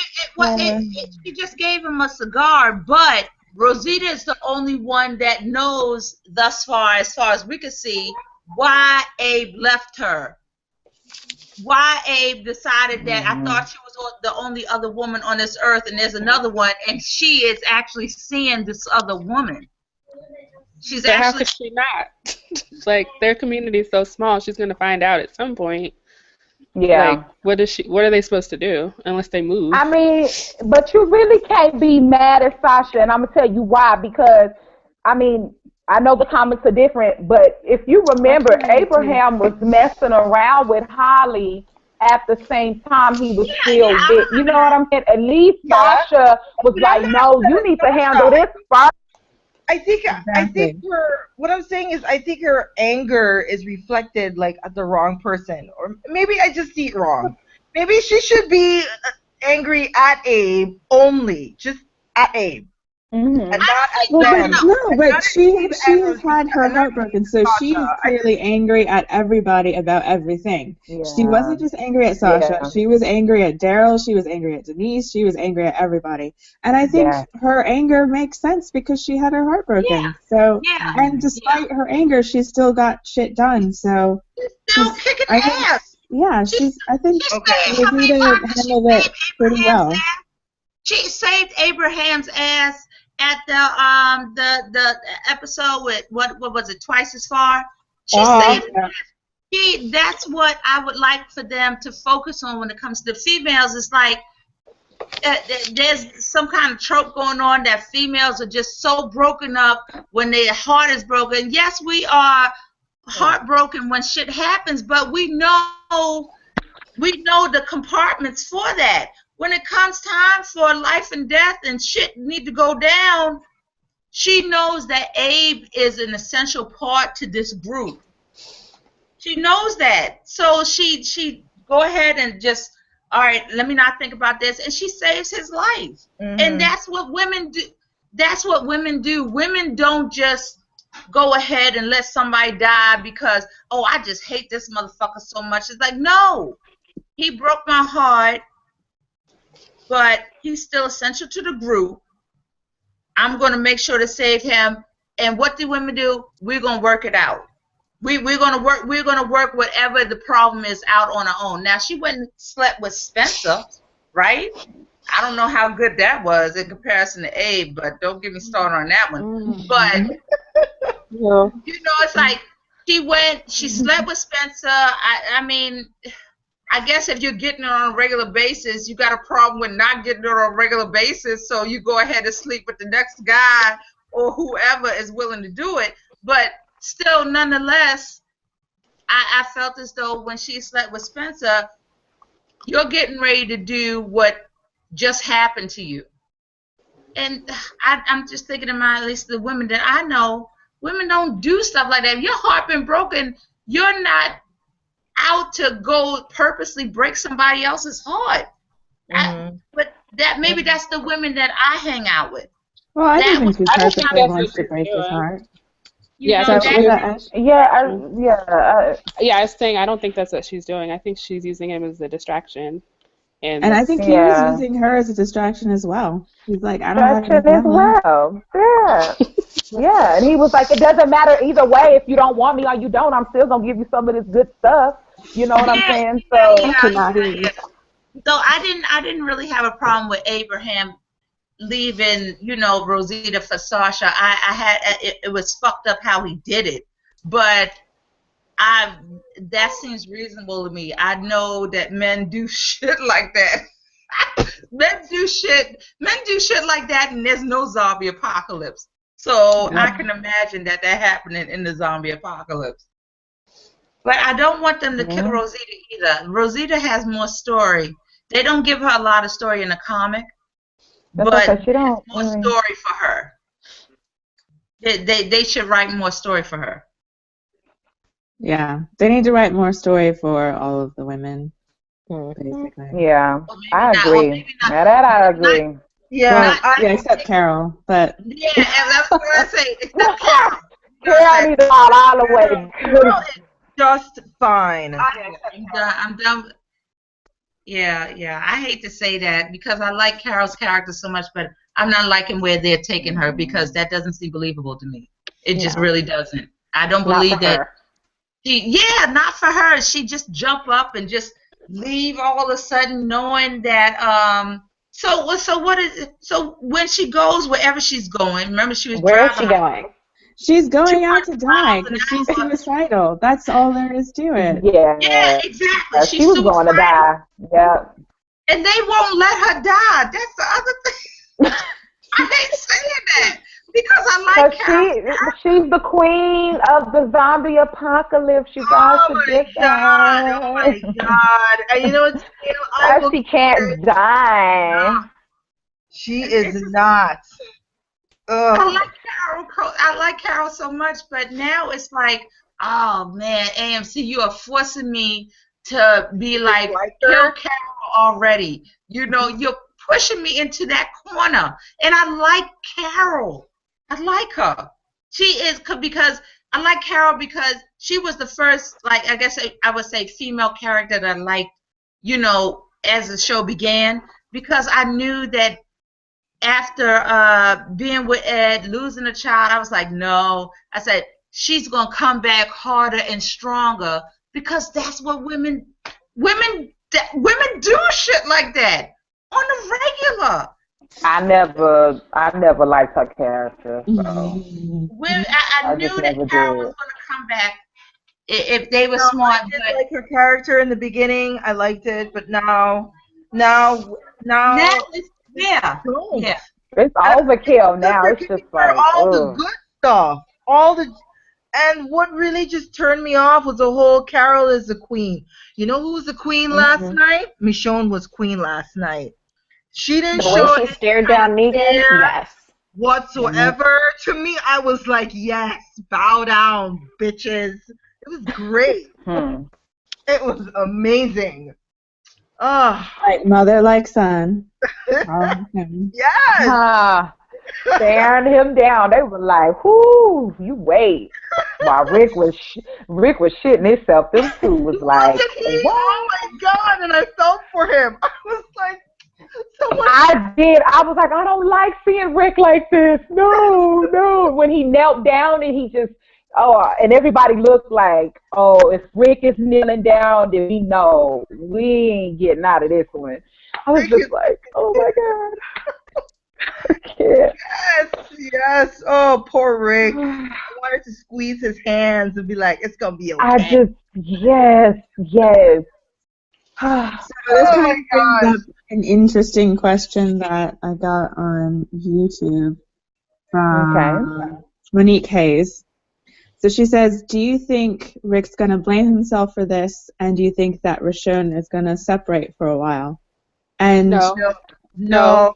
[SPEAKER 6] She just gave him a cigar, but Rosita is the only one that knows thus far, as we could see, why Abe left her. Why Abe decided that I thought she was the only other woman on this earth, and there's another one, and she is actually seeing this other woman. She's
[SPEAKER 2] How could she not? Like, their community is so small, she's gonna find out at some point.
[SPEAKER 4] Yeah.
[SPEAKER 2] Like, what are they supposed to do unless they move?
[SPEAKER 4] I mean, but you really can't be mad at Sasha, and I'm gonna tell you why. Because, I mean, I know the comments are different, but if you remember, Abraham was messing around with Holly at the same time he was still with, you know what I'm saying? At least Sasha was like, no, you need to handle this first.
[SPEAKER 3] I think what I'm saying is I think her anger is reflected like at the wrong person, or maybe I just see it wrong. Maybe she should be angry at Abe only, just at Abe.
[SPEAKER 9] Mm-hmm.
[SPEAKER 3] And not at them.
[SPEAKER 9] But she has had her heart broken, so she's clearly angry at everybody about everything. Yeah. She wasn't just angry at Sasha. Yeah. She was angry at Daryl. She was angry at Denise. She was angry at everybody. And I think her anger makes sense because she had her heart broken. Yeah. So, and despite her anger, she still got shit done. So
[SPEAKER 6] she's still kicking ass.
[SPEAKER 9] Yeah, I think Rosita handled it pretty well.
[SPEAKER 6] She saved Abraham's ass at the episode with what was it, Twice as Far. She saved that's what I would like for them to focus on when it comes to the females. It's like there's some kind of trope going on that females are just so broken up when their heart is broken. Yes, we are heartbroken when shit happens, but we know the compartments for that. When it comes time for life and death and shit need to go down, she knows that Abe is an essential part to this group. She knows that. So she go ahead and just, all right, let me not think about this. And she saves his life. Mm-hmm. And that's what women do. That's what women do. Women don't just go ahead and let somebody die because, oh, I just hate this motherfucker so much. It's like, no, he broke my heart. But he's still essential to the group. I'm going to make sure to save him. And what do women do? We're going to work it out. We're going to work whatever the problem is out on our own. Now, she went and slept with Spencer, right? I don't know how good that was in comparison to Abe, but don't get me started on that one. But you know, it's like she slept with Spencer. I mean, I guess if you're getting it on a regular basis, you got a problem with not getting it on a regular basis, so you go ahead and sleep with the next guy or whoever is willing to do it. But still, nonetheless, I felt as though when she slept with Spencer, you're getting ready to do what just happened to you. And I'm just thinking of at least the women that I know, women don't do stuff like that. If your heart been broken, you're not out to go purposely break somebody else's heart. But maybe that's the women that I hang out with.
[SPEAKER 9] Well, I don't think she purposely wants to break his heart.
[SPEAKER 2] Yeah, I was saying I don't think that's what she's doing. I think she's using him as a distraction. And
[SPEAKER 9] I think he was using her as a distraction as well. He's like, I don't have
[SPEAKER 4] as well. Yeah. Yeah, and he was like, it doesn't matter either way. If you don't want me or you don't, I'm still gonna give you some of this good stuff. You know what I'm saying? So
[SPEAKER 6] So I didn't really have a problem with Abraham leaving, Rosita for Sasha. It was fucked up how he did it, but that seems reasonable to me. I know that men do shit like that. men do shit like that, and there's no zombie apocalypse. So I can imagine that happening in the zombie apocalypse. But I don't want them to kill Rosita either. Rosita has more story. They don't give her a lot of story in the comic, but there's more story for her. They should write more story for her.
[SPEAKER 9] Yeah, they need to write more story for all of the women, basically.
[SPEAKER 4] Yeah, I agree. Now that I agree.
[SPEAKER 3] Yeah,
[SPEAKER 9] except Carol, but
[SPEAKER 6] yeah, that's what I say. Except Carol.
[SPEAKER 4] Carol needs all the way.
[SPEAKER 3] Carol is just fine.
[SPEAKER 6] I'm done. Yeah. I hate to say that because I like Carol's character so much, but I'm not liking where they're taking her because that doesn't seem believable to me. It just really doesn't. I don't believe that. Not for her. She just jump up and just leave all of a sudden, knowing that. So what is it? So when she goes wherever she's going, remember she was
[SPEAKER 5] Where is
[SPEAKER 6] driving.
[SPEAKER 5] she going?
[SPEAKER 9] She's going out to die because she's suicidal. That's all there is to it.
[SPEAKER 6] Yeah, exactly.
[SPEAKER 4] She was going to die. Yeah.
[SPEAKER 6] And they won't let her die. That's the other thing. I hate saying that because I like Carol.
[SPEAKER 4] She's the queen of the zombie apocalypse. You guys forget that.
[SPEAKER 3] Oh my god! And you know what?
[SPEAKER 4] She can't die.
[SPEAKER 3] She is not.
[SPEAKER 6] I like Carol so much, but now it's like, oh man, AMC, you are forcing me to be like, kill Carol already. You know, you're pushing me into that corner. And I like Carol. I like her. She is, because I like Carol because she was the first, like, I guess I would say female character that I liked, you know, as the show began, because I knew that after being with Ed, losing a child, I was like, no. I said, she's going to come back harder and stronger because that's what women do shit like that on the regular.
[SPEAKER 4] I never liked her character. So.
[SPEAKER 6] I knew that Carol was going to come back if they were smart.
[SPEAKER 3] I did like her character in the beginning. I liked it, but now
[SPEAKER 6] it's, yeah.
[SPEAKER 4] It's overkill now. It's just like
[SPEAKER 3] all the good stuff, and what really just turned me off was the whole Carol is the queen. You know who was the queen last night? Michonne was queen last night. She didn't show
[SPEAKER 5] she stared down Negan. Yes.
[SPEAKER 3] Whatsoever. To me, I was like, yes, bow down, bitches. It was great. It was amazing.
[SPEAKER 9] Like mother, like son.
[SPEAKER 3] Yes.
[SPEAKER 4] Staring him down. They were like, "Whoo, you wait." While Rick was shitting himself. Them two was like,
[SPEAKER 3] "Oh my god!" And I felt for him. I was like,
[SPEAKER 4] I did. I was like, I don't like seeing Rick like this. No. When he knelt down and he just, and everybody looked like, if Rick is kneeling down, then we know we ain't getting out of this one. I was just like, oh my god.
[SPEAKER 3] Yes. Oh, poor Rick. I wanted to squeeze his hands and be like, it's gonna be okay.
[SPEAKER 4] Yes.
[SPEAKER 9] So this kind of brings up an interesting question that I got on YouTube from Monique Hayes. So she says, do you think Rick's going to blame himself for this, and do you think that Richonne is going to separate for a while? And
[SPEAKER 3] No.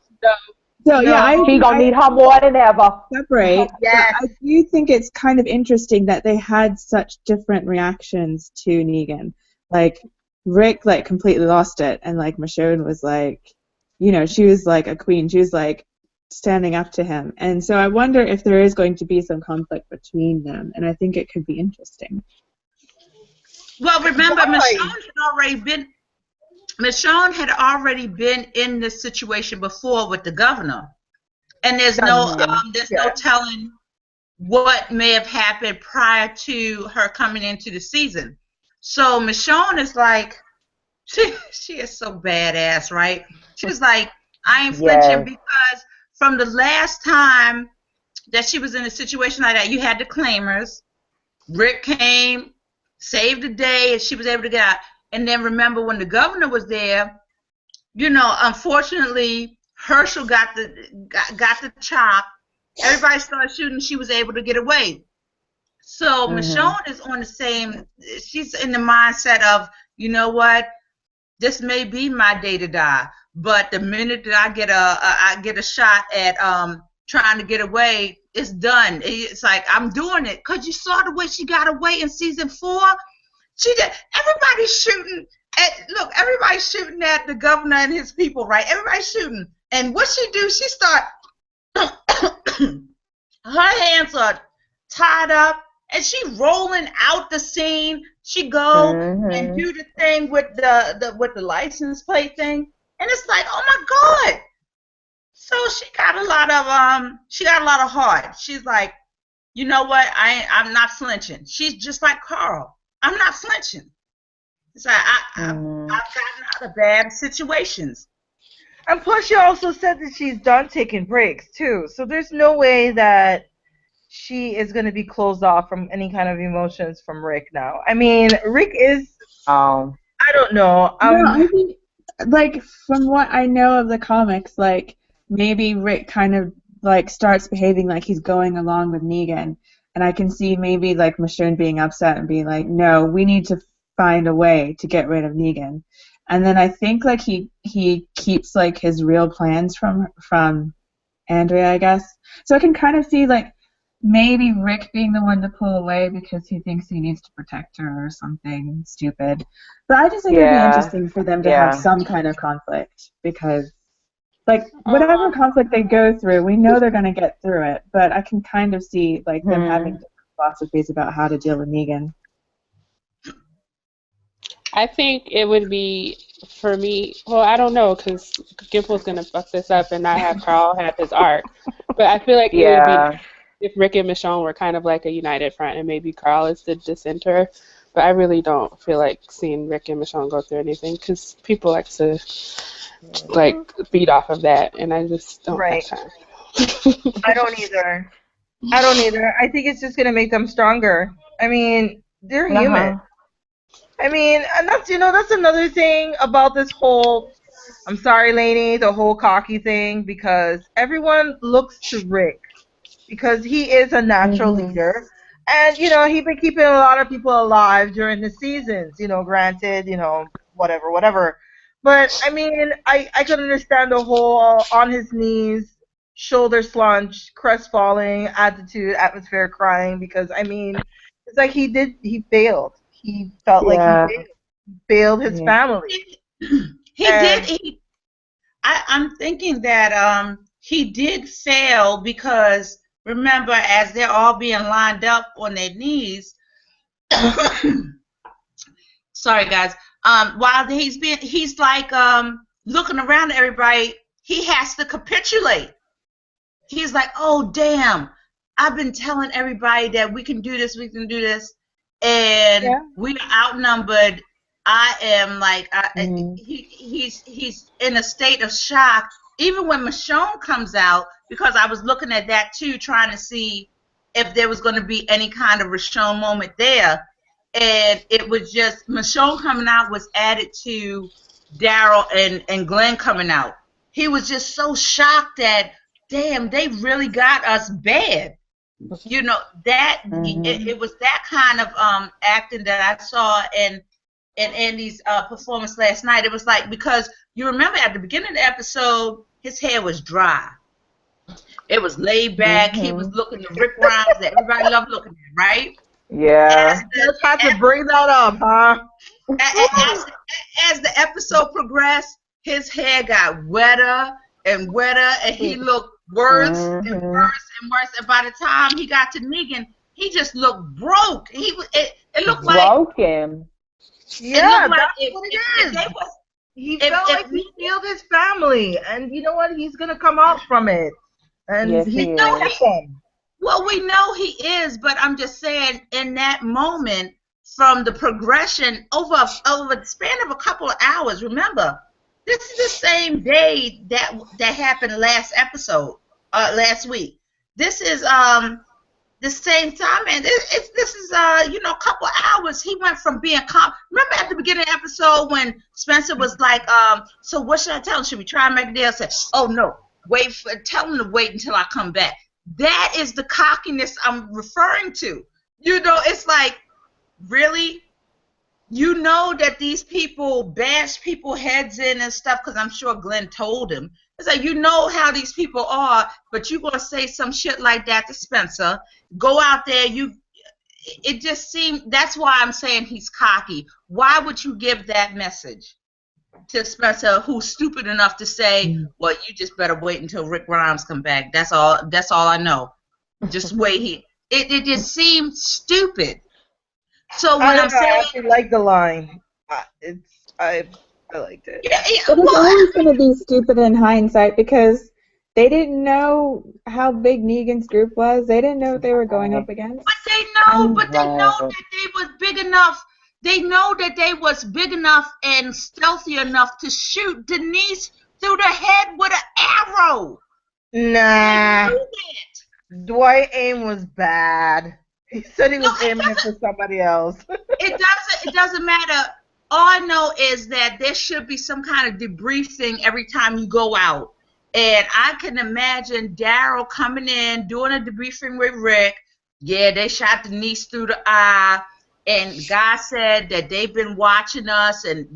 [SPEAKER 9] So yeah,
[SPEAKER 4] she gonna need her more than ever.
[SPEAKER 9] Separate.
[SPEAKER 3] Yes.
[SPEAKER 9] I do think it's kind of interesting that they had such different reactions to Negan. Like Rick completely lost it, and Michonne was she was like a queen. She was like standing up to him, and so I wonder if there is going to be some conflict between them, and I think it could be interesting.
[SPEAKER 6] Well, remember, Michonne had already been in this situation before with the governor, and there's no telling what may have happened prior to her coming into the season. So Michonne is like, she is so badass, right? She was like, I ain't flinching because from the last time that she was in a situation like that, you had the claimers. Rick came, saved the day, and she was able to get out. And then remember when the governor was there, unfortunately, Herschel got the chop. Everybody started shooting. She was able to get away. So Michonne is on the same. She's in the mindset of, you know what, this may be my day to die, but the minute that I get a shot at trying to get away, it's done. It's like I'm doing it, because you saw the way she got away in season 4. She did. Everybody's shooting everybody's shooting at the governor and his people, right? Everybody's shooting, and what she do? She start. Her hands are tied up, and she rolling out the scene. She go and do the thing with the license plate thing, and it's like, oh my God. So she got a lot of heart. She's like, you know what? I'm not flinching. She's just like Carl. I'm not flinching. It's like I've gotten out of bad situations.
[SPEAKER 3] And plus, she also said that she's done taking breaks too. So there's no way that she is going to be closed off from any kind of emotions from Rick now. I mean, Rick is. I don't know.
[SPEAKER 9] No, I think, like, from what I know of the comics, like, maybe Rick kind of, like, starts behaving like he's going along with Negan. And I can see maybe, like, Michonne being upset and being like, no, we need to find a way to get rid of Negan. And then I think, like, he keeps, like, his real plans from Andrea, I guess. So I can kind of see, like, maybe Rick being the one to pull away because he thinks he needs to protect her or something stupid. But I just think it would be interesting for them to have some kind of conflict, because, like, whatever conflict they go through, we know they're going to get through it. But I can kind of see, like, them having different philosophies about how to deal with Negan.
[SPEAKER 2] I think it would be, for me, well, I don't know, because Gimple's going to fuck this up and not have Carl have his arc. But I feel like it would be if Rick and Michonne were kind of like a united front, and maybe Carl is the dissenter. But I really don't feel like seeing Rick and Michonne go through anything, because people like to, like, feed off of that, and I just don't have time.
[SPEAKER 3] I don't either. I think it's just going to make them stronger. I mean, they're human. I mean, and that's another thing about this whole, I'm sorry, Lainey, the whole cocky thing, because everyone looks to Rick because he is a natural leader. And, he's been keeping a lot of people alive during the seasons, granted, whatever. But, I mean, I could understand the whole on his knees, shoulder slunch, crestfalling, attitude, atmosphere, crying, because, I mean, it's like he failed. He felt like he failed his family.
[SPEAKER 6] I'm thinking that he did fail, because remember, as they're all being lined up on their knees, sorry guys, while he's like looking around at everybody, he has to capitulate. He's like, oh damn, I've been telling everybody that we can do this, and we are outnumbered. I am like, he's in a state of shock. Even when Michonne comes out, because I was looking at that too, trying to see if there was going to be any kind of Richonne moment there, and it was just Michonne coming out was added to Daryl and Glenn coming out. He was just so shocked that, damn, they really got us bad. That it was that kind of acting that I saw in Andy's performance last night. It was like, because you remember at the beginning of the episode, his hair was dry. It was laid back. He was looking at Rick Grimes that everybody loved looking at, right?
[SPEAKER 3] Yeah. Just had to bring that up, huh?
[SPEAKER 6] As the episode progressed, his hair got wetter and wetter, and he looked worse and worse and worse. And by the time he got to Negan, he just looked broke. It looked like
[SPEAKER 4] broken.
[SPEAKER 3] Yeah, that's what it is. He felt like he failed his family, and you know what? He's gonna come out from it, and
[SPEAKER 6] well, we know he is, but I'm just saying, in that moment, from the progression over the span of a couple of hours. Remember, this is the same day that happened last week. This is the same time, and this is a couple hours. He went from being calm. Remember at the beginning of the episode when Spencer was like, so what should I tell him? Should we try and make a deal? Said, oh no, tell him to wait until I come back. That is the cockiness I'm referring to. You know, it's like, really? You know that these people bash people heads in and stuff, because I'm sure Glenn told him. It's like, you know how these people are, but you're going to say some shit like that to Spencer. Go out there, it just seemed, that's why I'm saying he's cocky. Why would you give that message to Spencer, who's stupid enough to say, well, you just better wait until Rick Grimes come back. That's all I know. Just wait. It just seemed stupid. So when I'm saying,
[SPEAKER 3] I actually like the line. I liked it.
[SPEAKER 6] Yeah,
[SPEAKER 9] But it's always going to be stupid in hindsight because they didn't know how big Negan's group was. They didn't know what they were going up against.
[SPEAKER 6] But they know that they was big enough. They know that they was big enough and stealthy enough to shoot Denise through the head with an arrow.
[SPEAKER 3] Nah. Dwight aim was bad. He said he was aiming it for somebody else.
[SPEAKER 6] It doesn't matter. All I know is that there should be some kind of debriefing every time you go out. And I can imagine Daryl coming in, doing a debriefing with Rick. Yeah, they shot Denise through the eye. And Guy said that they've been watching us and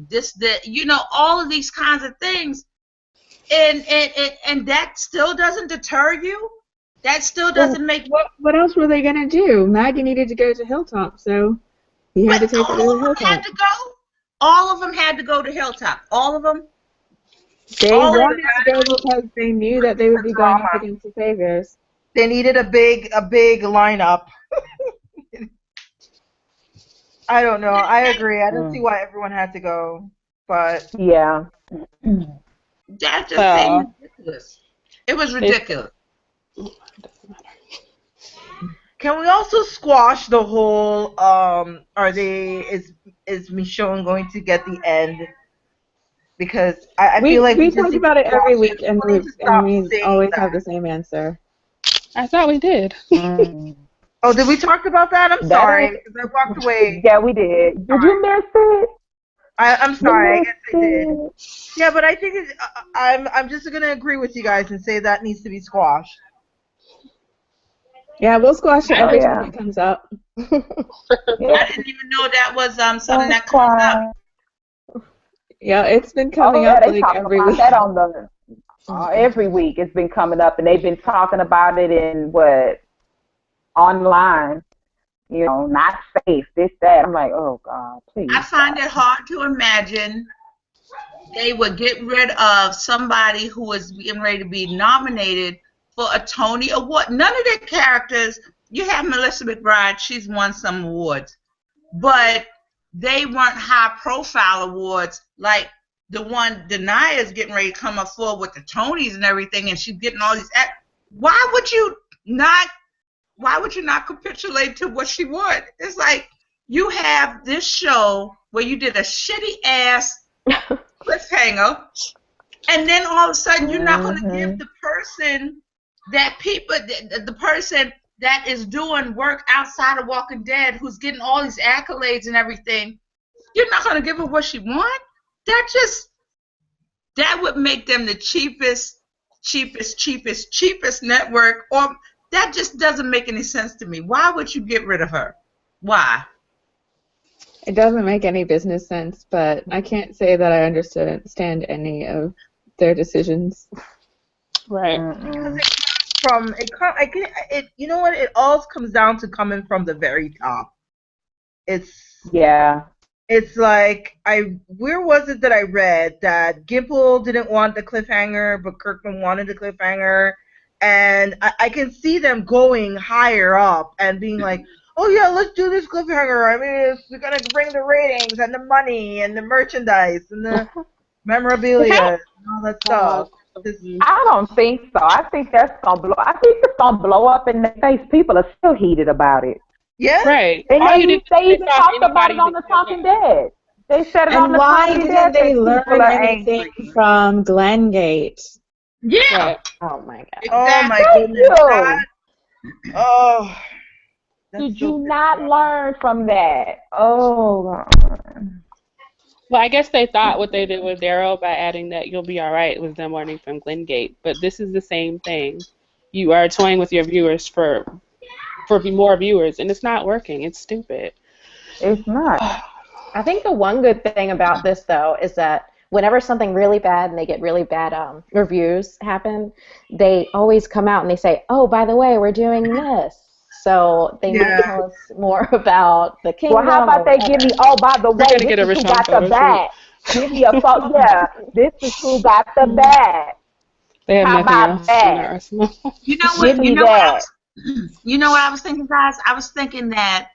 [SPEAKER 6] all of these kinds of things. And that still doesn't deter you? That still doesn't make...
[SPEAKER 9] What else were they going to do? Maggie needed to go to Hilltop, so he had to take her to Hilltop.
[SPEAKER 6] Had to go? All of them had to go to Hilltop. All of them?
[SPEAKER 9] They wanted to go because they knew that they would be going up against the Saviors.
[SPEAKER 3] They needed a big lineup. I don't know. I agree. I don't see why everyone had to go, but
[SPEAKER 4] yeah,
[SPEAKER 6] that just seemed ridiculous. It was ridiculous.
[SPEAKER 3] Can we also squash the whole? Is Michonne going to get the end? Because I feel like
[SPEAKER 9] we talk about it every week, and we always have the same answer.
[SPEAKER 2] I thought we did.
[SPEAKER 3] Oh, did we talk about that? I'm sorry, because I walked away.
[SPEAKER 4] Yeah, we did. Did you miss it?
[SPEAKER 3] I'm sorry. I guess I did. Yeah, but I think I'm just gonna agree with you guys and say that needs to be squashed.
[SPEAKER 9] Yeah, we'll squash it every time it comes up.
[SPEAKER 6] I didn't even know that was something that comes up.
[SPEAKER 9] Yeah, it's been coming up like every week.
[SPEAKER 4] That on the every week it's been coming up, and they've been talking about it in online. You know, not safe, this, that. I'm like, oh God, please.
[SPEAKER 6] I find it hard to imagine they would get rid of somebody who was getting ready to be nominated for a Tony Award. None of their characters, you have Melissa McBride, she's won some awards, but they weren't high profile awards like the one Denia's getting ready to come up for with the Tonys and everything, and she's getting all these. Why would you not capitulate to what she won? It's like you have this show where you did a shitty ass cliffhanger, and then all of a sudden you're not going to give the person the person that is doing work outside of Walking Dead, who's getting all these accolades and everything, you're not going to give her what she wants? That would make them the cheapest network, or that just doesn't make any sense to me. Why would you get rid of her? Why?
[SPEAKER 9] It doesn't make any business sense, but I can't say that I understand any of their decisions.
[SPEAKER 2] Right.
[SPEAKER 3] You know what? It all comes down to coming from the very top. It's like where was it that I read that Gimple didn't want the cliffhanger, but Kirkman wanted the cliffhanger, and I can see them going higher up and being like, oh yeah, let's do this cliffhanger. I mean, we're gonna bring the ratings and the money and the merchandise and the memorabilia and all that stuff.
[SPEAKER 4] I don't think so. I think that's gonna blow. I think it's gonna blow up in their face. People are still heated about it.
[SPEAKER 3] Yeah.
[SPEAKER 2] Right.
[SPEAKER 4] And they even talked about it on The Talking Dead. They said it on The Talking Dead.
[SPEAKER 9] And why didn't they learn anything from Glengate?
[SPEAKER 6] Yeah.
[SPEAKER 2] Right.
[SPEAKER 9] Oh my God.
[SPEAKER 3] Oh my goodness.
[SPEAKER 4] Did you not learn from that? Oh God.
[SPEAKER 2] Well, I guess they thought what they did with Daryl by adding that you'll be all right was them learning from Glengate, but this is the same thing. You are toying with your viewers for for more viewers, and it's not working. It's stupid.
[SPEAKER 4] It's not.
[SPEAKER 5] I think the one good thing about this, though, is that whenever something really bad and they get really bad reviews happen, they always come out and they say, oh, by the way, we're doing this. So they might tell us more about the kingdom.
[SPEAKER 4] Well, how about they give me, oh, by the way, this is who got the bag. Give me a photo. Yeah, this is who got the bag.
[SPEAKER 2] They have nothing else in their arsenal.
[SPEAKER 6] You know what? You know what I was thinking, guys? I was thinking that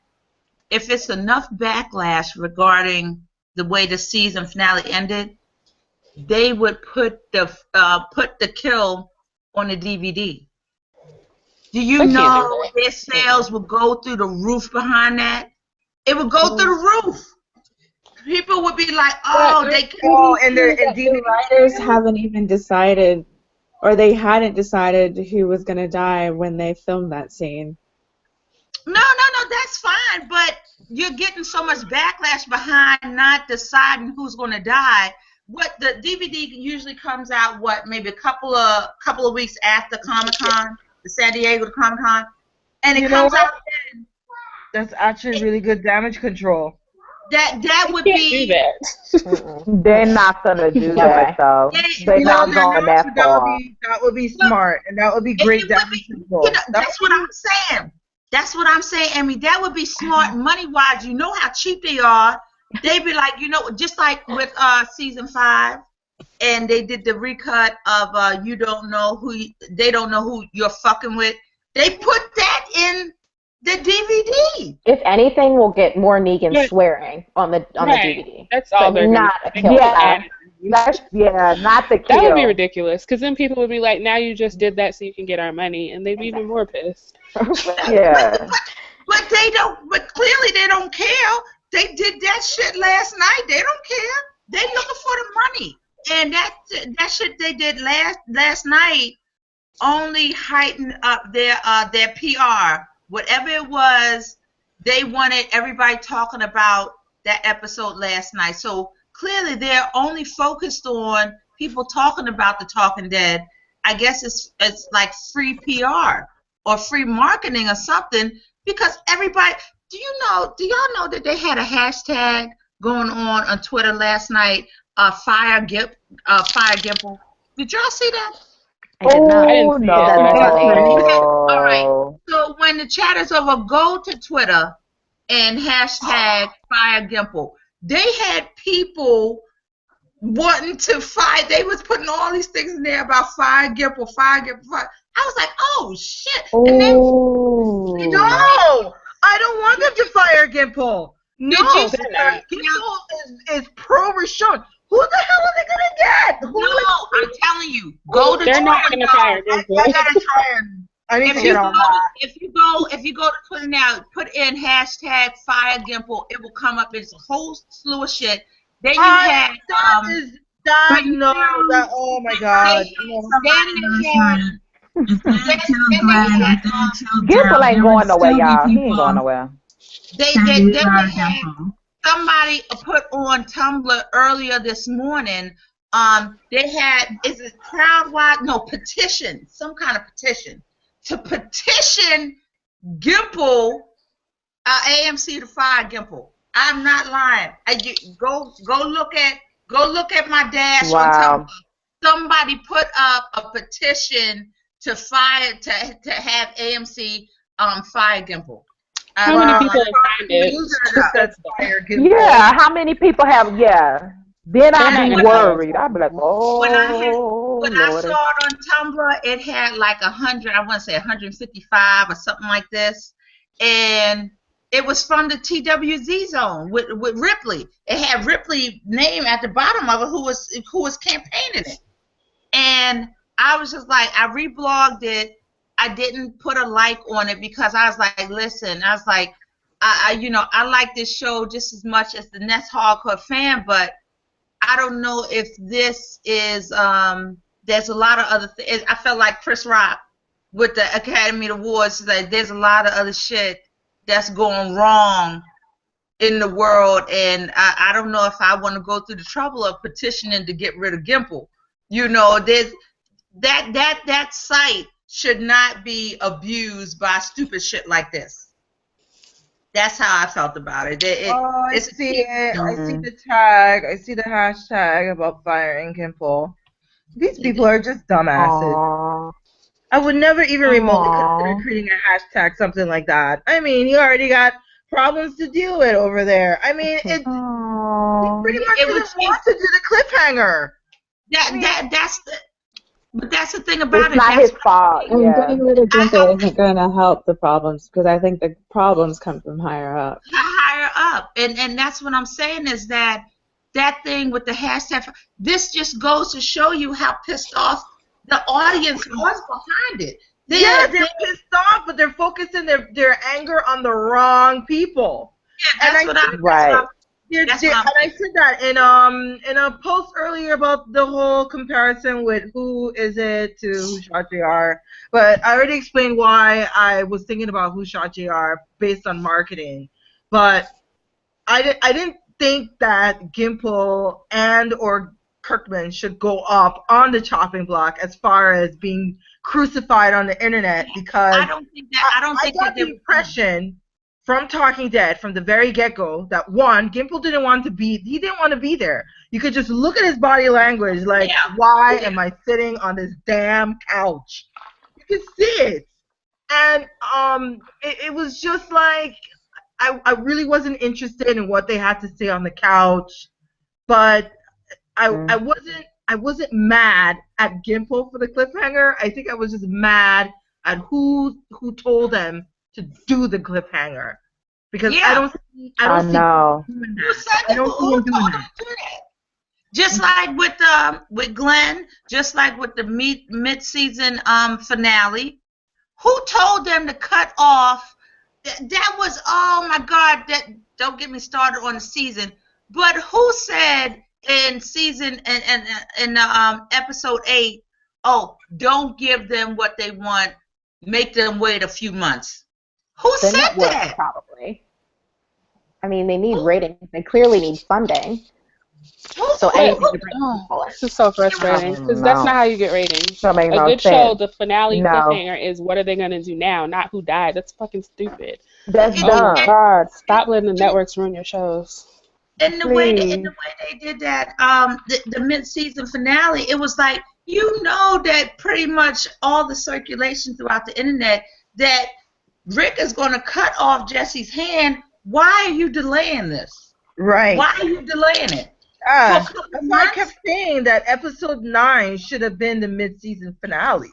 [SPEAKER 6] if it's enough backlash regarding the way the season finale ended, they would put the kill on the DVD. Do you know their sales would go through the roof behind that? It would go through the roof. People would be like, "Oh, they killed."
[SPEAKER 9] And the writers haven't even decided, or they hadn't decided who was gonna die when they filmed that scene.
[SPEAKER 6] No, that's fine, but you're getting so much backlash behind not deciding who's going to die. What the DVD usually comes out, maybe a couple of weeks after Comic-Con, the San Diego Comic-Con, and it comes out then.
[SPEAKER 3] That's actually really good damage control.
[SPEAKER 6] That would be.
[SPEAKER 2] Do that.
[SPEAKER 4] They're not gonna do that, though. They're not going that far.
[SPEAKER 3] That would be smart, and that would be great damage control.
[SPEAKER 6] That's what I'm saying. That's what I'm saying, Amy. That would be smart money-wise. You know how cheap they are. They'd be like, just like with season 5, and they did the recut of they don't know who you're fucking with. They put that in the DVD.
[SPEAKER 5] If anything, we'll get more Negan swearing on the DVD.
[SPEAKER 2] That's all they're
[SPEAKER 5] not a kill.
[SPEAKER 4] Not the kill.
[SPEAKER 2] That would be ridiculous, because then people would be like, now you just did that so you can get our money, and they'd be even more pissed.
[SPEAKER 4] Yeah.
[SPEAKER 6] But they don't. But clearly they don't care. They did that shit last night. They don't care. They looking for the money, and that shit they did last night only heightened up their PR. Whatever it was, they wanted everybody talking about that episode last night. So clearly they're only focused on people talking about the Talking Dead. I guess it's like free PR or free marketing or something, because everybody. Do y'all know that they had a hashtag going on Twitter last night? Fire Gimple. Did y'all see that?
[SPEAKER 5] I did not.
[SPEAKER 4] Oh, no.
[SPEAKER 6] All right. So when the chat is over, go to Twitter and hashtag Fire Gimple. They had people wanting to fire. They was putting all these things in there about Fire Gimple, Fire Gimple, Fire. I was like, oh shit. And then
[SPEAKER 3] no, I don't want them to fire Gimple. No, Gimple is pro Richonne. Who the hell are they gonna get?
[SPEAKER 6] I'm telling you, go to.
[SPEAKER 2] They're not gonna fire Gimple.
[SPEAKER 3] I gotta try and.
[SPEAKER 6] If you go to Twitter now, put in hashtag Fire Gimple, it will come up. It's a whole slew of shit. Then you had
[SPEAKER 3] oh my god.
[SPEAKER 4] Gimple ain't going nowhere, y'all. He ain't going nowhere.
[SPEAKER 6] They had somebody put on Tumblr earlier this morning. They had petition, some kind of petition to petition Gimple, AMC to fire Gimple. I'm not lying. Go look at my dash on Tumblr. Somebody put up a petition to have AMC fire Gimple.
[SPEAKER 2] How many people have signed it?
[SPEAKER 4] Yeah, how many people have? Yeah. Then I'd be worried. I'd be like, oh.
[SPEAKER 6] When I saw it on Tumblr, it had like 100. I want to say 155 or something like this, and it was from the TWD zone with Ripley. It had Ripley name at the bottom of it, who was campaigning it, and I was just like, I reblogged it. I didn't put a like on it because I was like, listen, I was like, I like this show just as much as the next hardcore fan, but I don't know if this is, there's a lot of other things. I felt like Chris Rock with the Academy Awards, like there's a lot of other shit that's going wrong in the world, and I don't know if I want to go through the trouble of petitioning to get rid of Gimple. There's that site should not be abused by stupid shit like this. That's how I felt about it.
[SPEAKER 3] I see it. I see the tag. I see the hashtag about firing Gimple. These people are just dumbasses.
[SPEAKER 5] Aww.
[SPEAKER 3] I would never even remotely consider creating a hashtag something like that. I mean, you already got problems to deal with over there. I mean, it pretty much didn't want to do the cliffhanger.
[SPEAKER 6] That's the thing about
[SPEAKER 4] it's not his fault.
[SPEAKER 9] And getting rid of Gimple isn't going to help the problems because I think the problems come from higher up.
[SPEAKER 6] Higher up, and that's what I'm saying is that thing with the hashtag. This just goes to show you how pissed off the audience was behind it.
[SPEAKER 3] They're pissed off, but they're focusing their anger on the wrong people.
[SPEAKER 6] Yeah, that's what I'm right.
[SPEAKER 3] And I said that in a post earlier about the whole comparison with who is it to who shot JR. But I already explained why I was thinking about who shot JR based on marketing. But I didn't think that Gimple and or Kirkman should go up on the chopping block as far as being crucified on the internet because I got the impression from Talking Dead from the very get-go that one, Gimple didn't want to be there. You could just look at his body language like, why am I sitting on this damn couch? You could see it. And it was just like I really wasn't interested in what they had to say on the couch, but I wasn't mad at Gimple for the cliffhanger. I think I was just mad at who told them to do the cliffhanger because I don't see him doing that.
[SPEAKER 6] Just like with Glenn, just like with the mid-season finale, who told them to cut off? That was, oh my God! Don't get me started on the season. But who said in season in episode 8, oh, don't give them what they want, make them wait a few months? Who said that?
[SPEAKER 5] Probably. I mean, they need ratings. They clearly need funding. So anything to bring people in.
[SPEAKER 2] This is so frustrating because that's not how you get ratings. A good show, the finale cliffhanger is what are they going to do now, not who died. That's fucking stupid.
[SPEAKER 4] That's dumb.
[SPEAKER 2] God, stop letting the networks ruin your shows.
[SPEAKER 6] And the way they did that, the mid-season finale, it was like, you know that pretty much all the circulation throughout the internet that Rick is going to cut off Jesse's hand. Why are you delaying this?
[SPEAKER 3] Right.
[SPEAKER 6] Why are you delaying it?
[SPEAKER 3] That's why I kept saying that episode 9 should have been the mid-season finale.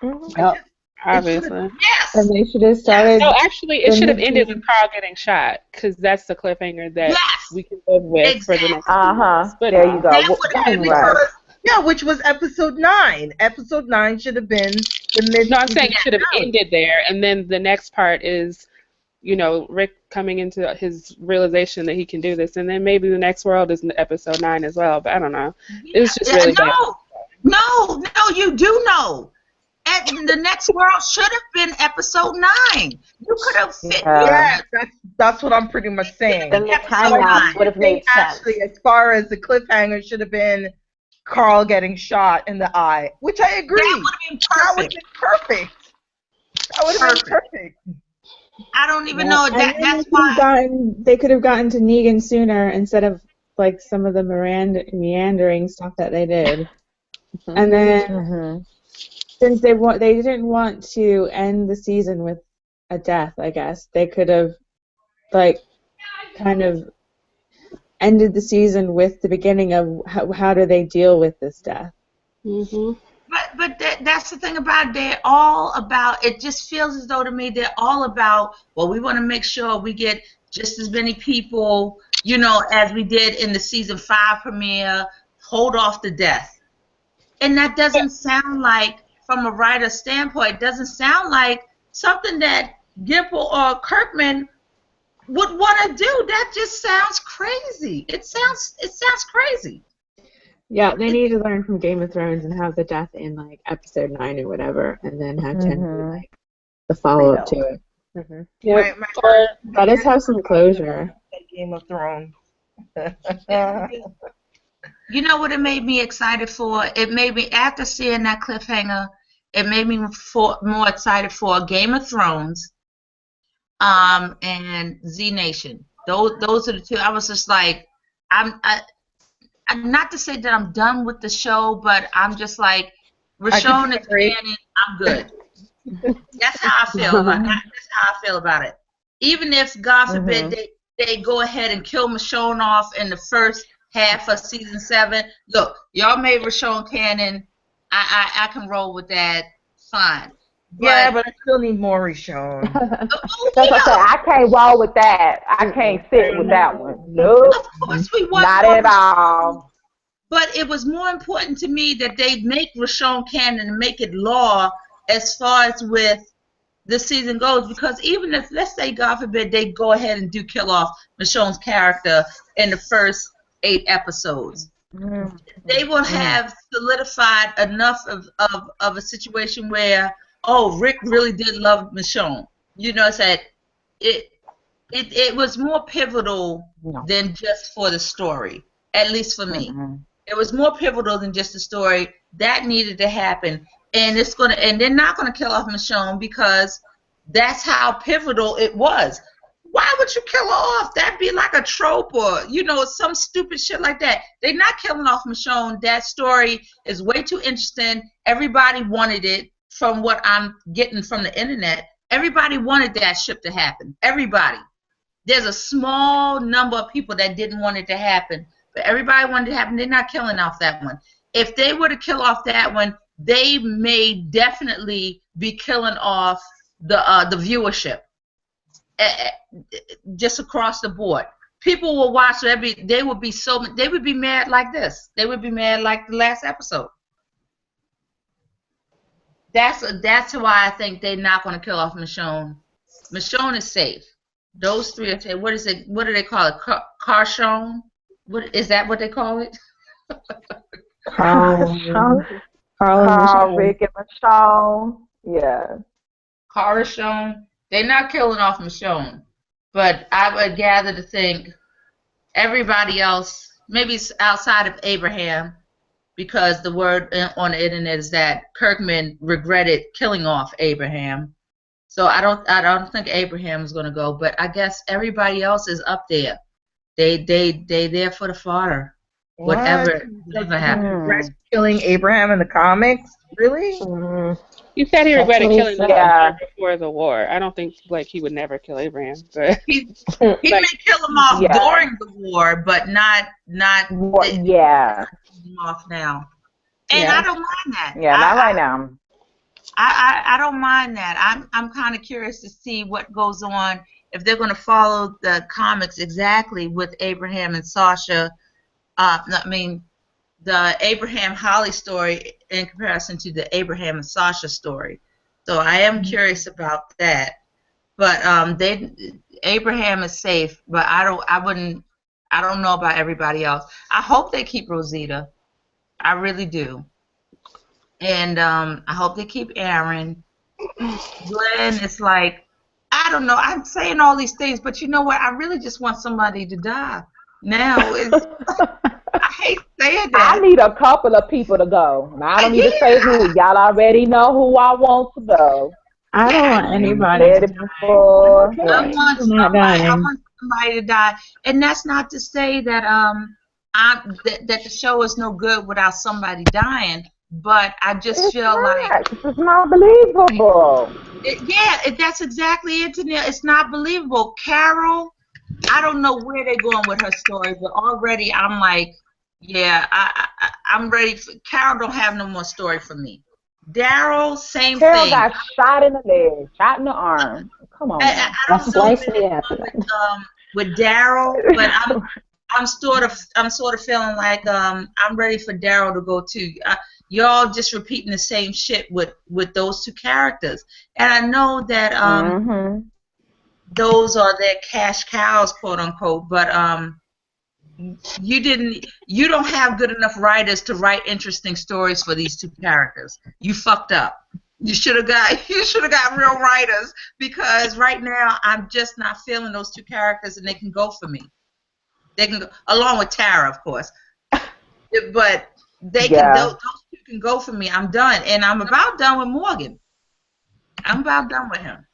[SPEAKER 2] Yep. Obviously.
[SPEAKER 6] Yes.
[SPEAKER 9] And they should have started.
[SPEAKER 2] No, actually, it should have ended with Carl getting shot because that's the cliffhanger that we can live with for the next.
[SPEAKER 4] But there you go.
[SPEAKER 3] Which was episode 9. Episode 9 should have been the mid.
[SPEAKER 2] No, I'm saying it should have ended there, and then the next part is, you know, Rick coming into his realization that he can do this, and then maybe the next world is episode 9 as well. But I don't know. It was just really bad.
[SPEAKER 6] No, you do know. And the next world should have been episode 9. You could have fit.
[SPEAKER 3] Yeah, that's what I'm pretty much saying.
[SPEAKER 5] Then the timeline would have made sense.
[SPEAKER 3] Actually, as far as the cliffhanger should have been Carl getting shot in the eye, which I agree. That would have been perfect. That would have been perfect.
[SPEAKER 6] I don't even know that's why
[SPEAKER 9] they could have gotten to Negan sooner instead of like some of the meandering stuff that they did. And then since they didn't want to end the season with a death, I guess they could have like kind of ended the season with the beginning of how do they deal with this death.
[SPEAKER 6] But that's the thing about it. They're all about, it just feels as though to me they're all about, well, we want to make sure we get just as many people, you know, as we did in the season 5 premiere, hold off the death. And that doesn't sound like, from a writer's standpoint, it doesn't sound like something that Gimple or Kirkman would want to do. That just sounds crazy. It sounds crazy.
[SPEAKER 9] Yeah, they need to learn from Game of Thrones and have the death in like episode 9 or whatever, and then have 10 be like the follow-up to it.
[SPEAKER 3] Yeah,
[SPEAKER 9] let us have some closure.
[SPEAKER 3] Game of Thrones.
[SPEAKER 6] You know what it made me excited for? It made me, after seeing that cliffhanger, It made me more excited for Game of Thrones, and Z Nation. Those are the two. I was just like, I'm not to say that I'm done with the show, but I'm just like, Richonne is canon. I'm good. That's how I feel. That's how I feel about it. Even if, God forbid, they go ahead and kill Michonne off in the first half of season 7. Look, y'all made Richonne canon. I can roll with that. Fine.
[SPEAKER 7] But I still need more Richonne.
[SPEAKER 4] I can't roll with that. I can't sit with that one. Nope.
[SPEAKER 6] Of course we want
[SPEAKER 4] not at all.
[SPEAKER 6] But it was more important to me that they make Richonne canon and make it law as far as with the season goes, because even if, let's say, God forbid, they go ahead and do kill off Michonne's character in the first 8 episodes, they will have solidified enough of a situation where, oh, Rick really did love Michonne. You know, said it was more pivotal than just for the story, at least for me. It was more pivotal than just the story. That needed to happen. And they're not gonna kill off Michonne because that's how pivotal it was. Why would you kill her off? That'd be like a trope or, you know, some stupid shit like that. They're not killing off Michonne. That story is way too interesting. Everybody wanted it, from what I'm getting from the internet. Everybody wanted that ship to happen. Everybody. There's a small number of people that didn't want it to happen, but everybody wanted it to happen. They're not killing off that one. If they were to kill off that one, they may definitely be killing off the viewership, just across the board. People will watch. They would be mad like this. They would be mad like the last episode. That's why I think they're not going to kill off Michonne. Michonne is safe. Those 3 are safe. What is it? What do they call it? Carshone? What is that? What they call it?
[SPEAKER 4] Carl, Rick, and Michonne. Yeah.
[SPEAKER 6] Carshone. They're not killing off Michonne, but I would gather to think everybody else, maybe outside of Abraham, because the word on the internet is that Kirkman regretted killing off Abraham. So I don't think Abraham is going to go, but I guess everybody else is up there. They there for the fodder. Whatever happens.
[SPEAKER 7] Killing Abraham in the comics? Really?
[SPEAKER 2] He said he regretted killing him before the war. I don't think he would never kill Abraham, but
[SPEAKER 6] he may kill him off during the war, but not him off now. And I don't mind that.
[SPEAKER 4] Yeah, not right now.
[SPEAKER 6] I don't mind that. I'm kind of curious to see what goes on, if they're going to follow the comics exactly with Abraham and Sasha. The Abraham Holly story in comparison to the Abraham and Sasha story. So I am curious about that. But Abraham is safe, but I don't know about everybody else. I hope they keep Rosita. I really do. And I hope they keep Aaron. Glenn is like, I don't know. I'm saying all these things, but you know what? I really just want somebody to die. Now I hate saying that.
[SPEAKER 4] I need a couple of people to go. Now, I don't need to say who. Y'all already know who I want to go.
[SPEAKER 9] I don't want anybody.
[SPEAKER 6] I want somebody to die, and that's not to say that that the show is no good without somebody dying. But I just feel like
[SPEAKER 4] it's not believable.
[SPEAKER 6] That's exactly it, Tennille. It's not believable. Carol, I don't know where they're going with her story, but already I'm like, I'm ready. Carol don't have no more story for me. Daryl, same thing.
[SPEAKER 4] Carol got shot in the leg, shot in the arm. Come on.
[SPEAKER 6] I don't know with Daryl, but I'm sort of feeling like I'm ready for Daryl to go too. Y'all just repeating the same shit with those 2 characters, and I know that those are their cash cows, quote unquote. But you don't have good enough writers to write interesting stories for these 2 characters. You fucked up. You should have got real writers, because right now I'm just not feeling those 2 characters, and they can go for me. They can go along with Tara, of course. But They can
[SPEAKER 4] Yeah.
[SPEAKER 6] those two can go for me. I'm done, and I'm about done with Morgan. I'm about done with him.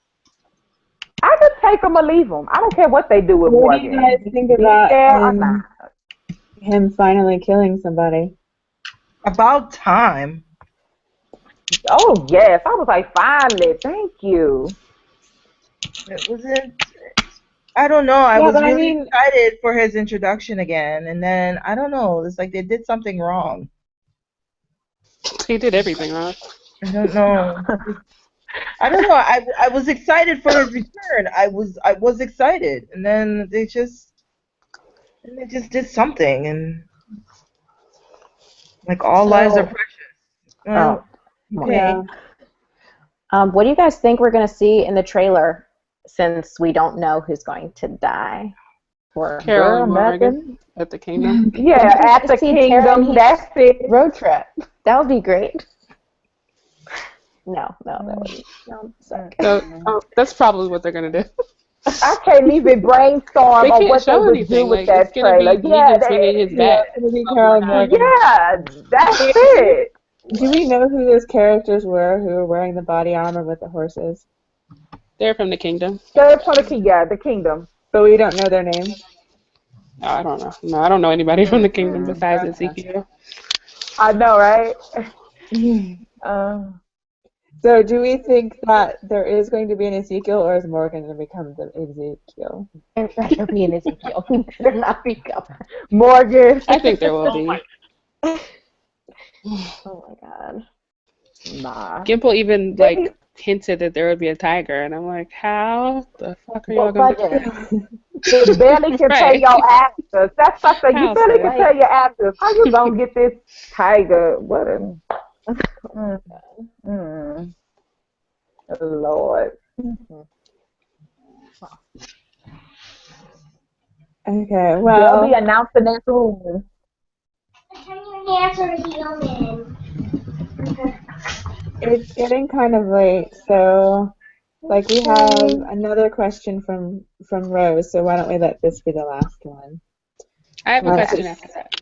[SPEAKER 4] I just take them or leave them. I don't care what they do with
[SPEAKER 9] What do you
[SPEAKER 4] Morgan.
[SPEAKER 9] guys think
[SPEAKER 4] Be
[SPEAKER 9] about
[SPEAKER 4] there or not.
[SPEAKER 9] him finally killing somebody?
[SPEAKER 7] About time.
[SPEAKER 4] Oh yes, I was like, finally, thank you.
[SPEAKER 7] It wasn't. I don't know. I
[SPEAKER 9] Yeah,
[SPEAKER 7] was
[SPEAKER 9] but I
[SPEAKER 7] really
[SPEAKER 9] mean,
[SPEAKER 7] excited for his introduction again, and then I don't know. It's like they did something wrong.
[SPEAKER 2] He did everything wrong.
[SPEAKER 7] I don't know. I don't know. I was excited for his return. I was excited, and then they just did something, and like all lives are
[SPEAKER 5] So,
[SPEAKER 7] precious.
[SPEAKER 5] oh,
[SPEAKER 7] Okay.
[SPEAKER 9] yeah.
[SPEAKER 5] what do you guys think we're going to see in the trailer since we don't know who's going to die? Or
[SPEAKER 2] Carol
[SPEAKER 4] Girl,
[SPEAKER 2] and Morgan
[SPEAKER 4] nothing.
[SPEAKER 2] at the kingdom.
[SPEAKER 4] Yeah, at the
[SPEAKER 5] See Tara
[SPEAKER 4] kingdom.
[SPEAKER 5] and
[SPEAKER 4] That's it.
[SPEAKER 5] road trip. That would be great. No, that would suck.
[SPEAKER 2] So, that's probably what they're gonna do.
[SPEAKER 4] I can't even brainstorm
[SPEAKER 2] They
[SPEAKER 4] on
[SPEAKER 2] can't
[SPEAKER 4] what they
[SPEAKER 2] show
[SPEAKER 4] would do
[SPEAKER 2] anything.
[SPEAKER 4] with
[SPEAKER 2] Like it's
[SPEAKER 4] that
[SPEAKER 2] gonna be
[SPEAKER 4] trailer. Yeah,
[SPEAKER 2] Negan swinging his
[SPEAKER 9] Yeah,
[SPEAKER 2] bat.
[SPEAKER 9] it's gonna be Carol and Morgan.
[SPEAKER 4] yeah, that's it.
[SPEAKER 9] Do we know who those characters were who were wearing the body armor with the horses?
[SPEAKER 2] They're from the kingdom.
[SPEAKER 4] Third for the kingdom.
[SPEAKER 9] But we don't know their names.
[SPEAKER 2] Oh, I don't know. No, I don't know anybody from the kingdom besides Ezekiel.
[SPEAKER 4] I know, right?
[SPEAKER 9] So do we think that there is going to be an Ezekiel, or is Morgan going to become the Ezekiel?
[SPEAKER 5] There better be an Ezekiel. He better not become.
[SPEAKER 4] Morgan.
[SPEAKER 2] I think there will be.
[SPEAKER 5] Oh my god.
[SPEAKER 4] Nah.
[SPEAKER 2] Gimple even like hinted that there would be a tiger, and I'm like, how the fuck are y'all
[SPEAKER 5] What
[SPEAKER 2] gonna do
[SPEAKER 5] budget?
[SPEAKER 4] They barely can pay
[SPEAKER 2] Right.
[SPEAKER 4] your actors. That's like you
[SPEAKER 2] How,
[SPEAKER 4] barely
[SPEAKER 2] sir?
[SPEAKER 4] can pay your actors. How you gonna get this tiger? What a Lord.
[SPEAKER 9] Okay,
[SPEAKER 4] They'll
[SPEAKER 9] well,
[SPEAKER 4] be announcing that soon.
[SPEAKER 9] it's getting kind of late, so like we have another question from Rose, so why don't we let this be the last one?
[SPEAKER 2] I have a question after that.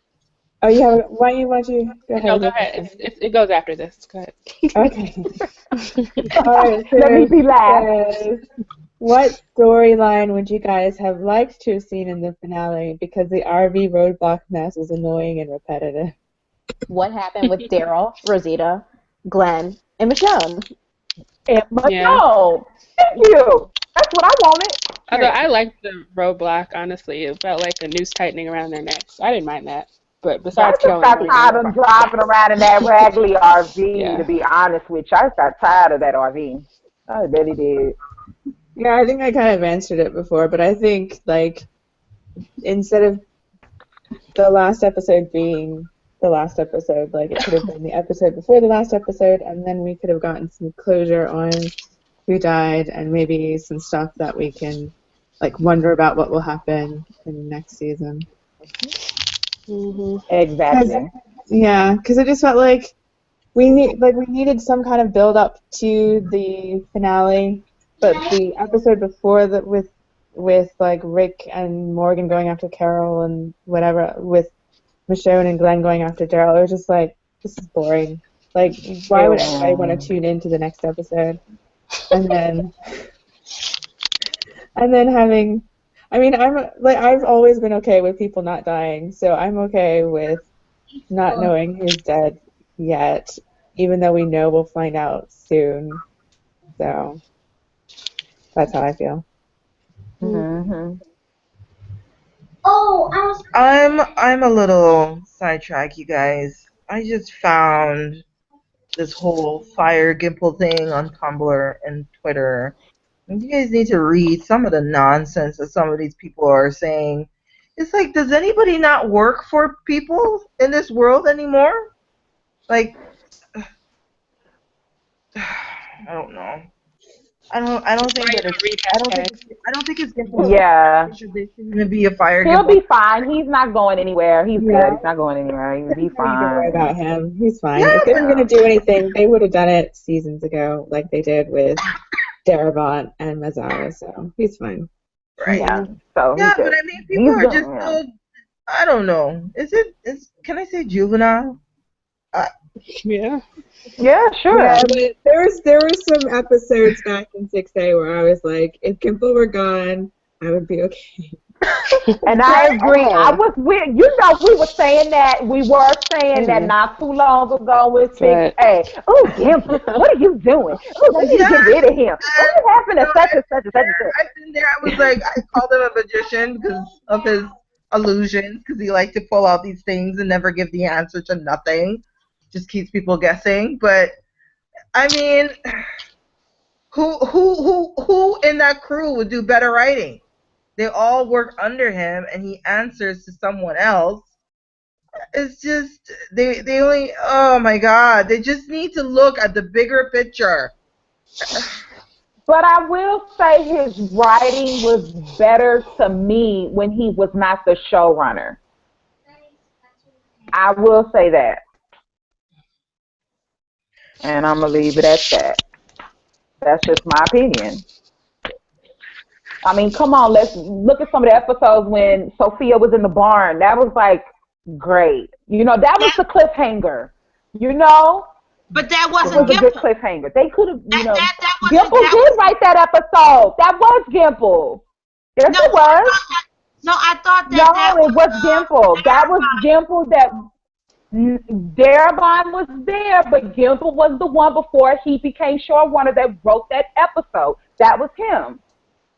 [SPEAKER 9] Oh, you have? Why you want you go ahead?
[SPEAKER 2] No,
[SPEAKER 9] with
[SPEAKER 2] go
[SPEAKER 9] your
[SPEAKER 2] ahead.
[SPEAKER 9] question.
[SPEAKER 2] It goes after this. Go ahead.
[SPEAKER 9] Okay. All right. So
[SPEAKER 4] Let me be
[SPEAKER 9] it
[SPEAKER 4] last.
[SPEAKER 9] says, what storyline would you guys have liked to have seen in the finale? Because the RV roadblock mess was annoying and repetitive.
[SPEAKER 5] What happened with Daryl, Rosita, Glenn, and Michonne?
[SPEAKER 4] And
[SPEAKER 2] Yeah.
[SPEAKER 4] Michonne. Thank you. That's what I wanted.
[SPEAKER 2] Although I liked the roadblock, honestly, it felt like a noose tightening around their necks. I didn't mind that. But
[SPEAKER 4] I
[SPEAKER 2] besides
[SPEAKER 4] just
[SPEAKER 2] killing
[SPEAKER 4] got
[SPEAKER 2] Morgan,
[SPEAKER 4] tired of them driving around in that raggedy RV,
[SPEAKER 2] Yeah.
[SPEAKER 4] to be honest with you. I just got tired of that RV. I really did.
[SPEAKER 9] Yeah, I think I kind of answered it before, but I think like instead of the last episode being the last episode, like it could have been the episode before the last episode, and then we could have gotten some closure on who died and maybe some stuff that we can like wonder about what will happen in the next season.
[SPEAKER 4] Exactly.
[SPEAKER 9] Yeah, because it just felt like we needed some kind of build up to the finale, but the episode before that with like Rick and Morgan going after Carol and whatever, with Michonne and Glenn going after Daryl, it was just like, this is boring. Like, why would anybody want to tune into the next episode? And then having, I mean, I've always been okay with people not dying, so I'm okay with not knowing who's dead yet, even though we know we'll find out soon. So that's how I feel.
[SPEAKER 7] I'm a little sidetracked, you guys. I just found this whole fire Gimple thing on Tumblr and Twitter. And you guys need to read some of the nonsense that some of these people are saying. It's like, does anybody not work for people in this world anymore? Like, I don't know. I don't think that it's. I don't think it's Gimple.
[SPEAKER 4] Yeah.
[SPEAKER 7] There shouldn't even be a fire
[SPEAKER 4] He'll
[SPEAKER 7] Gimple.
[SPEAKER 4] be fine. He's not going anywhere. He's good. He's not going anywhere. He'll be
[SPEAKER 9] Don't even worry
[SPEAKER 4] fine.
[SPEAKER 9] about him. He's fine. If they were going to do anything, they would have done it seasons ago, like they did with Darabont and Mazzara, so he's fine.
[SPEAKER 7] Right.
[SPEAKER 4] Yeah. So
[SPEAKER 7] Yeah,
[SPEAKER 4] he's
[SPEAKER 7] but
[SPEAKER 4] good.
[SPEAKER 7] I mean, people are just so, I don't know. Can I say juvenile?
[SPEAKER 2] Yeah.
[SPEAKER 4] Yeah, sure.
[SPEAKER 9] Yeah, but there were some episodes back in 6A where I was like, if Gimple were gone, I would be okay.
[SPEAKER 4] And I agree. I was with we were saying that. We were saying that not too long ago with 6A. Oh, Gimple, what are you doing? Oh, we need to get rid of him. What happened to such and such and such and such?
[SPEAKER 7] I've been there. I was like, I called him a magician because of his illusions, because he liked to pull out these things and never give the answer to nothing. Just keeps people guessing. But I mean, who in that crew would do better writing? They all work under him, and he answers to someone else. It's just they only, oh my God, they just need to look at the bigger picture.
[SPEAKER 4] But I will say his writing was better to me when he was not the showrunner. I will say that. And I'm going to leave it at that. That's just my opinion. I mean, come on, let's look at some of the episodes when Sophia was in the barn. That was like great. You know, that was the cliffhanger. You know?
[SPEAKER 6] But that wasn't
[SPEAKER 4] Gimple. It was a good cliffhanger. They could have, you know. Gimple did write that episode. That was Gimple. Yes, it was.
[SPEAKER 6] I thought that
[SPEAKER 4] it was Gimple. That was Gimple. That Darabont was there, but Gimple was the one before he became showrunner that wrote that episode. That was him.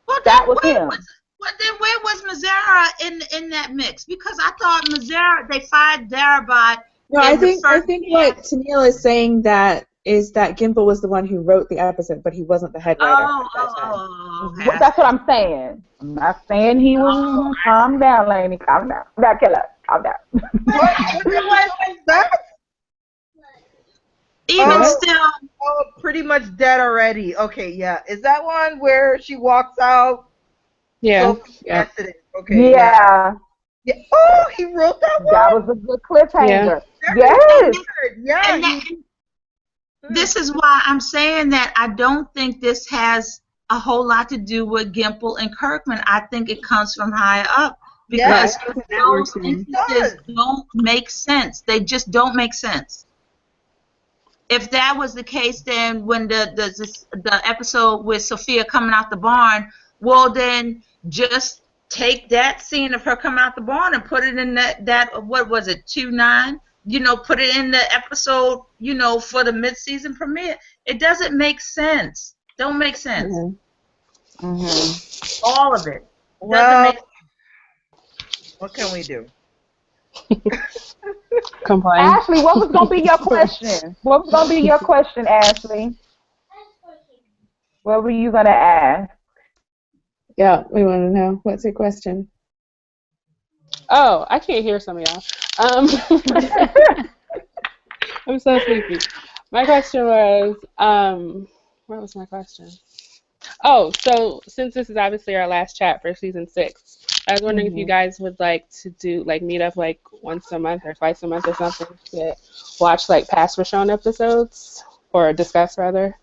[SPEAKER 6] Well,
[SPEAKER 4] that was him.
[SPEAKER 6] Then where was Mazzara in that mix? Because I thought Mazzara, they fired Darabont.
[SPEAKER 9] No, I think what Tennille is saying that is that Gimple was the one who wrote the episode, but he wasn't the head writer.
[SPEAKER 6] Okay.
[SPEAKER 4] Well, that's what I'm saying. I'm not saying he was. Calm down, Lainey. Calm down. That killer. Calm down.
[SPEAKER 6] Even still,
[SPEAKER 7] pretty much dead already. Okay, yeah. Is that one where she walks out?
[SPEAKER 2] Yeah.
[SPEAKER 7] Yes, it is. Okay.
[SPEAKER 4] Yeah.
[SPEAKER 7] Yeah. Oh, he wrote that one.
[SPEAKER 4] That was a good cliffhanger.
[SPEAKER 7] Yeah.
[SPEAKER 4] Yes.
[SPEAKER 7] Yeah.
[SPEAKER 6] This is why I'm saying that I don't think this has a whole lot to do with Gimple and Kirkman. I think it comes from higher up because those instances don't make sense. They just don't make sense. If that was the case, then when the episode with Sophia coming out the barn, well, then just take that scene of her coming out the barn and put it in that what was it, 2-9? You know, put it in the episode, you know, for the mid-season premiere. It doesn't make sense. Don't make sense. All of it.
[SPEAKER 7] Well, what can we do?
[SPEAKER 2] Complain.
[SPEAKER 4] Ashley, what was going to be your question? What was going to be your question, Ashley? What were you going to ask?
[SPEAKER 9] Yeah, we want to know. What's your question?
[SPEAKER 2] Oh, I can't hear some of y'all. I'm so sleepy. My question was, what was my question? Oh, so since this is obviously our last chat for season 6, I was wondering if you guys would like to do, like, meet up, like, once a month or twice a month or something to watch, like, past Richonne episodes, or discuss, rather.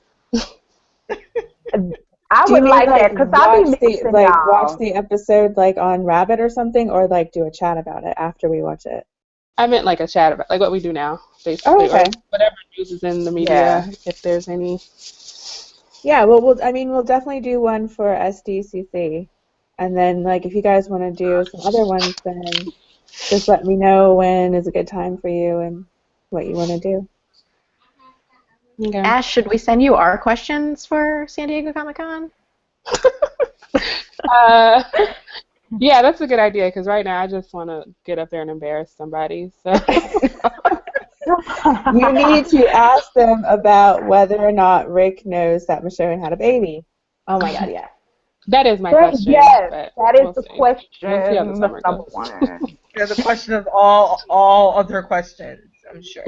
[SPEAKER 4] I would like that, because I'll be missing y'all.
[SPEAKER 9] Watch the episode, like, on Rabbit or something, or, like, do a chat about it after we watch it?
[SPEAKER 2] I meant, like, a chat about, like, what we do now, basically.
[SPEAKER 9] Oh, okay.
[SPEAKER 2] Or whatever news is in the media, if there's any.
[SPEAKER 9] Yeah, well, we'll definitely do one for SDCC. And then, like, if you guys want to do some other ones, then just let me know when is a good time for you and what you want to do.
[SPEAKER 5] Okay. Ash, should we send you our questions for San Diego Comic-Con?
[SPEAKER 2] Yeah, that's a good idea, because right now I just want to get up there and embarrass somebody. So.
[SPEAKER 9] You need to ask them about whether or not Rick knows that Michonne had a baby.
[SPEAKER 5] Oh, my God, yeah.
[SPEAKER 2] That is my question.
[SPEAKER 4] Yes, that is the question.
[SPEAKER 2] We'll see how the summer
[SPEAKER 4] number
[SPEAKER 2] goes.
[SPEAKER 4] one.
[SPEAKER 7] Yeah, the question of all other questions, I'm sure.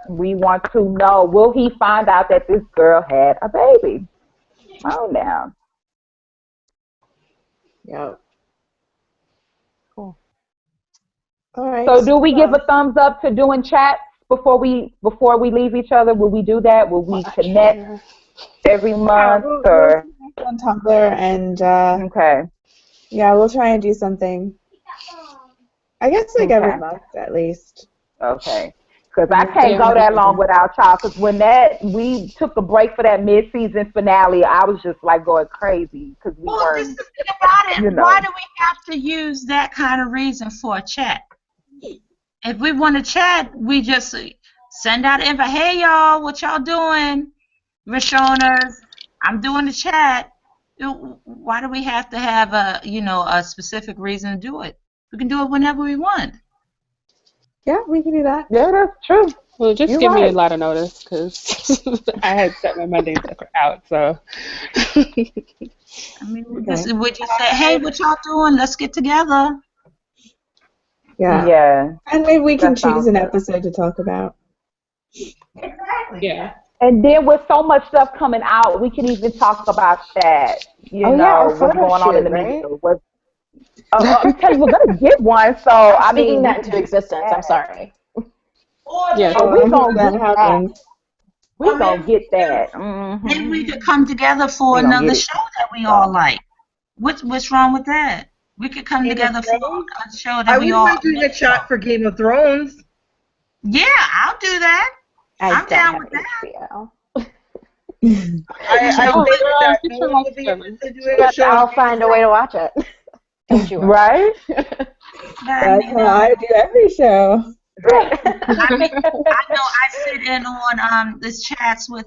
[SPEAKER 4] We want to know, will he find out that this girl had a baby? Oh, now.
[SPEAKER 9] Yep.
[SPEAKER 5] Cool.
[SPEAKER 9] All right.
[SPEAKER 4] So do we give a thumbs up to doing chats before we leave each other? Will we do that? Will we connect every month? Or
[SPEAKER 9] on Tumblr and
[SPEAKER 4] okay.
[SPEAKER 9] Yeah, we'll try and do something. I guess like every month at least.
[SPEAKER 4] Okay. Because I can't go that long without y'all. Because when we took a break for that mid-season finale, I was just like going crazy because we weren't.
[SPEAKER 6] This is the thing about it. You know. Why do we have to use that kind of reason for a chat? If we want to chat, we just send out an invite. Hey y'all, what y'all doing? Richonners, I'm doing the chat. Why do we have to have a specific reason to do it? We can do it whenever we want.
[SPEAKER 9] Yeah, we can do that.
[SPEAKER 4] Yeah, that's true.
[SPEAKER 2] Well, just give me a lot of notice because I had set my Monday out. So,
[SPEAKER 6] I mean, we just say, hey, what y'all doing? Let's get together.
[SPEAKER 9] Yeah.
[SPEAKER 4] Yeah.
[SPEAKER 9] And maybe we can choose an episode to talk about.
[SPEAKER 6] Exactly.
[SPEAKER 2] Yeah.
[SPEAKER 4] And then with so much stuff coming out, we can even talk about that. You know, what's going on in the media. I'm telling you, we're going to get one. So, I mean.
[SPEAKER 5] Speaking that into existence, I'm sorry.
[SPEAKER 2] Yeah.
[SPEAKER 4] We're going to get that. We're going to get that. Mm-hmm.
[SPEAKER 6] Maybe we could come together for another show that we all like. What's wrong with that? We could come together for a show that we all like.
[SPEAKER 7] I wouldn't mind doing a chat for Game of Thrones.
[SPEAKER 6] Yeah, I'll do that. I'm down with that.
[SPEAKER 5] I'll find a way to watch it. Don't you?
[SPEAKER 4] Right?
[SPEAKER 9] That's how I do every show.
[SPEAKER 6] I mean, I know I sit in on this chats with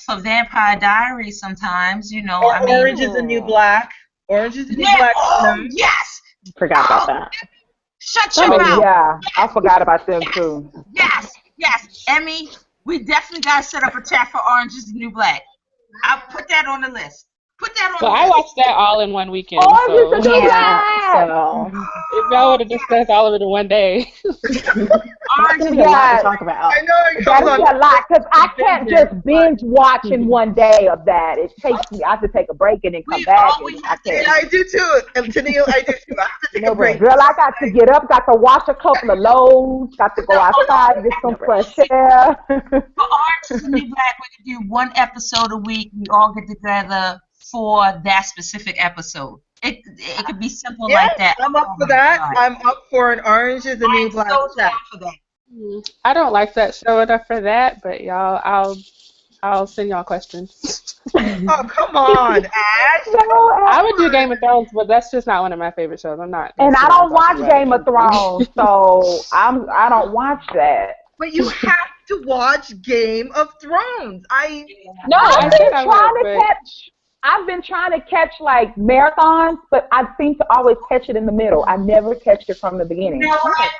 [SPEAKER 6] for Vampire Diaries sometimes. You know,
[SPEAKER 7] or
[SPEAKER 6] I mean,
[SPEAKER 7] Orange is the New Black. Orange is the New Black.
[SPEAKER 6] Oh, yes.
[SPEAKER 5] Forgot about that.
[SPEAKER 6] Shut your mouth.
[SPEAKER 4] Yeah, I forgot about them too.
[SPEAKER 6] Yes, Emmy. We definitely gotta set up a chat for Orange is the New Black. I'll put that on the list. Put that on the list.
[SPEAKER 2] I watched that all in one weekend.
[SPEAKER 4] Orange is the New Black.
[SPEAKER 5] So
[SPEAKER 2] if y'all would have discussed all of it in one day.
[SPEAKER 5] Orange is a lot to talk about.
[SPEAKER 7] I know.
[SPEAKER 4] That's a lot because I can't just binge watch in one day of that. It takes me. I have to take a break and then come back.
[SPEAKER 7] Yeah, I do too. And Tennille, I do too. I have to take a break.
[SPEAKER 4] Girl, I got to get up. Got to wash a couple of loads. Got to go outside, get some fresh air.
[SPEAKER 6] For Orange is the New Black, we can do one episode a week. We all get together for that specific episode. It could be simple like that.
[SPEAKER 7] I'm up for that. God. I'm up for an Orange is the New Black chat.
[SPEAKER 6] For that.
[SPEAKER 2] I don't like that show enough for that, but y'all, I'll send y'all questions.
[SPEAKER 7] Oh, come on, Ash.
[SPEAKER 2] I would do Game of Thrones, but that's just not one of my favorite shows. I'm not.
[SPEAKER 4] And I don't watch Game of Thrones, so I don't watch that.
[SPEAKER 7] But you have to watch Game of Thrones.
[SPEAKER 4] I've been trying to catch like marathons, but I seem to always catch it in the middle. I never catch it from the beginning.
[SPEAKER 6] You know what?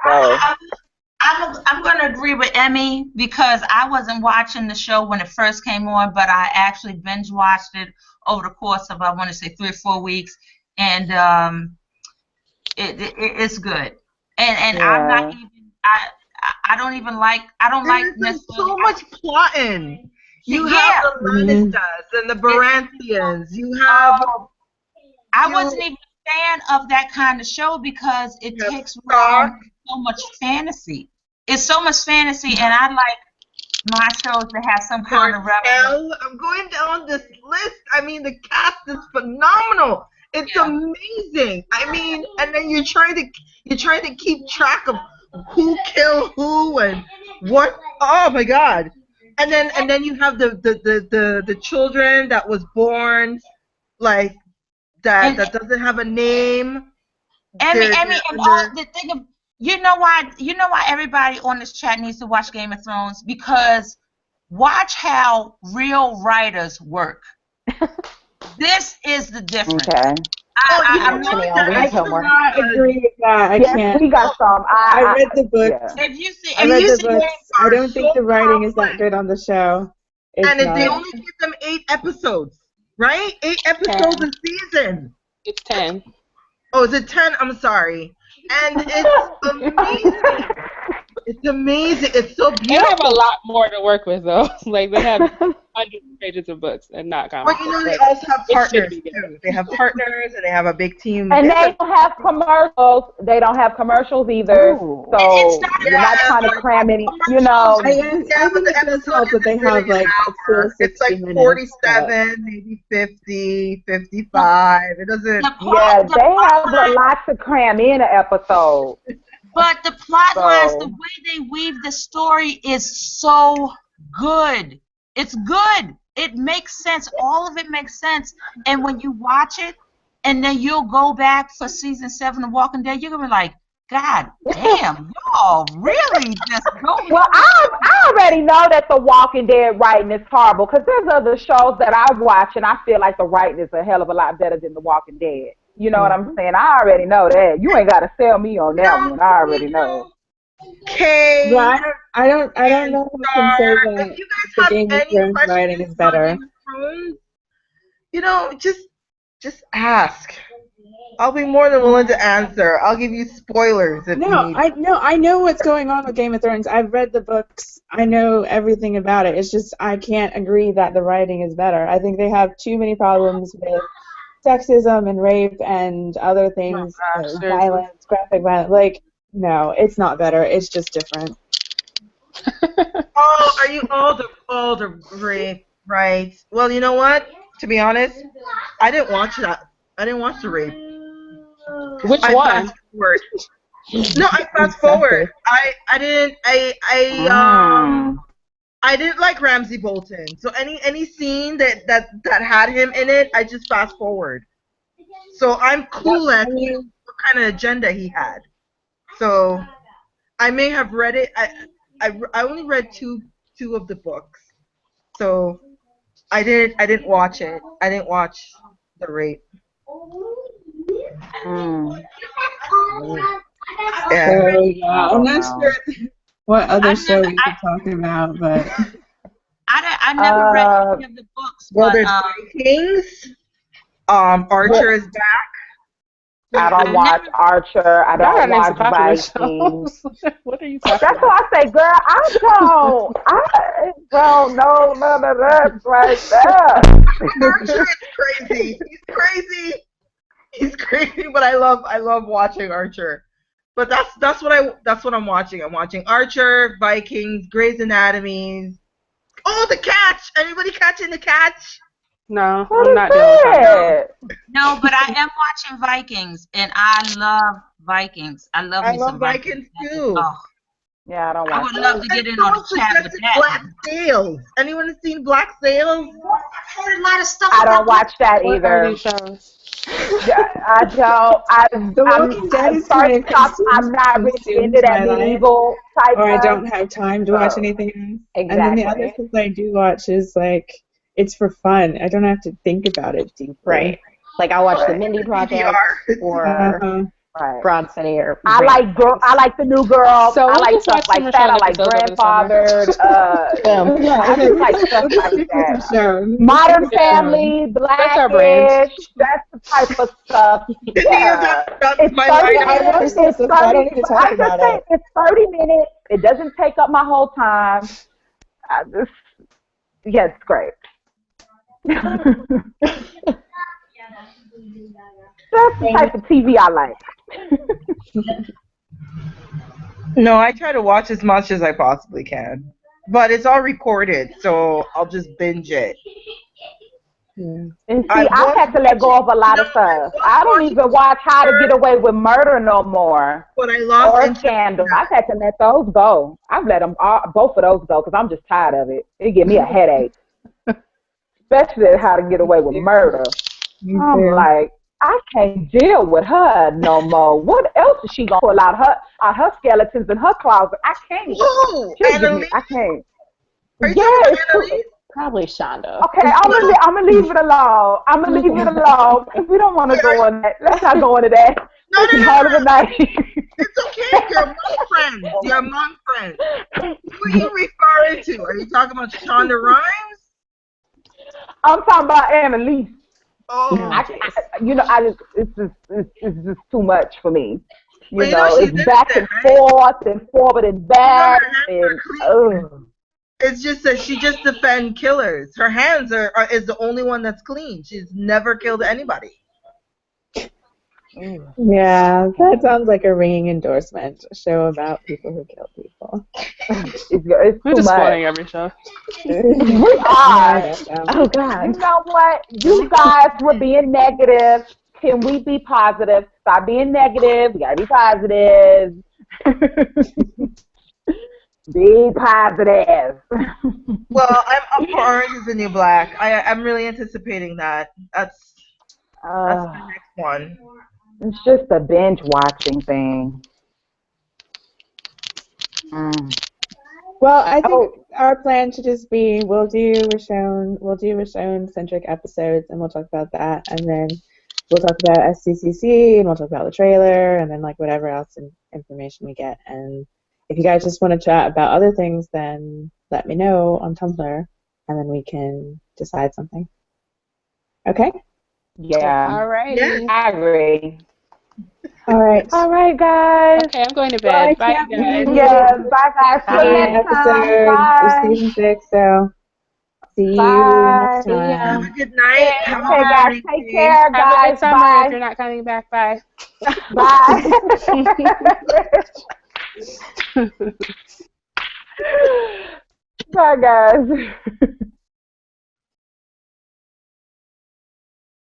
[SPEAKER 6] I'm going to agree with Emmy because I wasn't watching the show when it first came on, but I actually binge watched it over the course of, I want to say, 3 or 4 weeks, and it's good. And I'm not even I don't even like
[SPEAKER 7] There's so much plotting. You have the Lannisters and the Baratheons. You have.
[SPEAKER 6] I wasn't even a fan of that kind of show because it takes so much fantasy. It's so much fantasy, and I like my shows that have some kind of revelation.
[SPEAKER 7] I'm going down this list. I mean, the cast is phenomenal. It's amazing. I mean, and then you're trying to keep track of who killed who and what. Oh my God. And then you have the children that was born like that doesn't have a name.
[SPEAKER 6] Emmy, and all the thing of you know why everybody on this chat needs to watch Game of Thrones, because watch how real writers work. This is the difference.
[SPEAKER 4] Okay.
[SPEAKER 6] I
[SPEAKER 9] agree with that. I can't.
[SPEAKER 4] We got some.
[SPEAKER 9] I read the books.
[SPEAKER 6] Yeah. If you see,
[SPEAKER 9] I read the books. I don't think the writing is that good on the show.
[SPEAKER 7] They only give them 8 episodes, right? 8 episodes a season.
[SPEAKER 2] It's 10.
[SPEAKER 7] Oh, is it 10? I'm sorry. And it's amazing. It's amazing. It's so beautiful.
[SPEAKER 2] They have a lot more to work with, though. Like, they have hundreds of pages of books and not comics.
[SPEAKER 7] But you know, they also have partners, too. They have partners, and they have a big team.
[SPEAKER 4] And they don't have commercials. They don't have commercials either.
[SPEAKER 5] Ooh.
[SPEAKER 4] So you're not trying to cram any, you know.
[SPEAKER 9] I think it does help that they have, like,
[SPEAKER 7] it's like 47, maybe 50, 55. It doesn't.
[SPEAKER 4] Yeah, they have a lot to cram in an episode.
[SPEAKER 6] But the plot lines, the
[SPEAKER 4] So,
[SPEAKER 6] way they weave the story is so good. It's good. It makes sense. All of it makes sense. And when you watch it, and then you'll go back for season 7 of Walking Dead, you're gonna be like, God damn, y'all really just go.
[SPEAKER 4] well, I already know that the Walking Dead writing is horrible because there's other shows that I watch and I feel like the writing is a hell of a lot better than the Walking Dead. You know what I'm saying? I already know that. You ain't got to sell me on that one. I already know.
[SPEAKER 3] Okay.
[SPEAKER 1] Well, I don't know if I can say
[SPEAKER 3] If
[SPEAKER 1] that
[SPEAKER 3] you guys
[SPEAKER 1] the
[SPEAKER 3] have
[SPEAKER 1] Game of
[SPEAKER 3] any
[SPEAKER 1] Thrones
[SPEAKER 3] questions
[SPEAKER 1] writing is
[SPEAKER 3] on
[SPEAKER 1] better.
[SPEAKER 3] Game of Thrones, you know, just ask. I'll be more than willing to answer. I'll give you spoilers if you need.
[SPEAKER 1] I know what's going on with Game of Thrones. I've read the books. I know everything about it. It's just I can't agree that the writing is better. I think they have too many problems with sexism and rape and other things,
[SPEAKER 2] gosh,
[SPEAKER 1] violence, graphic violence. Like, no, it's not better. It's just different.
[SPEAKER 3] Oh, are you older rape? Right. Well, you know what? To be honest, I didn't watch that. I didn't watch the rape.
[SPEAKER 2] Which
[SPEAKER 3] I
[SPEAKER 2] one?
[SPEAKER 3] fast forward. No, I fast forward. I didn't I didn't like Ramsey Bolton. So any scene that had him in it, I just fast forward. So I'm clueless what kind of agenda he had. So I may have read it. I only read two of the books. So I didn't watch it. I didn't watch the rape. Yeah.
[SPEAKER 1] So, yeah, I'm not sure what other show we could talk about, but
[SPEAKER 6] I never read any of the books.
[SPEAKER 3] Well,
[SPEAKER 6] But,
[SPEAKER 3] there's Vikings. Archer is back.
[SPEAKER 4] I don't watch Archer. I don't watch Vikings.
[SPEAKER 2] What are you talking
[SPEAKER 4] That's
[SPEAKER 2] about?
[SPEAKER 4] why I say, girl, I don't. I don't know none of that right there.
[SPEAKER 3] Archer is crazy. He's crazy. He's crazy, but I love watching Archer. But that's what I'm watching. I'm watching Archer, Vikings, Grey's Anatomy. Oh, The Catch! Anybody catching The Catch?
[SPEAKER 2] No, I'm not dealing with that.
[SPEAKER 6] no, but I am watching Vikings, and I love Vikings. I love some
[SPEAKER 3] Vikings too.
[SPEAKER 6] Oh.
[SPEAKER 4] Yeah, I don't watch
[SPEAKER 6] I would love to get in on the chat with that.
[SPEAKER 3] Black Sails. Anyone has seen Black Sails?
[SPEAKER 6] I've heard a lot of stuff.
[SPEAKER 4] I don't watch that either. Yeah, I don't.
[SPEAKER 1] The Walking Dead is kind of
[SPEAKER 4] I'm not really into that medieval type.
[SPEAKER 1] Or I don't have time to watch anything else.
[SPEAKER 4] Exactly.
[SPEAKER 1] And then the other things I do watch is like it's for fun. I don't have to think about it deeply.
[SPEAKER 5] Right. Like I watch the Mindy Project or Broad City or.
[SPEAKER 4] I like the New Girl. So I like stuff like that. I like Grandfathered. I just like stuff like that. Modern Family, Blackish. That's the type of stuff. Yeah. It's 30 minutes. It doesn't take up my whole time. It's great. That's the type of TV I like.
[SPEAKER 3] No, I try to watch as much as I possibly can. But it's all recorded, so I'll just binge it.
[SPEAKER 4] And see, I had to let go of a lot of stuff. I don't even watch How to Get Away with Murder no more.
[SPEAKER 3] But I lost
[SPEAKER 4] or Scandal. I had to let those go. I've let them both of those go because I'm just tired of it. It give me a headache. Especially How to Get Away with Murder. I'm like, I can't deal with her no more. What else is she gonna pull out her skeletons in her closet? I can't. I can't.
[SPEAKER 5] Yes. Probably Shonda.
[SPEAKER 4] Okay, I'm gonna leave it alone. I'm gonna leave it alone. We don't want to go on that. Let's not go into that.
[SPEAKER 3] No.
[SPEAKER 4] It's the night.
[SPEAKER 3] It's okay. You're among friends. You're among friends. Who are you referring to? Are you talking about Shonda Rhimes?
[SPEAKER 4] I'm talking about Annalise.
[SPEAKER 3] Oh,
[SPEAKER 4] it's just too much for me. You know, it's back and forth and forward and back and
[SPEAKER 3] It's just that she just defends killers. Her hands is the only one that's clean. She's never killed anybody.
[SPEAKER 1] Yeah, that sounds like a ringing endorsement. A show about people who kill people.
[SPEAKER 4] It's
[SPEAKER 2] We're just spoiling every show.
[SPEAKER 4] We are.
[SPEAKER 5] Oh, God.
[SPEAKER 4] You know what? You guys were being negative. Can we be positive? Stop being negative. We gotta be positive. Be positive.
[SPEAKER 7] Well, I'm up for Orange is the New Black. I'm really anticipating that. That's my next one.
[SPEAKER 4] It's just a binge watching thing.
[SPEAKER 1] Well, I think our plan should just be we'll do Richonne centric episodes, and we'll talk about that, and then we'll talk about SCCC, and we'll talk about the trailer, and then like whatever else information we get. And if you guys just want to chat about other things, then let me know on Tumblr, and then we can decide something. Okay?
[SPEAKER 4] Yeah.
[SPEAKER 2] All right.
[SPEAKER 3] Yes.
[SPEAKER 4] I agree.
[SPEAKER 1] All right.
[SPEAKER 4] All right, guys.
[SPEAKER 2] Okay, I'm going to bed. Bye, guys.
[SPEAKER 4] Yeah, bye, guys. See you next time.
[SPEAKER 1] Episode of
[SPEAKER 4] Bye.
[SPEAKER 1] season 6. So see you
[SPEAKER 4] Bye.
[SPEAKER 1] next time.
[SPEAKER 3] Have a good night. Have a
[SPEAKER 4] Okay,
[SPEAKER 3] good
[SPEAKER 4] guys.
[SPEAKER 3] morning.
[SPEAKER 4] Take care,
[SPEAKER 2] Have a
[SPEAKER 4] guys.
[SPEAKER 2] good summer
[SPEAKER 4] Bye.
[SPEAKER 2] if you're not coming back. Bye.
[SPEAKER 4] Bye. Bye, guys.